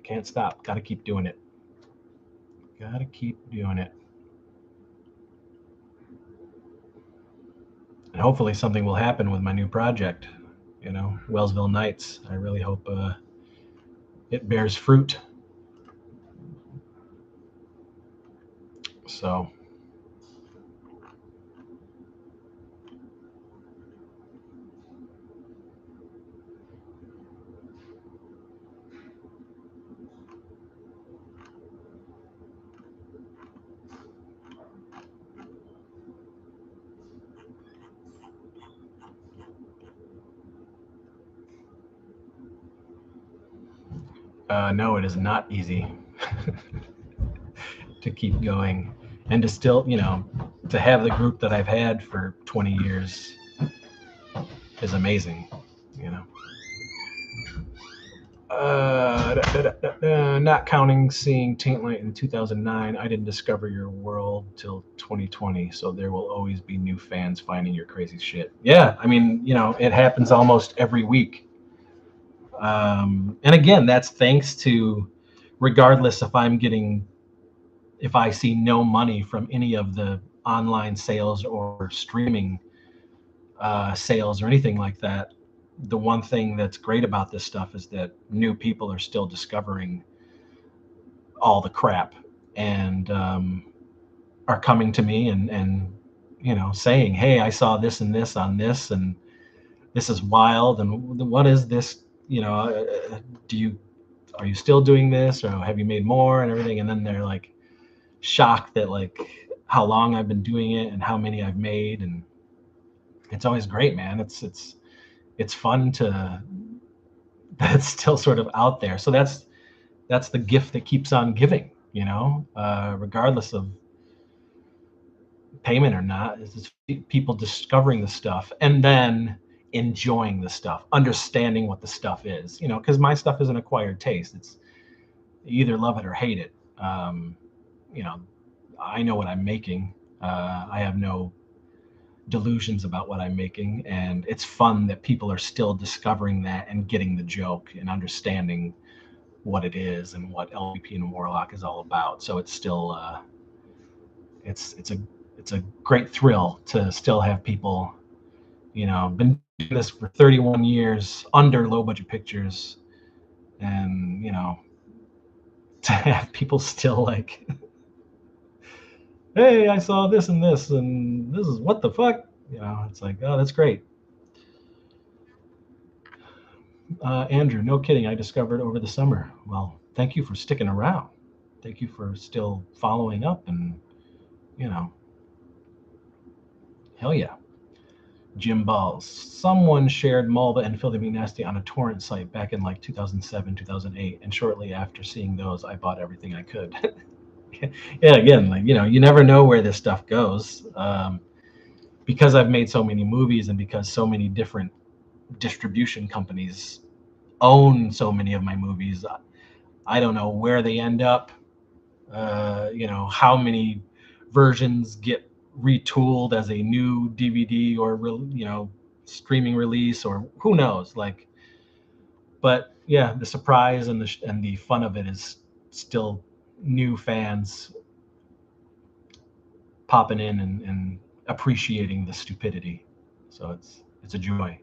can't stop. Got to keep doing it. Got to keep doing it. And hopefully something will happen with my new project, Wellsville Nights. I really hope it bears fruit. So no, it is not easy to keep going and to still, to have the group that I've had for 20 years is amazing, Not counting seeing Taint Light in 2009, I didn't discover your world till 2020, so there will always be new fans finding your crazy shit. Yeah, I mean, it happens almost every week. And again, that's thanks to, regardless if I see no money from any of the online sales or streaming sales or anything like that. The one thing that's great about this stuff is that new people are still discovering all the crap and are coming to me and saying, hey, I saw this and this on this, and this is wild, and what is this, do you are you still doing this, or have you made more and everything? And then they're like shocked that like how long I've been doing it and how many I've made. And it's always great, man. It's fun to that it's still sort of out there. So that's the gift that keeps on giving, regardless of payment or not. Is just people discovering the stuff and then enjoying the stuff, understanding what the stuff is, because my stuff is an acquired taste. It's, you either love it or hate it. You know, I know what I'm making. I have no delusions about what I'm making, and it's fun that people are still discovering that and getting the joke and understanding what it is and what LVP and Warlock is all about. So it's still it's a great thrill to still have people, been doing this for 31 years under low budget pictures, and to have people still like, hey, I saw this and this is what the fuck, it's like, oh, that's great. Andrew, no kidding, I discovered over the summer. Well, thank you for sticking around. Thank you for still following up, and you know hell yeah. Jim Balls. Someone shared Malva and Filthy McNasty on a torrent site back in like 2007, 2008, and shortly after seeing those, I bought everything I could. Yeah, again, like, you never know where this stuff goes. Because I've made so many movies and because so many different distribution companies own so many of my movies, I don't know where they end up. How many versions get retooled as a new DVD or streaming release, or who knows, like. But yeah, the surprise and the fun of it is still new fans popping in and appreciating the stupidity. So it's a joy.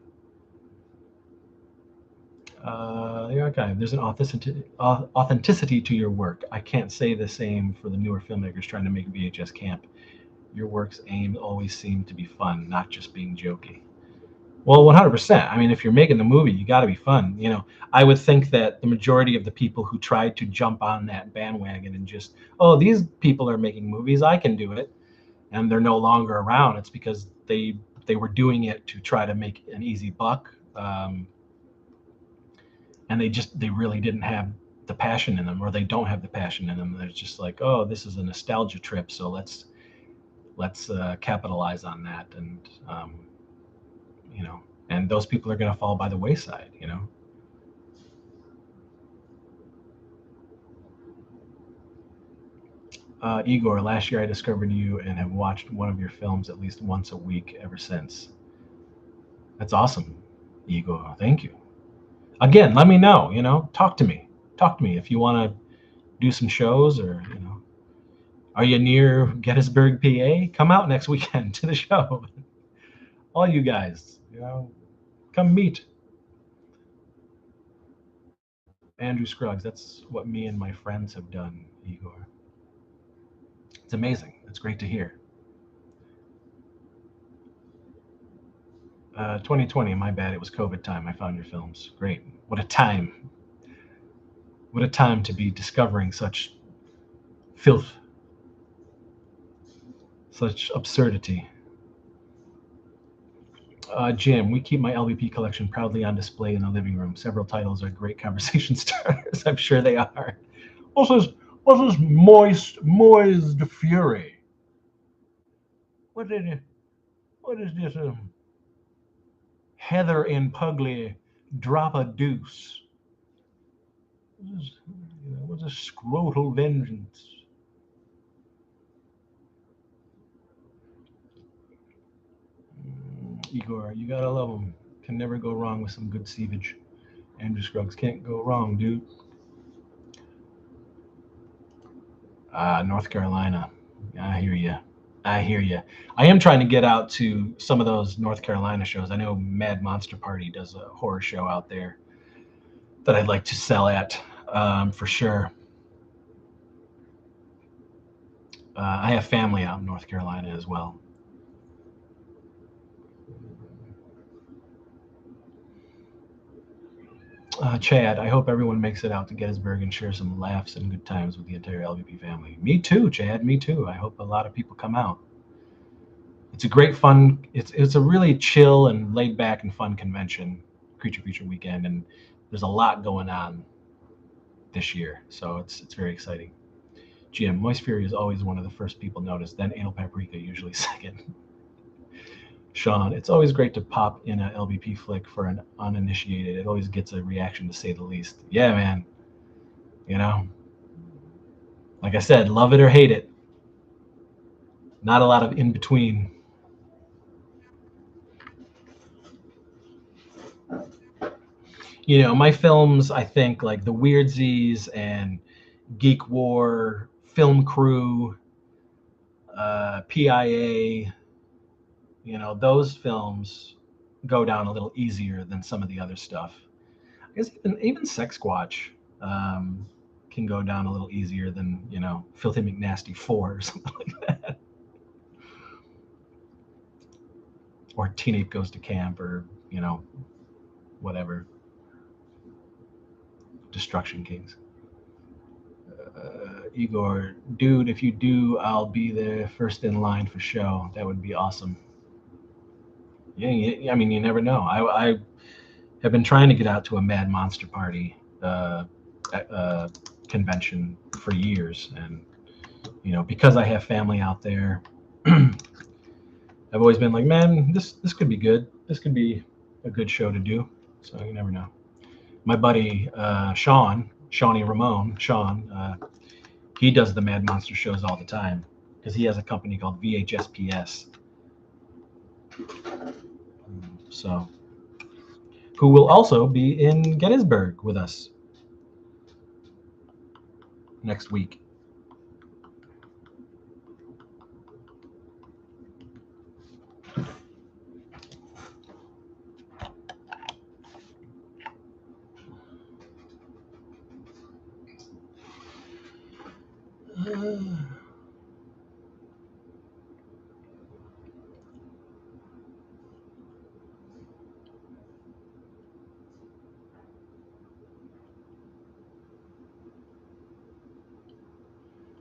Yeah, okay. There's an authenticity to your work. I can't say the same for the newer filmmakers trying to make VHS camp. Your work's aim always seemed to be fun, not just being jokey. Well, 100%. I mean, if you're making the movie, you got to be fun. I would think that the majority of the people who tried to jump on that bandwagon and just, oh, these people are making movies, I can do it, and they're no longer around, it's because they were doing it to try to make an easy buck. And they really didn't have the passion in them, or they don't have the passion in them. They're just like, oh, this is a nostalgia trip, so let's capitalize on that. And and those people are going to fall by the wayside. Igor, last year I discovered you and have watched one of your films at least once a week ever since. That's awesome, Igor. Thank you. Again, let me know. Talk to me. Talk to me if you want to do some shows, or are you near Gettysburg, PA? Come out next weekend to the show. All you guys, come meet. Andrew Scruggs. That's what me and my friends have done, Igor. It's amazing. It's great to hear. 2020, my bad. It was COVID time. I found your films. Great. What a time. What a time to be discovering such filth, such absurdity. Jim, we keep my LVP collection proudly on display in the living room. Several titles are great conversation starters. I'm sure they are. What's this moist fury? What did it? What is this? Heather and Pugly drop a deuce. What's a scrotal vengeance? Igor, you gotta love them. Can never go wrong with some good sievage. Andrew Scruggs can't go wrong, dude. North Carolina. I hear you. I hear you. I am trying to get out to some of those North Carolina shows. I know Mad Monster Party does a horror show out there that I'd like to sell at, for sure. I have family out in North Carolina as well. Chad, I hope everyone makes it out to Gettysburg and share some laughs and good times with the entire LVP family. Me too, Chad. Me too. I hope a lot of people come out. It's a great fun. It's a really chill and laid back and fun convention, Creature Feature Weekend, and there's a lot going on this year, so it's very exciting. Jim, Moist Fury is always one of the first people noticed, then Anal Paprika usually second. Sean, it's always great to pop in a LBP flick for an uninitiated. It always gets a reaction, to say the least. Yeah, man. You know, like I said, love it or hate it. Not a lot of in between. You know, my films, I think, like the Weirdsies and Geek War, Film Crew, PIA, you know, those films go down a little easier than some of the other stuff. I guess even Sex Squatch can go down a little easier than, you know, Filthy McNasty 4 or something like that. Or Teen Ape Goes to Camp, or, you know, whatever. Destruction Kings. Igor, dude, if you do, I'll be there first in line for show. That would be awesome. Yeah, I mean, you never know. I have been trying to get out to a Mad Monster Party convention for years, and you know, because I have family out there, I've always been like, man, this could be good. This could be a good show to do. So you never know. My buddy Shawnee Ramon, he does the Mad Monster shows all the time because he has a company called VHSPS. So, who will also be in Gettysburg with us next week.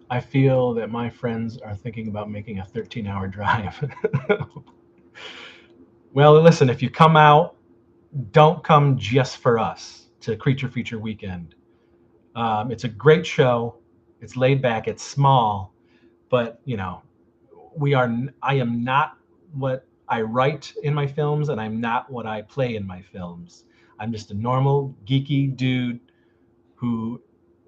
I feel that my friends are thinking about making a 13-hour drive. Well, listen, if you come out, don't come just for us to Creature Feature Weekend. It's a great show. It's laid back. It's small, but you know, I am not what I write in my films, and I'm not what I play in my films. I'm just a normal geeky dude who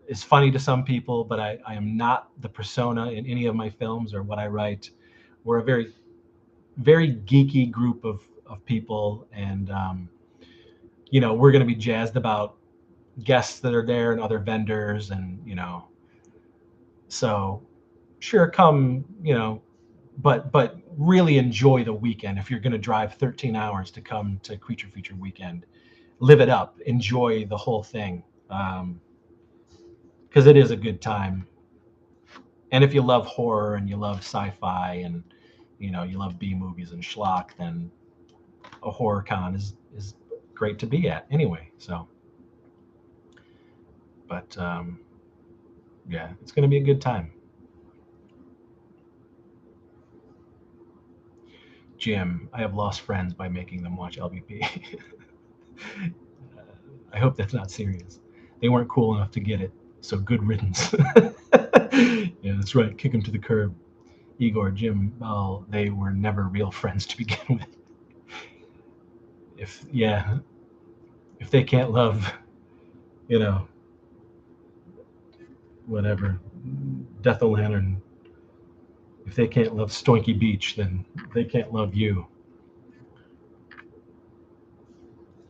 is funny to some people, but I am not the persona in any of my films or what I write. We're a very, very geeky group of people, and you know, we're going to be jazzed about guests that are there and other vendors, and you know, so sure, come, you know, but really enjoy the weekend. If you're going to drive 13 hours to come to Creature Feature Weekend, live it up, enjoy the whole thing, because it is a good time. And if you love horror and you love sci-fi and you know you love B movies and schlock, then a horror con is great to be at anyway. So, but yeah, it's going to be a good time. Jim, I have lost friends by making them watch LBP. I hope that's not serious. They weren't cool enough to get it, so good riddance. Yeah, that's right. Kick them to the curb. Igor, Jim, well, they were never real friends to begin with. If they can't love, you know, whatever, Death o' Lantern, if they can't love Stoinky Beach, then they can't love you.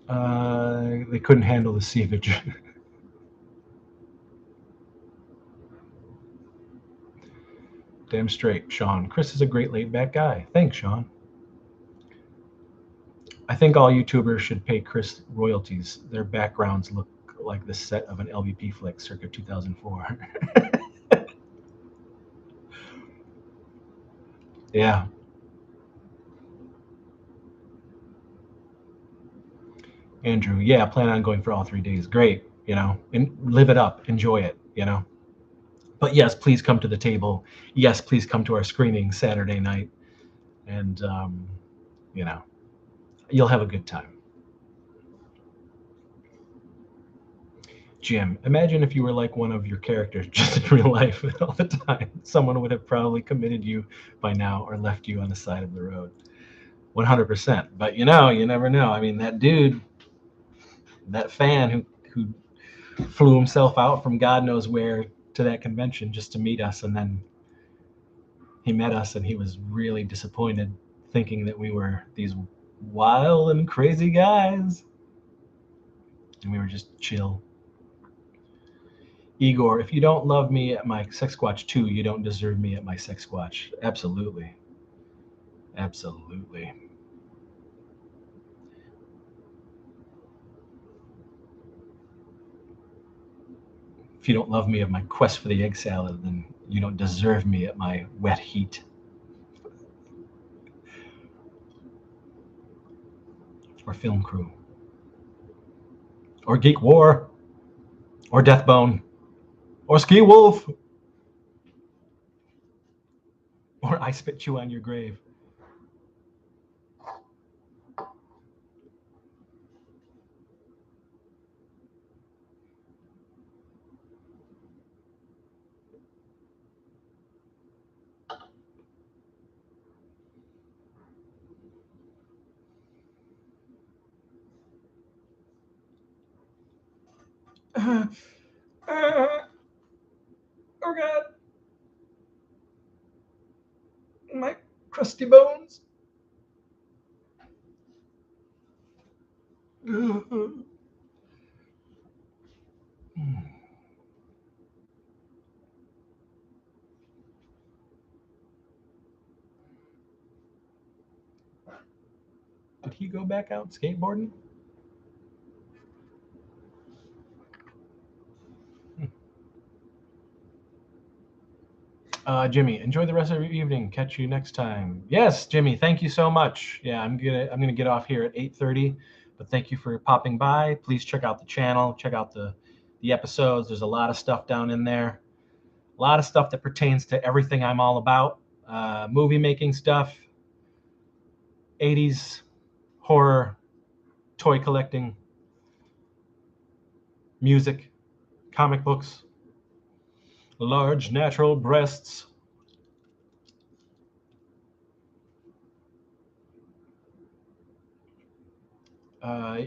They couldn't handle the seepage. Damn straight, Sean. Chris is a great laid back guy. Thanks, Sean. I think all YouTubers should pay Chris royalties. Their backgrounds look like the set of an LVP flick circa 2004. Yeah. Andrew, yeah, plan on going for all 3 days. Great, and live it up, enjoy it. But yes, please come to the table. Yes, please come to our screening Saturday night, and you know, you'll have a good time. Jim, imagine if you were like one of your characters just in real life all the time. Someone would have probably committed you by now or left you on the side of the road. 100%. But you never know. I mean, that dude, that fan who flew himself out from God knows where to that convention just to meet us, and then he met us and he was really disappointed, thinking that we were these wild and crazy guys, and we were just chill. Igor, if you don't love me at my Sex Squatch 2, you don't deserve me at my Sex Squatch. Absolutely. Absolutely. If you don't love me at my quest for the egg salad, then you don't deserve me at my wet heat. Or Film Crew. Or Geek War. Or Deathbone. Or Ski Wolf. Or I Spit You on Your Grave. Oh God, my crusty bones. Did he go back out skateboarding? Jimmy, enjoy the rest of your evening. Catch you next time. Yes, Jimmy, thank you so much. Yeah, I'm gonna get off here at 8:30, but thank you for popping by. Please check out the channel. Check out the episodes. There's a lot of stuff down in there. A lot of stuff that pertains to everything I'm all about. Movie making stuff, 80s horror, toy collecting, music, comic books, large natural breasts.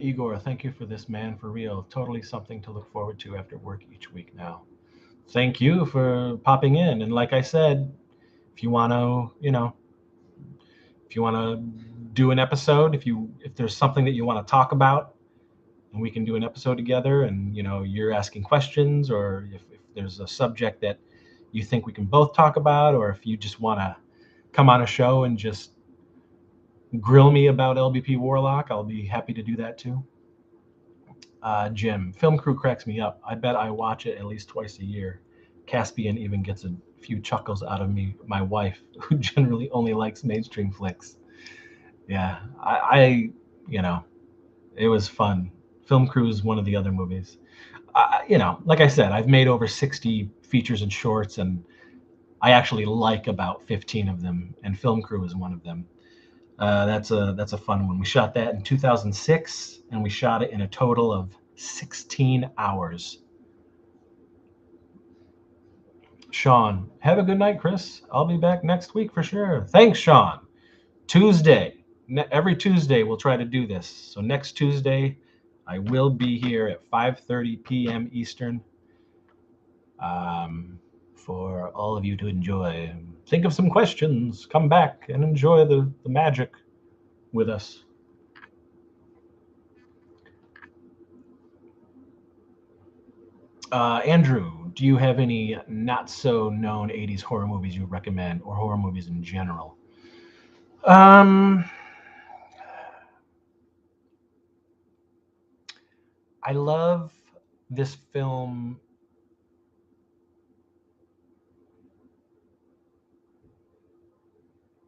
Igor, thank you for this, man, for real. Totally something to look forward to after work each week now. Thank you for popping in. And like I said, if you want to, if you want to do an episode, if there's something that you want to talk about, and we can do an episode together, and you're asking questions, or if there's a subject that you think we can both talk about, or if you just want to come on a show and just grill me about LBP Warlock, I'll be happy to do that too. Jim, Film Crew cracks me up. I bet I watch it at least twice a year. Caspian even gets a few chuckles out of me, my wife, who generally only likes mainstream flicks. Yeah, it was fun. Film Crew is one of the other movies. Like I said, I've made over 60 features and shorts, and I actually like about 15 of them, and Film Crew is one of them. That's a fun one. We shot that in 2006, and we shot it in a total of 16 hours. Sean, have a good night, Chris. I'll be back next week for sure. Thanks, Sean. Tuesday. Every Tuesday we'll try to do this. So next Tuesday, I will be here at 5:30 p.m. Eastern for all of you to enjoy. Think of some questions. Come back and enjoy the magic with us. Andrew, do you have any not so known 80s horror movies you recommend, or horror movies in general? Um, I love this film.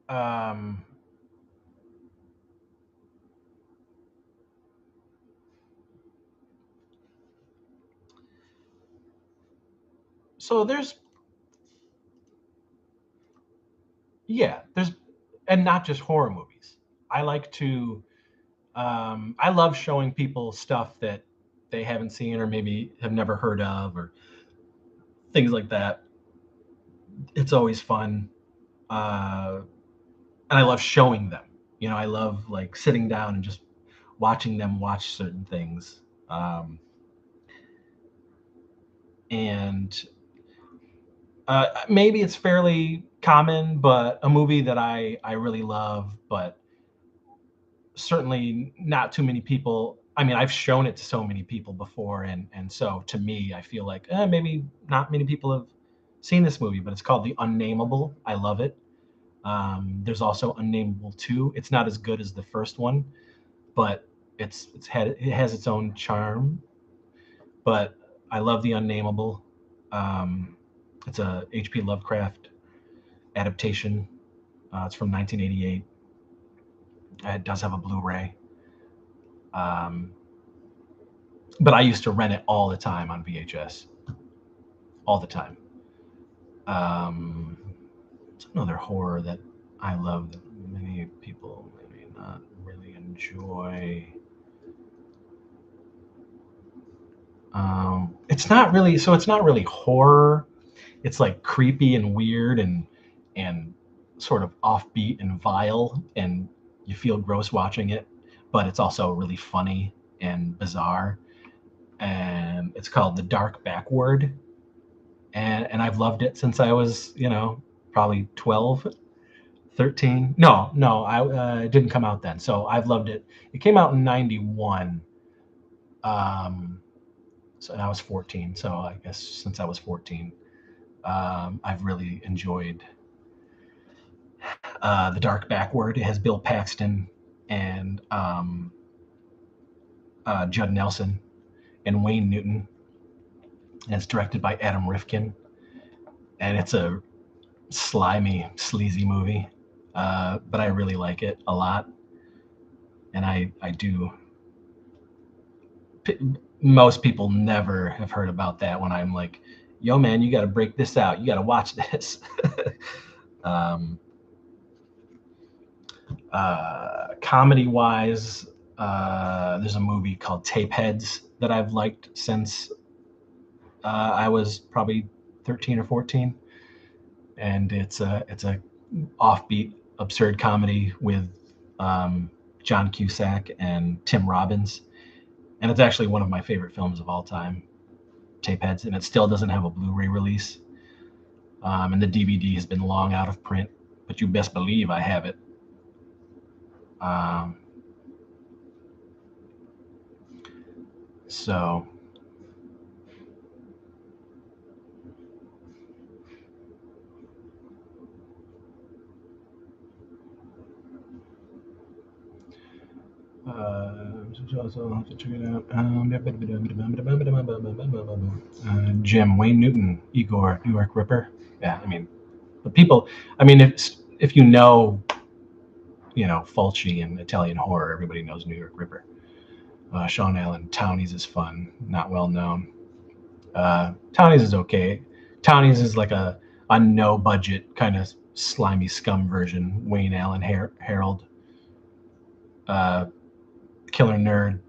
Um, so there's, yeah, there's, and not just horror movies. I like to, I love showing people stuff that they haven't seen or maybe have never heard of or things like that. It's always fun. Uh, and I love showing them. I love like sitting down and just watching them watch certain things. And maybe it's fairly common, but a movie that I really love, but certainly not too many people. I mean, I've shown it to so many people before, and so to me, I feel like maybe not many people have seen this movie, but it's called The Unnameable. I love it. There's also Unnameable 2. It's not as good as the first one, but it has its own charm. But I love The Unnameable. Um, it's a H.P. Lovecraft adaptation. It's from 1988. It does have a Blu-ray. Um, but I used to rent it all the time on VHS, all the time. It's another horror that I love that many people maybe not really enjoy. It's not really horror. It's like creepy and weird and sort of offbeat and vile, and you feel gross watching it, but it's also really funny and bizarre. And it's called The Dark Backward, and I've loved it since I was probably 12, 13. No, it didn't come out then, so I've loved it. It came out in 91. Um, so and I was 14, so I guess since I was 14, I've really enjoyed The Dark Backward. It has Bill Paxton and Judd Nelson and Wayne Newton, and it's directed by Adam Rifkin, and it's a slimy, sleazy movie, but I really like it a lot, and I do. Most people never have heard about that when I'm like, "Yo, man, you got to break this out. You got to watch this." um, Comedy wise, there's a movie called Tapeheads that I've liked since I was probably 13 or 14, and it's a offbeat, absurd comedy with John Cusack and Tim Robbins, and it's actually one of my favorite films of all time, Tapeheads, and it still doesn't have a Blu-ray release, and the DVD has been long out of print, but you best believe I have it. Um, so I'll have to check it out. Jim, Wayne Newton, Igor, New York Ripper. Yeah, I mean, the people. I mean, if Fulci and Italian horror, everybody knows New York Ripper. Sean Allen, Townies is fun, not well known. Townies is okay. Townies is like a no budget kind of slimy scum version. Wayne Allen, Harold, uh, Killer Nerd,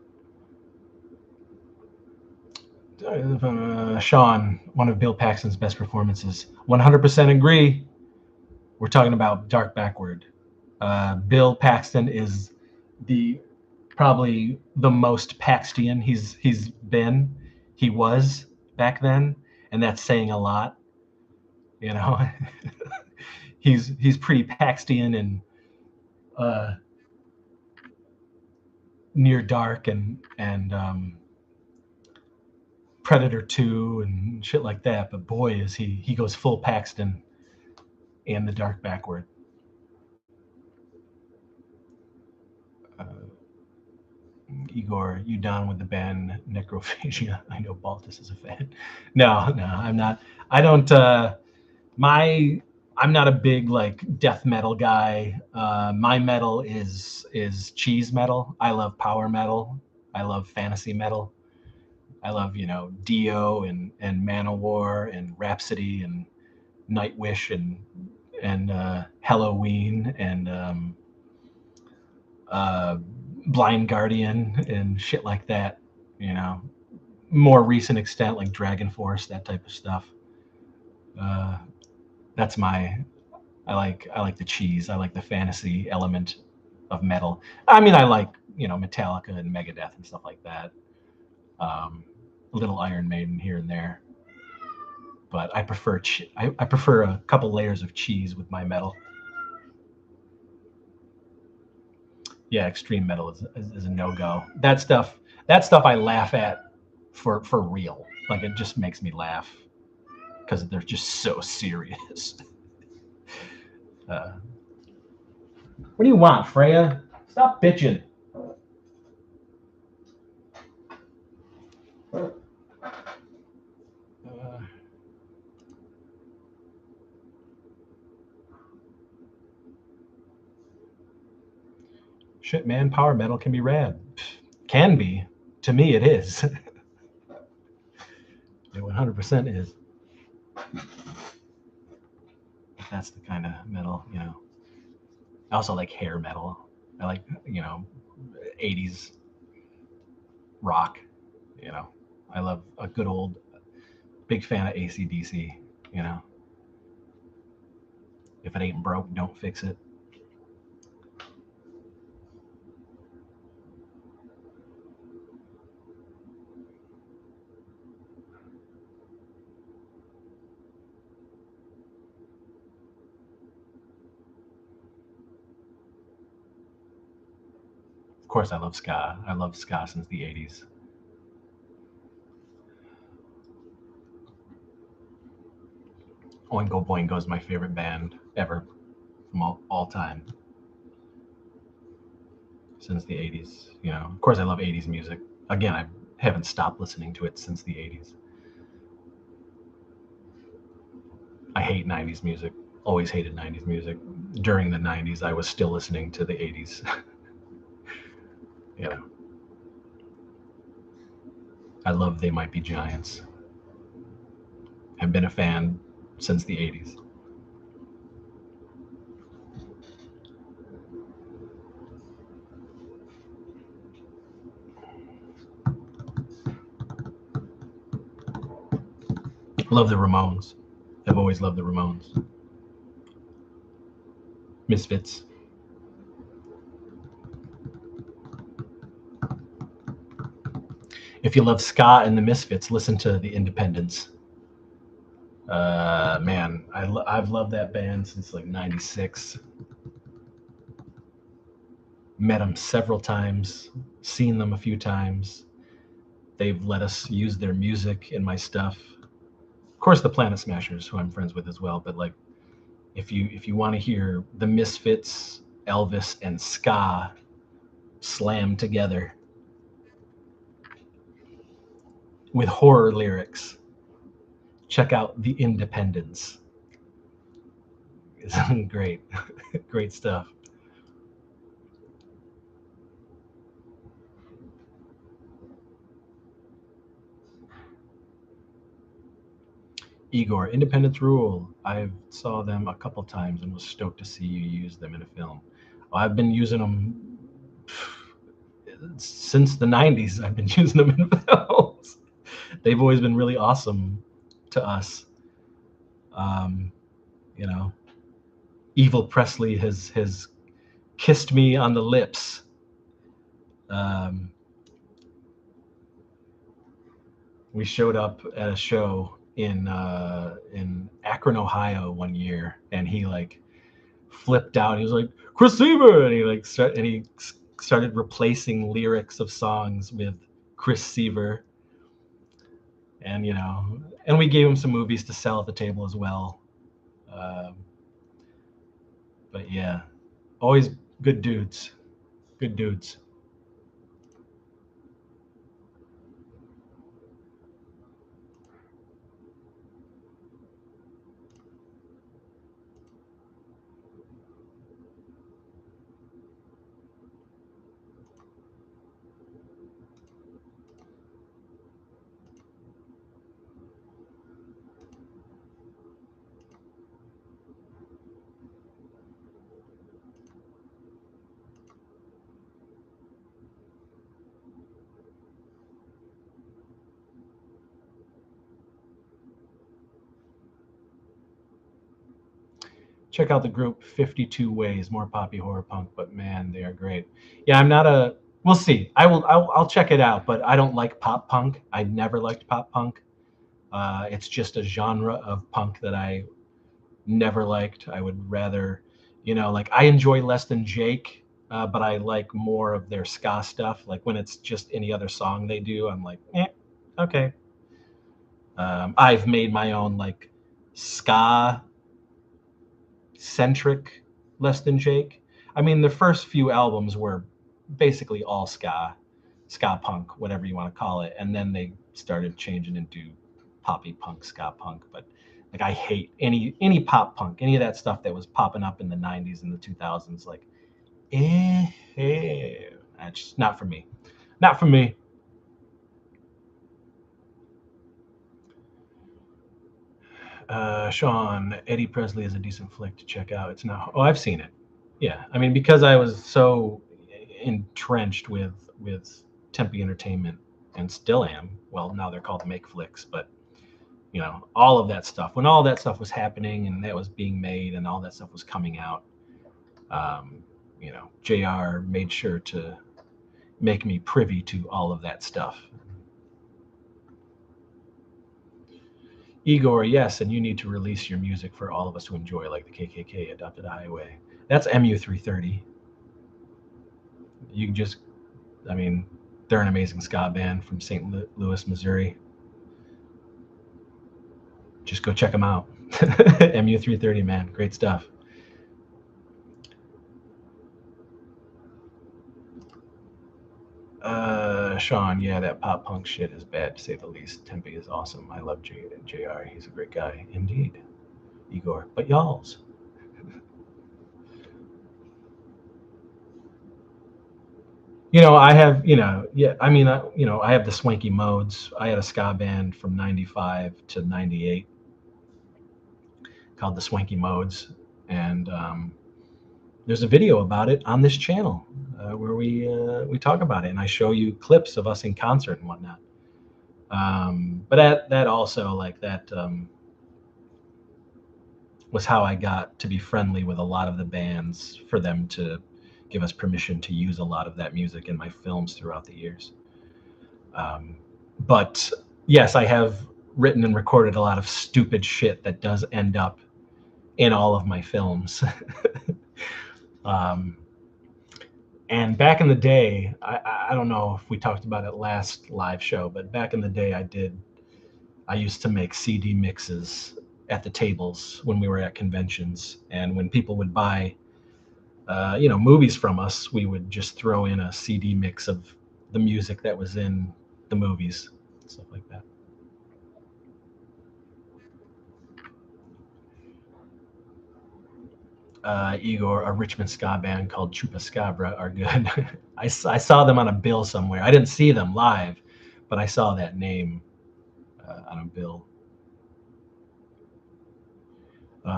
Sean, one of Bill Paxton's best performances. 100% agree. We're talking about Dark Backward. Bill Paxton is the probably the most Paxtian he's been. He was back then, and that's saying a lot. You know, he's pretty Paxtian and uh, near dark and Predator 2 and shit like that. But boy, is he goes full Paxton and the dark backward. Igor, you down with the band Necrophagia? I know Baltus is a fan. No, I'm not. I don't. I'm not a big like death metal guy. My metal is cheese metal. I love power metal. I love fantasy metal. I love Dio and Manowar and Rhapsody and Nightwish and Halloween and Blind Guardian and shit like that. More recent extent like Dragon Force, that type of stuff. That's I like the cheese. I like the fantasy element of metal. I mean, I like Metallica and Megadeth and stuff like that. A little Iron Maiden here and there, but I prefer I prefer a couple layers of cheese with my metal. Yeah, extreme metal is a no-go. That stuff I laugh at for real. Like it just makes me laugh because they're just so serious. What do you want, Freya? Stop bitching. Shit, man, power metal can be rad. Can be. To me, it is. It 100% is. That's the kind of metal, I also like hair metal. I like, 80s rock, I love a good old, big fan of AC/DC, If it ain't broke, don't fix it. Of course, I love ska. I love ska since the 80s. Oingo Boingo is my favorite band ever from all time. Since the 80s, Of course, I love 80s music. Again, I haven't stopped listening to it since the 80s. I hate 90s music. Always hated 90s music. During the 90s, I was still listening to the 80s. I love They Might Be Giants. I've been a fan since the 80s. Love the Ramones. I've always loved the Ramones. Misfits. If you love ska and the Misfits, listen to the Independents. Man, I've loved that band since like '96. Met them several times, seen them a few times. They've let us use their music in my stuff. Of course, the Planet Smashers, who I'm friends with as well. But like, if you want to hear the Misfits, Elvis, and ska slammed together with horror lyrics, check out The Independents. It's great, great stuff. Igor, Independence Rule. I saw them a couple times and was stoked to see you use them in a film. I've been using them since the 90s. I've been using them in films. They've always been really awesome to us. Evil Presley has kissed me on the lips. We showed up at a show in Akron, Ohio one year, and he like flipped out. He was like, "Chris Seaver," and he started replacing lyrics of songs with Chris Seaver. And and we gave him some movies to sell at the table as well. Um, but yeah, always good dudes. Good dudes. Check out the group 52 Ways, more poppy horror punk, but man, they are great. Yeah, I'm not a. We'll see. I'll check it out, but I don't like pop punk. I never liked pop punk. It's just a genre of punk that I never liked. I would rather, like I enjoy Less Than Jake, but I like more of their ska stuff. Like when it's just any other song they do, I'm like, okay. I've made my own like ska centric Less Than Jake. I mean, the first few albums were basically all ska punk, whatever you want to call it, and then they started changing into poppy punk, ska punk. But like, I hate any pop punk, any of that stuff that was popping up in the '90s and the 2000s. Like, that's just not for me. Not for me. Sean, Eddie Presley is a decent flick to check out. It's not. Oh, I've seen it. Yeah, I mean, because I was so entrenched with Tempe Entertainment and still am. Well, now they're called Make Flicks, but all of that stuff. When all that stuff was happening and that was being made and all that stuff was coming out, Jr. made sure to make me privy to all of that stuff. Igor, yes, and you need to release your music for all of us to enjoy, like the KKK adopted a highway. That's MU330. You can just, I mean, they're an amazing ska band from St. Louis, Missouri. Just go check them out. MU330, man, great stuff. Sean, yeah, that pop punk shit is bad to say the least. Tempe is awesome. I love JR. He's a great guy, indeed. Igor, but y'all's. I have, yeah, I mean, I have the Swanky Modes. I had a ska band from 95 to 98 called the Swanky Modes. And there's a video about it on this channel where we talk about it. And I show you clips of us in concert and whatnot. But that also, like, that was how I got to be friendly with a lot of the bands for them to give us permission to use a lot of that music in my films throughout the years. But yes, I have written and recorded a lot of stupid shit that does end up in all of my films. um, and back in the day, I don't know if we talked about it last live show, but back in the day, I used to make CD mixes at the tables when we were at conventions, and when people would buy movies from us, we would just throw in a CD mix of the music that was in the movies, stuff like that. Igor, a Richmond ska band called Chupacabra are good. I saw them on a bill somewhere. I didn't see them live, but I saw that name on a bill.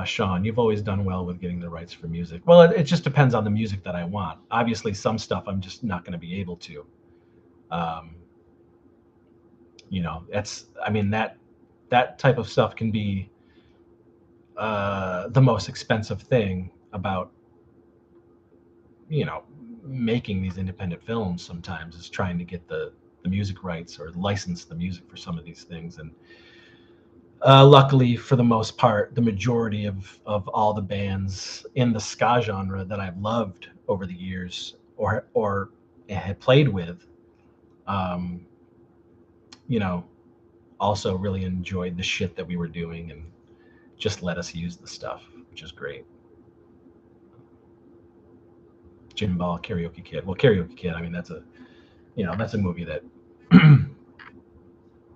Sean, you've always done well with getting the rights for music. Well, it just depends on the music that I want. Obviously, some stuff I'm just not going to be able to. Um, that's, I mean, that type of stuff can be the most expensive thing about you know making these independent films. Sometimes is trying to get the music rights or license the music for some of these things. And luckily, for the most part, the majority of all the bands in the ska genre that I've loved over the years or had played with, um, you know also really enjoyed the shit that we were doing and just let us use the stuff, which is great. Gin Ball, Karaoke Kid. Well, Karaoke Kid, I mean, that's a movie that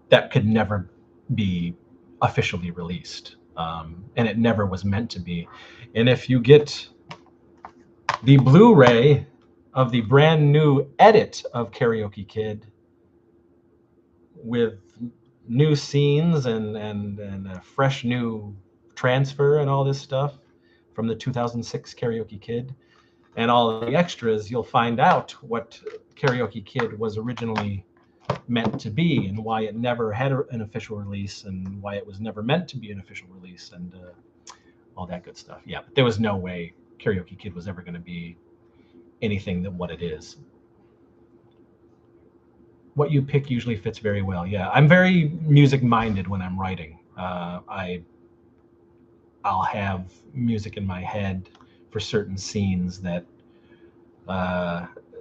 that could never be officially released, and it never was meant to be. And if you get the Blu-ray of the brand new edit of Karaoke Kid with new scenes and a fresh new transfer and all this stuff from the 2006 Karaoke Kid and all of the extras, you'll find out what Karaoke Kid was originally meant to be and why it never had an official release and why it was never meant to be an official release and all that good stuff. Yeah, but there was no way Karaoke Kid was ever going to be anything than what it is. What you pick usually fits very well. Yeah, I'm very music minded when I'm writing. I'll have music in my head for certain scenes that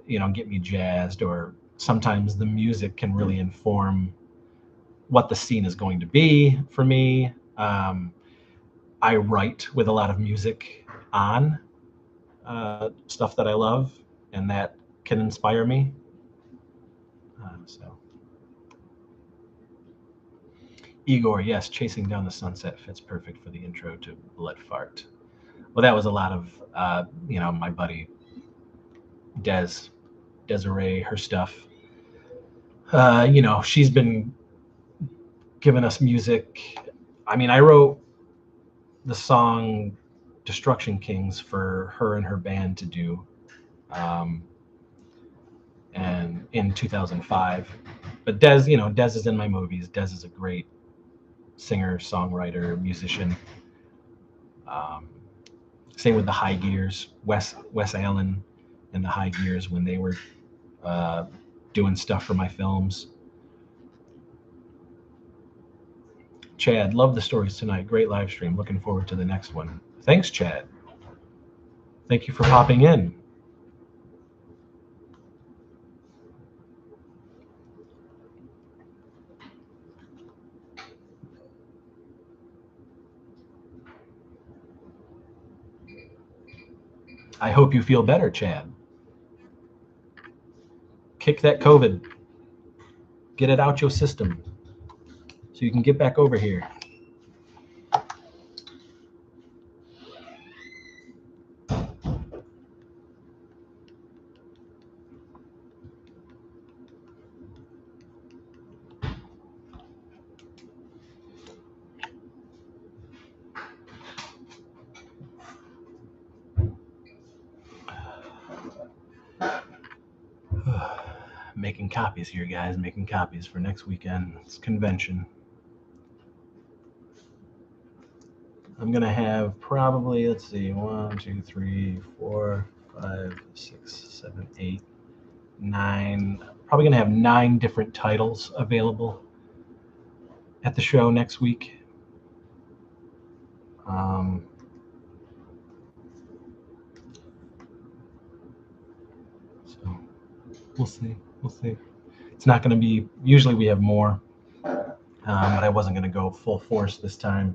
get me jazzed, or sometimes the music can really inform what the scene is going to be for me. I write with a lot of music on stuff that I love, and that can inspire me. So, Igor, yes, Chasing Down the Sunset fits perfect for the intro to Blood Fart. Well, that was a lot of, my buddy Desiree, her stuff. She's been giving us music. I mean, I wrote the song Destruction Kings for her and her band to do. And in 2005. But Des is in my movies. Des is a great singer, songwriter, musician. Same with the High Gears, Wes Allen and the High Gears when they were doing stuff for my films. Chad, love the stories tonight. Great live stream. Looking forward to the next one. Thanks, Chad. Thank you for popping in. I hope you feel better, Chad. Kick that COVID. Get it out your system so you can get back over here. Making copies here, guys. Making copies for next weekend's convention. I'm gonna have probably, let's see, 1, 2, 3, 4, 5, 6, 7, 8, 9. Probably gonna have 9 different titles available at the show next week. So we'll see. It's not going to be, usually we have more, but I wasn't going to go full force this time.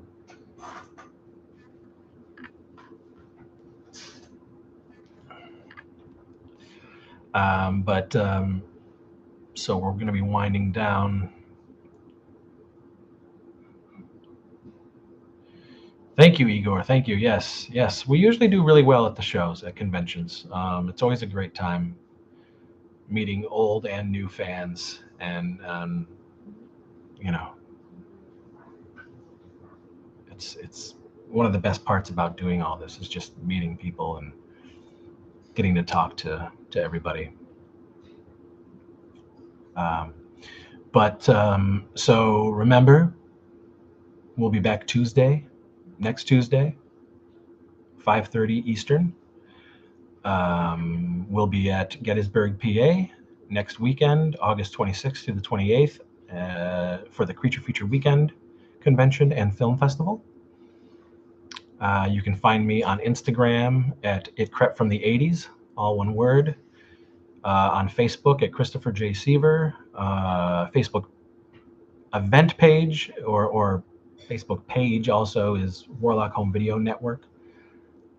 So we're going to be winding down. Thank you, Igor. Thank you. Yes. We usually do really well at the shows, at conventions. It's always a great time meeting old and new fans, and it's one of the best parts about doing all this is just meeting people and getting to talk to everybody. So remember, we'll be back next Tuesday, 5:30 Eastern. We'll be at Gettysburg, PA next weekend, August 26th through the 28th, for the Creature Feature Weekend Convention and Film Festival. You can find me on Instagram at It Crept From the 80s, all one word. On Facebook at Christopher J. Seaver. Facebook event page or Facebook page also is Warlock Home Video Network.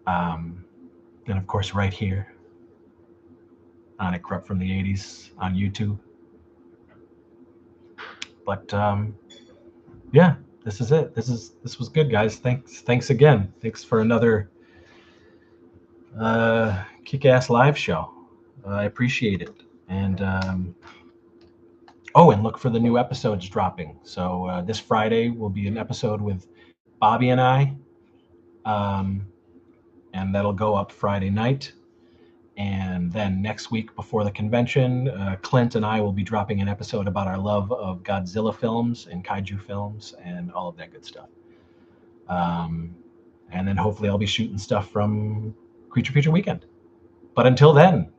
And of course, right here on It Corrupt from the 80s on YouTube. But yeah, this is it. This was good, guys. Thanks again. Thanks for another kick-ass live show. I appreciate it. And and look for the new episodes dropping. So this Friday will be an episode with Bobby and I, and that'll go up Friday night. And then next week before the convention, Clint and I will be dropping an episode about our love of Godzilla films and kaiju films and all of that good stuff. And then hopefully I'll be shooting stuff from Creature Feature Weekend. But until then,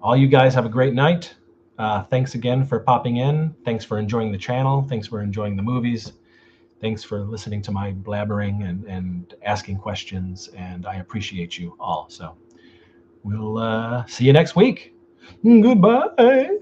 all you guys have a great night. Thanks again for popping in. Thanks for enjoying the channel. Thanks for enjoying the movies. Thanks for listening to my blabbering and asking questions. And I appreciate you all. So we'll see you next week. Goodbye.